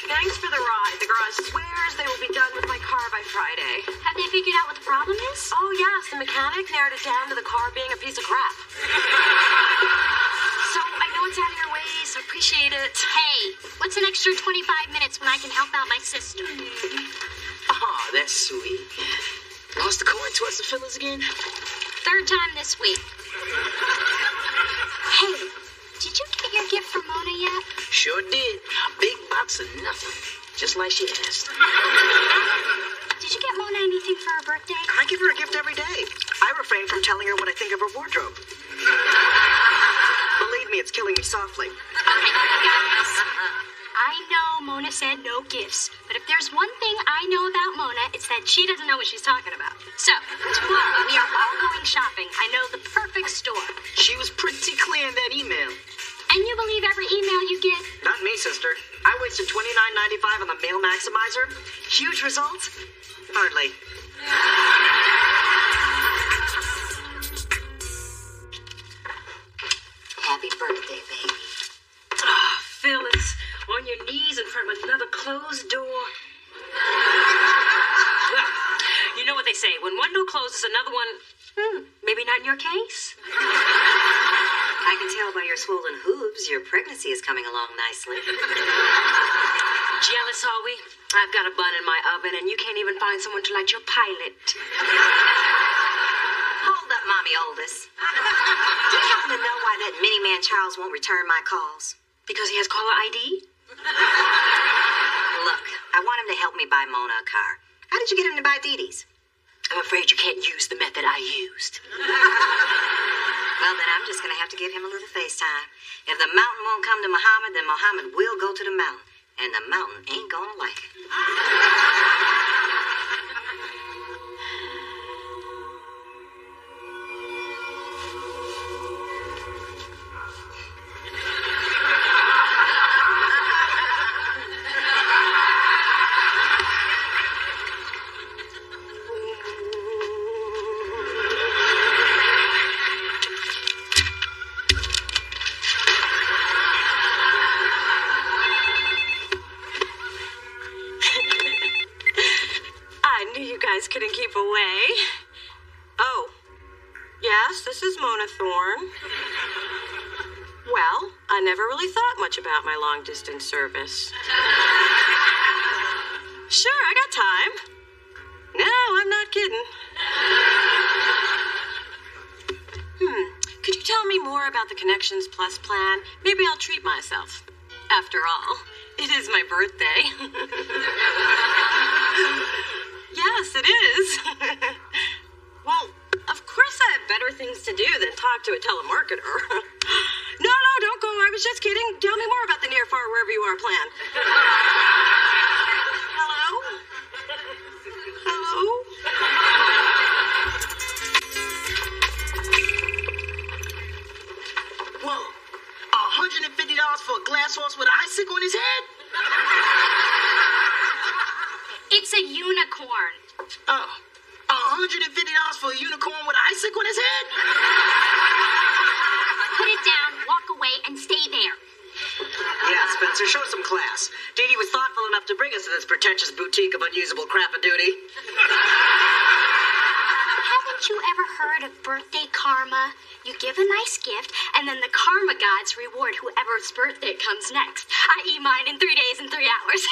Speaker 14: Thanks for the ride. The garage swears they will be done with my car by Friday.
Speaker 1: Have they figured out what the problem is?
Speaker 14: Oh, yes. The mechanic narrowed it down to the car being a piece of crap. So I know it's out of your way, so appreciate it.
Speaker 1: Hey, what's an extra 25 minutes when I can help out my sister?
Speaker 5: Oh, that's sweet. Lost the coin towards the fellas again?
Speaker 1: Third time this week. Hey, did you get your gift from Mona yet?
Speaker 5: Sure did. A big box of nothing. Just like she asked.
Speaker 1: Did you get Mona anything for her birthday?
Speaker 4: I give her a gift every day. I refrain from telling her what I think of her wardrobe. Believe me, it's killing me softly.
Speaker 1: Guys, I know Mona said no gifts, but if there's one thing I know about Mona, it's that she doesn't know what she's talking about. So, tomorrow we are all going shopping. I know the perfect store.
Speaker 5: She was pretty clear in that email.
Speaker 1: And you believe every email you get?
Speaker 4: Not me, sister. I wasted $29.95 on the Mail Maximizer. Huge results? Hardly.
Speaker 6: Happy birthday, baby.
Speaker 3: Ah, Phyllis, on your knees in front of another closed door. Well, you know what they say. When one door closes, another one, maybe not in your case.
Speaker 6: I can tell by your swollen hooves your pregnancy is coming along nicely.
Speaker 3: Jealous, are we? I've got a bun in my oven, and you can't even find someone to light your pilot.
Speaker 6: Hold up, Mommy Oldest. Do you happen to know why that mini-man Charles won't return my calls?
Speaker 3: Because he has caller ID?
Speaker 6: Look, I want him to help me buy Mona a car. How did you get him to buy Dee Dee's?
Speaker 3: I'm afraid you can't use the method I used.
Speaker 6: Well, then I'm just going to have to give him a little FaceTime. If the mountain won't come to Muhammad, then Muhammad will go to the mountain. And the mountain ain't going to like it.
Speaker 14: Couldn't keep away. Oh, yes, this is Mona Thorne. Well, I never really thought much about my long-distance service. Sure, I got time. No, I'm not kidding. tell me more about the Connections Plus plan, maybe I'll treat myself. After all, it is my birthday. Yes, it is. Well, of course I have better things to do than talk to a telemarketer. No, don't go. I was just kidding. Tell me more about the near, far, wherever you are plan. Hello? Hello?
Speaker 5: Whoa. $150 for a glass horse with an icicle on his head?
Speaker 1: It's a unicorn.
Speaker 5: Oh. $150 for a unicorn with an icicle on his head?
Speaker 1: Put it down, walk away, and stay there.
Speaker 4: Yeah, Spencer, show some class. Dee Dee was thoughtful enough to bring us to this pretentious boutique of unusable crap-a-duty.
Speaker 1: Haven't you ever heard of birthday karma? You give a nice gift, and then the karma gods reward whoever's birthday comes next. I.e. mine in 3 days and 3 hours.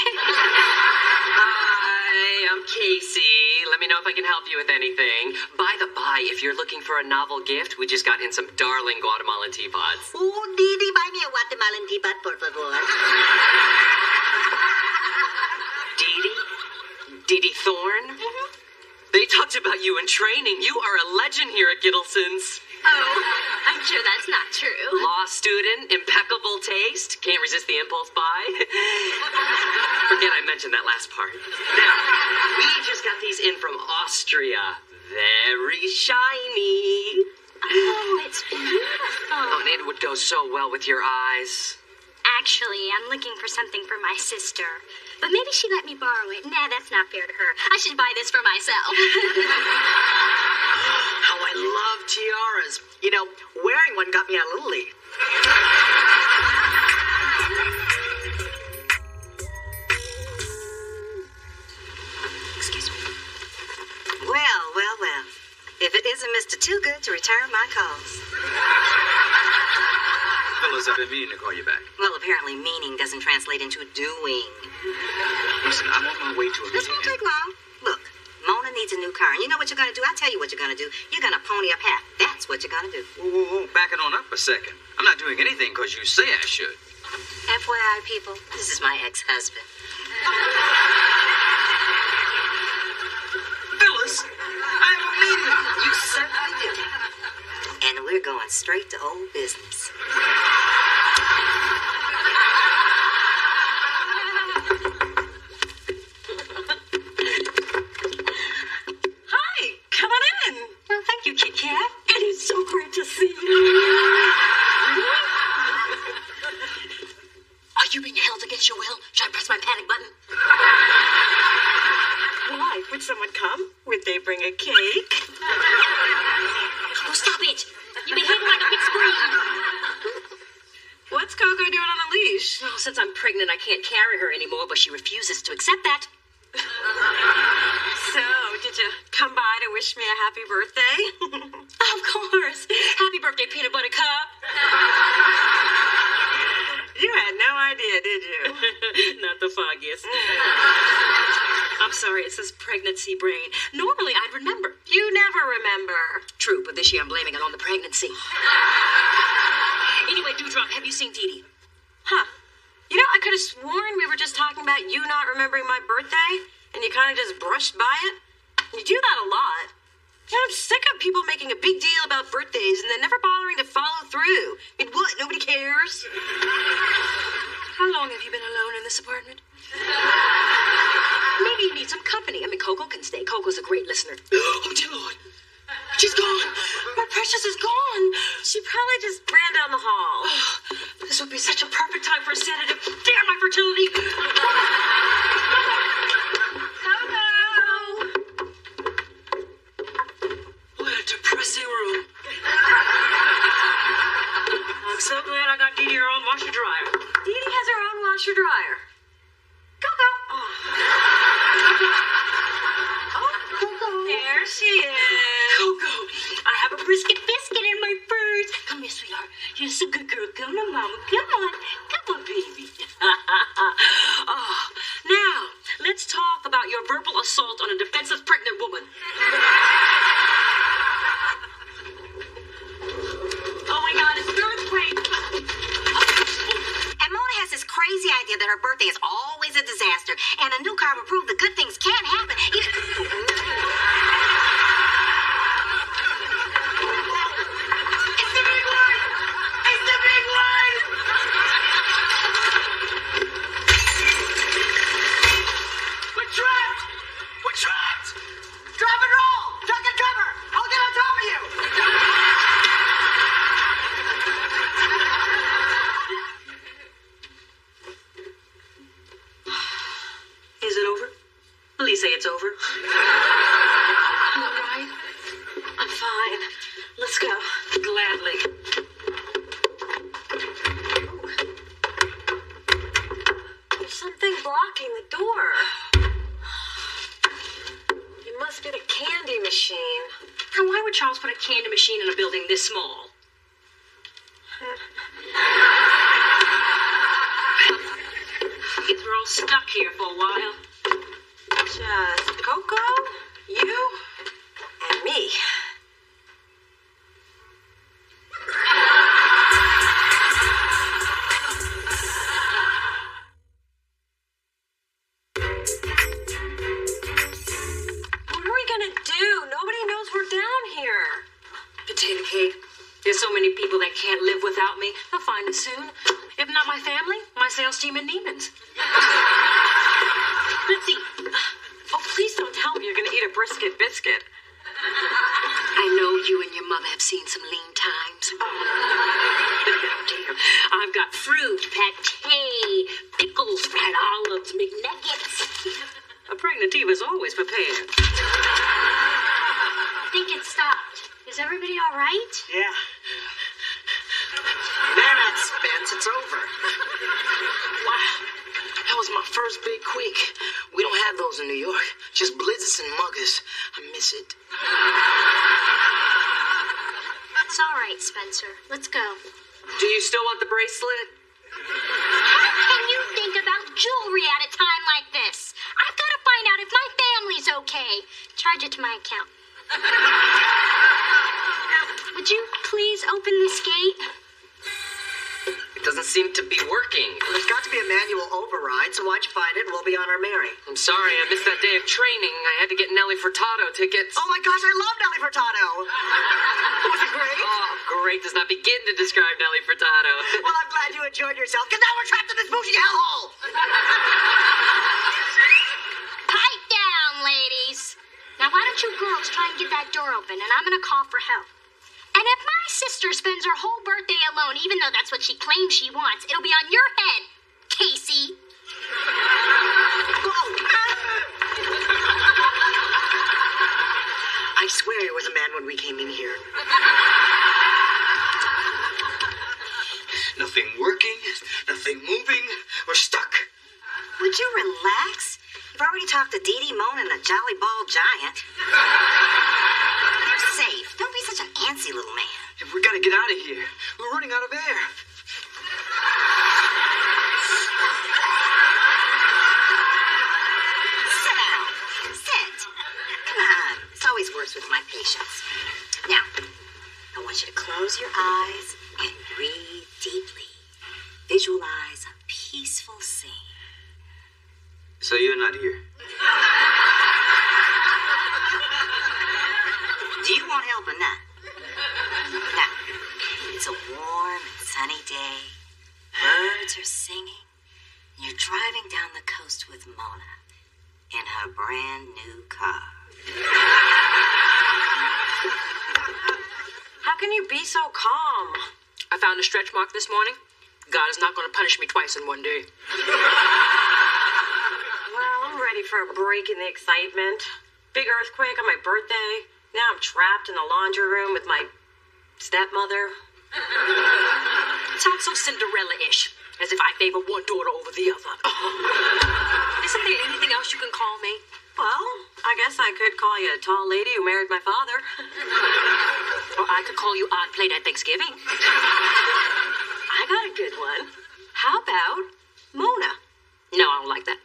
Speaker 17: Hi, I'm Casey. Let me know if I can help you with anything. By the by, if you're looking for a novel gift, we just got in some darling Guatemalan teapots.
Speaker 6: Oh, Didi, buy me a Guatemalan teapot, por favor.
Speaker 17: Didi Thorne?
Speaker 1: Mm-hmm.
Speaker 17: They talked about you in training. You are a legend here at Gittleson's.
Speaker 1: Oh, I'm sure that's not true.
Speaker 17: Law student, impeccable taste, can't resist the impulse buy. Forget I mentioned that last part. Now, we just got these in from Austria. Very shiny.
Speaker 1: Oh, it's beautiful.
Speaker 17: Oh, and it would go so well with your eyes.
Speaker 1: Actually, I'm looking for something for my sister. But maybe she let me borrow it. Nah, that's not fair to her. I should buy this for myself.
Speaker 4: How I love tiaras. You know, wearing one got me out of Little League.
Speaker 6: Excuse me. Well. If it isn't Mr. Too Good to return my calls.
Speaker 7: Fellas, I've been meaning to call you back.
Speaker 6: Well, apparently meaning doesn't translate into doing.
Speaker 7: Listen, I'm on my way to a
Speaker 6: This
Speaker 7: meeting.
Speaker 6: won't take long. Look, Mona needs a new car, and you know what you're going to do? I'll tell you what you're going to do. You're going to pony up half. That's what you're going to do.
Speaker 7: Whoa, back it on up a second. I'm not doing anything because you say I should.
Speaker 6: FYI, people, this is my ex-husband.
Speaker 7: Phyllis, I have a meeting.
Speaker 6: You certainly do. And we're going straight to old business.
Speaker 14: Hi, come on in. Well, thank you, Kit Kat. It is so great to see you.
Speaker 3: Are you being held against your will? Should I press my panic button?
Speaker 14: Why? Would someone come? Would they bring a cake?
Speaker 3: Oh, stop it! You're behaving like a big scream.
Speaker 14: What's Coco doing on a leash?
Speaker 3: Well, since I'm pregnant, I can't carry her anymore, but she refuses to accept that.
Speaker 14: So, did you come by to wish me a happy birthday?
Speaker 3: Of course. Happy birthday, Peanut Butter Cup.
Speaker 14: You had no idea, did you?
Speaker 3: Not the foggiest. I'm sorry, it's this pregnancy brain. Normally, I'd remember.
Speaker 14: You never remember.
Speaker 3: True, but this year I'm blaming it on the pregnancy. Anyway, Dewdrop, have you seen Dee Dee?
Speaker 14: Huh. You know, I could have sworn we were just talking about you not remembering my birthday, and you kind of just brushed by it. You do that a lot. You know, I'm sick of people making a big deal about birthdays and then never bothering to follow through. I mean, what? Nobody cares?
Speaker 3: How long have you been alone in this apartment? Maybe you need some company. I mean, Coco can stay. Coco's a great listener. Oh, dear Lord. She's gone. My precious is gone.
Speaker 14: She probably just ran down the hall.
Speaker 3: Oh, this would be such a perfect time for a sedative. Damn my fertility. What a depressing room. I'm so glad I got Dee Dee her own washer dryer.
Speaker 14: Dee Dee has her own washer dryer. Coco. Oh, Coco. There she is.
Speaker 3: Coco, I have a brisket biscuit in my purse. Come here, sweetheart. You're so good, girl. Come on, mama. Come on. Come on, baby. Oh, now, let's talk about your verbal assault on a defenseless pregnant woman. Oh, my
Speaker 6: birthday is always a disaster, and a new car will prove that good things can happen. It's the big light! It's the big light! We're trapped! We're trapped! Drop and roll! Duck and cover! I'll get on top of you!
Speaker 3: Is it over? Please say it's over.
Speaker 2: I'm all right. I'm fine. Let's go.
Speaker 3: Gladly.
Speaker 2: There's something blocking the door. It must be the candy machine.
Speaker 3: Now, why would Charles put a candy machine in a building this small? Kids were all stuck here for a while.
Speaker 2: Just Coco, you, and me. What are we gonna do? Nobody knows we're down here.
Speaker 3: Potato cake. There's so many people that can't live without me. They'll find it soon. If not my family, my sales team in Neiman's.
Speaker 2: Let's see. Oh, please don't tell me you're gonna eat a brisket biscuit.
Speaker 3: I know you and your mother have seen some lean times. I've got fruit, pate, pickles, fried olives, McNuggets. A pregnant Eva's always prepared.
Speaker 1: I think it stopped. Is everybody all right?
Speaker 4: Yeah. There, not Spence. It's over.
Speaker 5: Wow. That was my first big quake. We don't have those in New York. Just blizzards and muggers. I miss it.
Speaker 1: It's all right, Spencer. Let's go.
Speaker 17: Do you still want the bracelet?
Speaker 1: How can you think about jewelry at a time like this? I've got to find out if my family's okay. Charge it to my account. Would you please open this gate?
Speaker 17: It doesn't seem to be working.
Speaker 4: There's got to be a manual override, so why'd you find it and we'll be on our merry.
Speaker 17: I'm sorry, I missed that day of training. I had to get Nelly Furtado tickets.
Speaker 4: Oh my gosh, I love Nelly Furtado. Was it great?
Speaker 17: Oh, great does not begin to describe Nelly Furtado.
Speaker 4: Well, I'm glad you enjoyed yourself, because now we're trapped in this bougie hellhole.
Speaker 1: Pipe down, ladies. Now, why don't you girls try and get that door open, and I'm going to call for help. And if my sister spends her whole birthday alone, even though that's what she claims she wants, it'll be on your head, Casey.
Speaker 4: I swear he was a man when we came in here.
Speaker 9: Nothing working, nothing moving. We're stuck.
Speaker 6: Would you relax? You've already talked to Dee Dee, Mona, and the Jolly Ball Giant. You're safe. Don't be such an antsy little man.
Speaker 9: We gotta get out of here. We're running out of air.
Speaker 6: Sit down. Sit. Come on. It's always worse with my patients. Now, I want you to close your eyes and breathe deeply. Visualize a peaceful scene.
Speaker 7: So you're not here.
Speaker 6: Do you want help or not? Now, it's a warm and sunny day. Birds are singing. And you're driving down the coast with Mona in her brand new car.
Speaker 2: How can you be so calm?
Speaker 3: I found a stretch mark this morning. God is not going to punish me twice in one day.
Speaker 2: Well, I'm ready for a break in the excitement. Big earthquake on my birthday. Now I'm trapped in the laundry room with my stepmother.
Speaker 3: Sounds so Cinderella-ish, as if I favor one daughter over the other. Isn't there anything else you can call me?
Speaker 2: Well, I guess I could call you a tall lady who married my father.
Speaker 3: Or I could call you Odd Plate at Thanksgiving.
Speaker 2: I got a good one. How about Mona?
Speaker 3: No, I don't like that.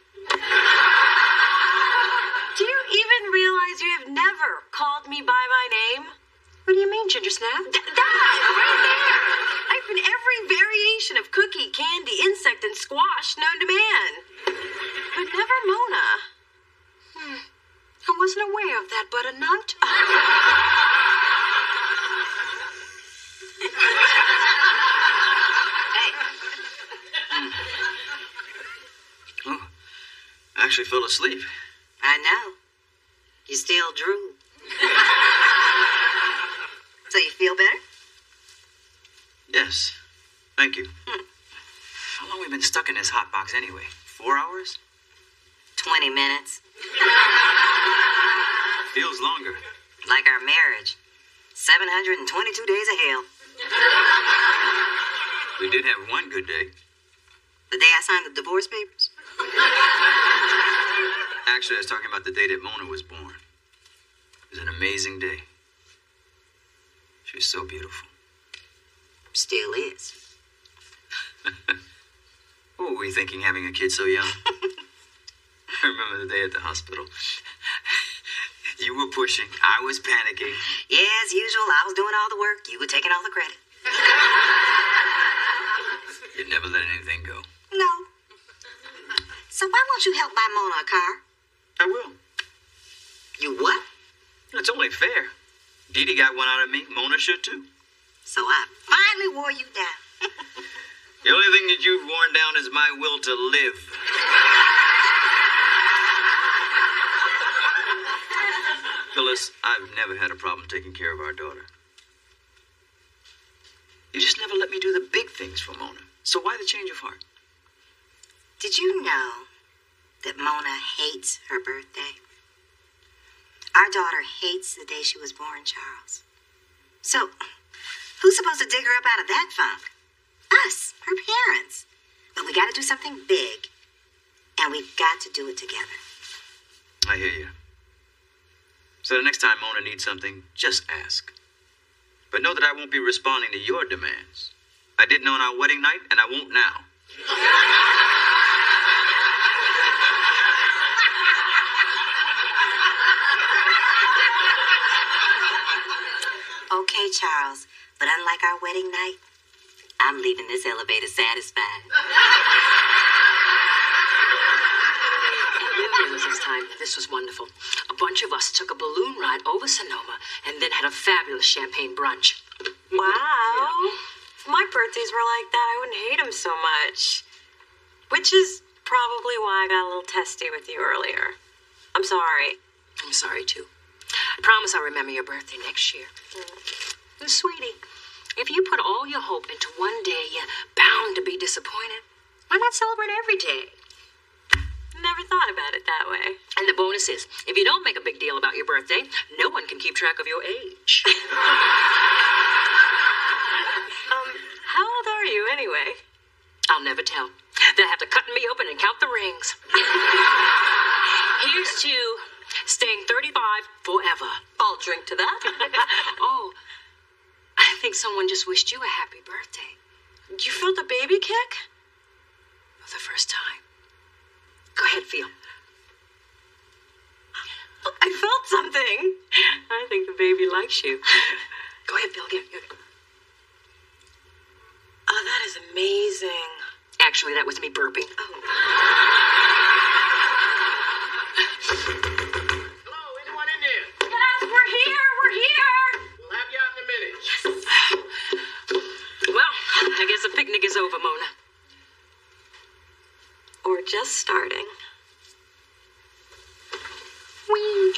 Speaker 2: Do you even realize you have never called me by my name?
Speaker 3: What do you mean, Ginger Snap?
Speaker 2: That right there. I've been
Speaker 14: mean, every variation of cookie, candy, insect, and squash known to man. But never Mona. I wasn't aware of that butternut.
Speaker 7: Oh, I actually fell asleep.
Speaker 6: I know. You still drool. So you feel better?
Speaker 7: Yes. Thank you. How long have we been stuck in this hot box anyway? 4 hours?
Speaker 6: 20 minutes.
Speaker 7: Feels longer.
Speaker 6: Like our marriage. 722 days of hell.
Speaker 7: We did have one good day.
Speaker 6: The day I signed the divorce papers?
Speaker 7: Actually, I was talking about the day that Mona was born. It was an amazing day. She was so beautiful.
Speaker 6: Still is.
Speaker 7: What were we thinking having a kid so young? I remember the day at the hospital. You were pushing. I was panicking.
Speaker 6: Yeah, as usual, I was doing all the work. You were taking all the credit.
Speaker 7: You never let anything go.
Speaker 6: No. So why won't you help buy Mona a car?
Speaker 7: I will.
Speaker 6: You what?
Speaker 7: It's only fair. Dee Dee got one out of me. Mona should too.
Speaker 6: So I finally wore you down.
Speaker 7: The only thing that you've worn down is my will to live. Phyllis, I've never had a problem taking care of our daughter. You just never let me do the big things for Mona. So why the change of heart?
Speaker 6: Did you know that Mona hates her birthday? Our daughter hates the day she was born, Charles. So, who's supposed to dig her up out of that funk? Us, her parents. But we gotta do something big. And we've got to do it together.
Speaker 7: I hear you. So the next time Mona needs something, just ask. But know that I won't be responding to your demands. I didn't on our wedding night, and I won't now.
Speaker 6: Okay, Charles, but unlike our wedding night, I'm leaving this elevator satisfied.
Speaker 3: This time, this was wonderful. A bunch of us took a balloon ride over Sonoma and then had a fabulous champagne brunch.
Speaker 14: Wow. If my birthdays were like that, I wouldn't hate them so much. Which is probably why I got a little testy with you earlier. I'm sorry.
Speaker 3: I'm sorry, too. I promise I'll remember your birthday next year. And sweetie, if you put all your hope into one day, you're bound to be disappointed. Why not celebrate every day?
Speaker 14: Never thought about it that way.
Speaker 3: And the bonus is, if you don't make a big deal about your birthday, no one can keep track of your age.
Speaker 14: How old are you anyway?
Speaker 3: I'll never tell. They'll have to cut me open and count the rings. Here's to staying 35 forever.
Speaker 14: I'll drink to that.
Speaker 3: Oh, I think someone just wished you a happy birthday.
Speaker 14: You felt a baby kick?
Speaker 3: For the first time. Go ahead, feel.
Speaker 14: I felt something. I think the baby likes you.
Speaker 3: Go ahead, Phil. Get.
Speaker 14: Oh, that is amazing.
Speaker 3: Actually, that was me burping.
Speaker 14: Oh.
Speaker 18: Hello, anyone in there?
Speaker 14: Yes, we're here. We're here.
Speaker 18: We'll have you out in a minute.
Speaker 3: Well, I guess the picnic is over, Mona.
Speaker 14: Or just starting.
Speaker 3: Whee!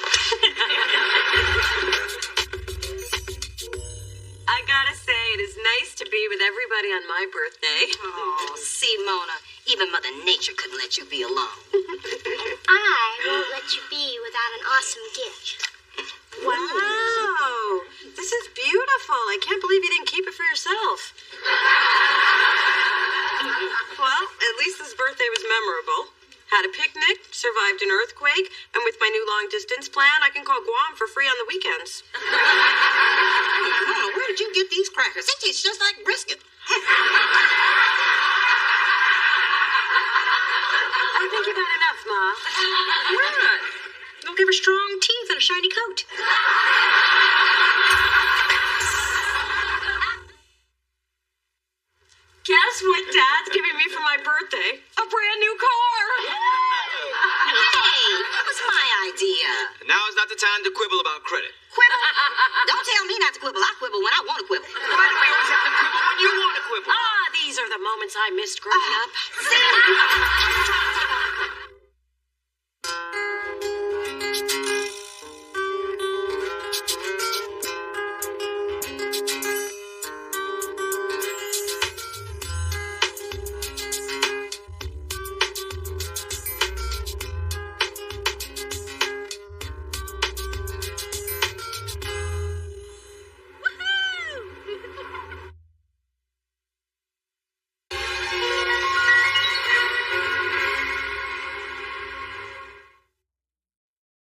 Speaker 14: I gotta say, it is nice to be with everybody on my birthday.
Speaker 6: Oh, see, Mona, even Mother Nature couldn't let you be alone.
Speaker 1: I won't let you be without an awesome gift.
Speaker 14: Wow, this is beautiful. I can't believe you didn't keep it for yourself. Well, at least this birthday was memorable. Had a picnic, survived an earthquake, and with my new long-distance plan, I can call Guam for free on the weekends.
Speaker 6: Mona, where did you get these crackers? It tastes just like brisket.
Speaker 14: I think you've had enough, Ma.
Speaker 3: Why not? Don't give her strong teeth and a shiny coat.
Speaker 14: Guess what Dad's giving me for my birthday? A brand new car.
Speaker 6: Hey, that was my idea.
Speaker 7: Now is not the time to quibble about credit.
Speaker 6: Quibble? Don't tell me not to quibble. I quibble when I want to quibble.
Speaker 7: Why do we always have to quibble when you want to quibble?
Speaker 14: Ah, these are the moments I missed growing up.
Speaker 6: See?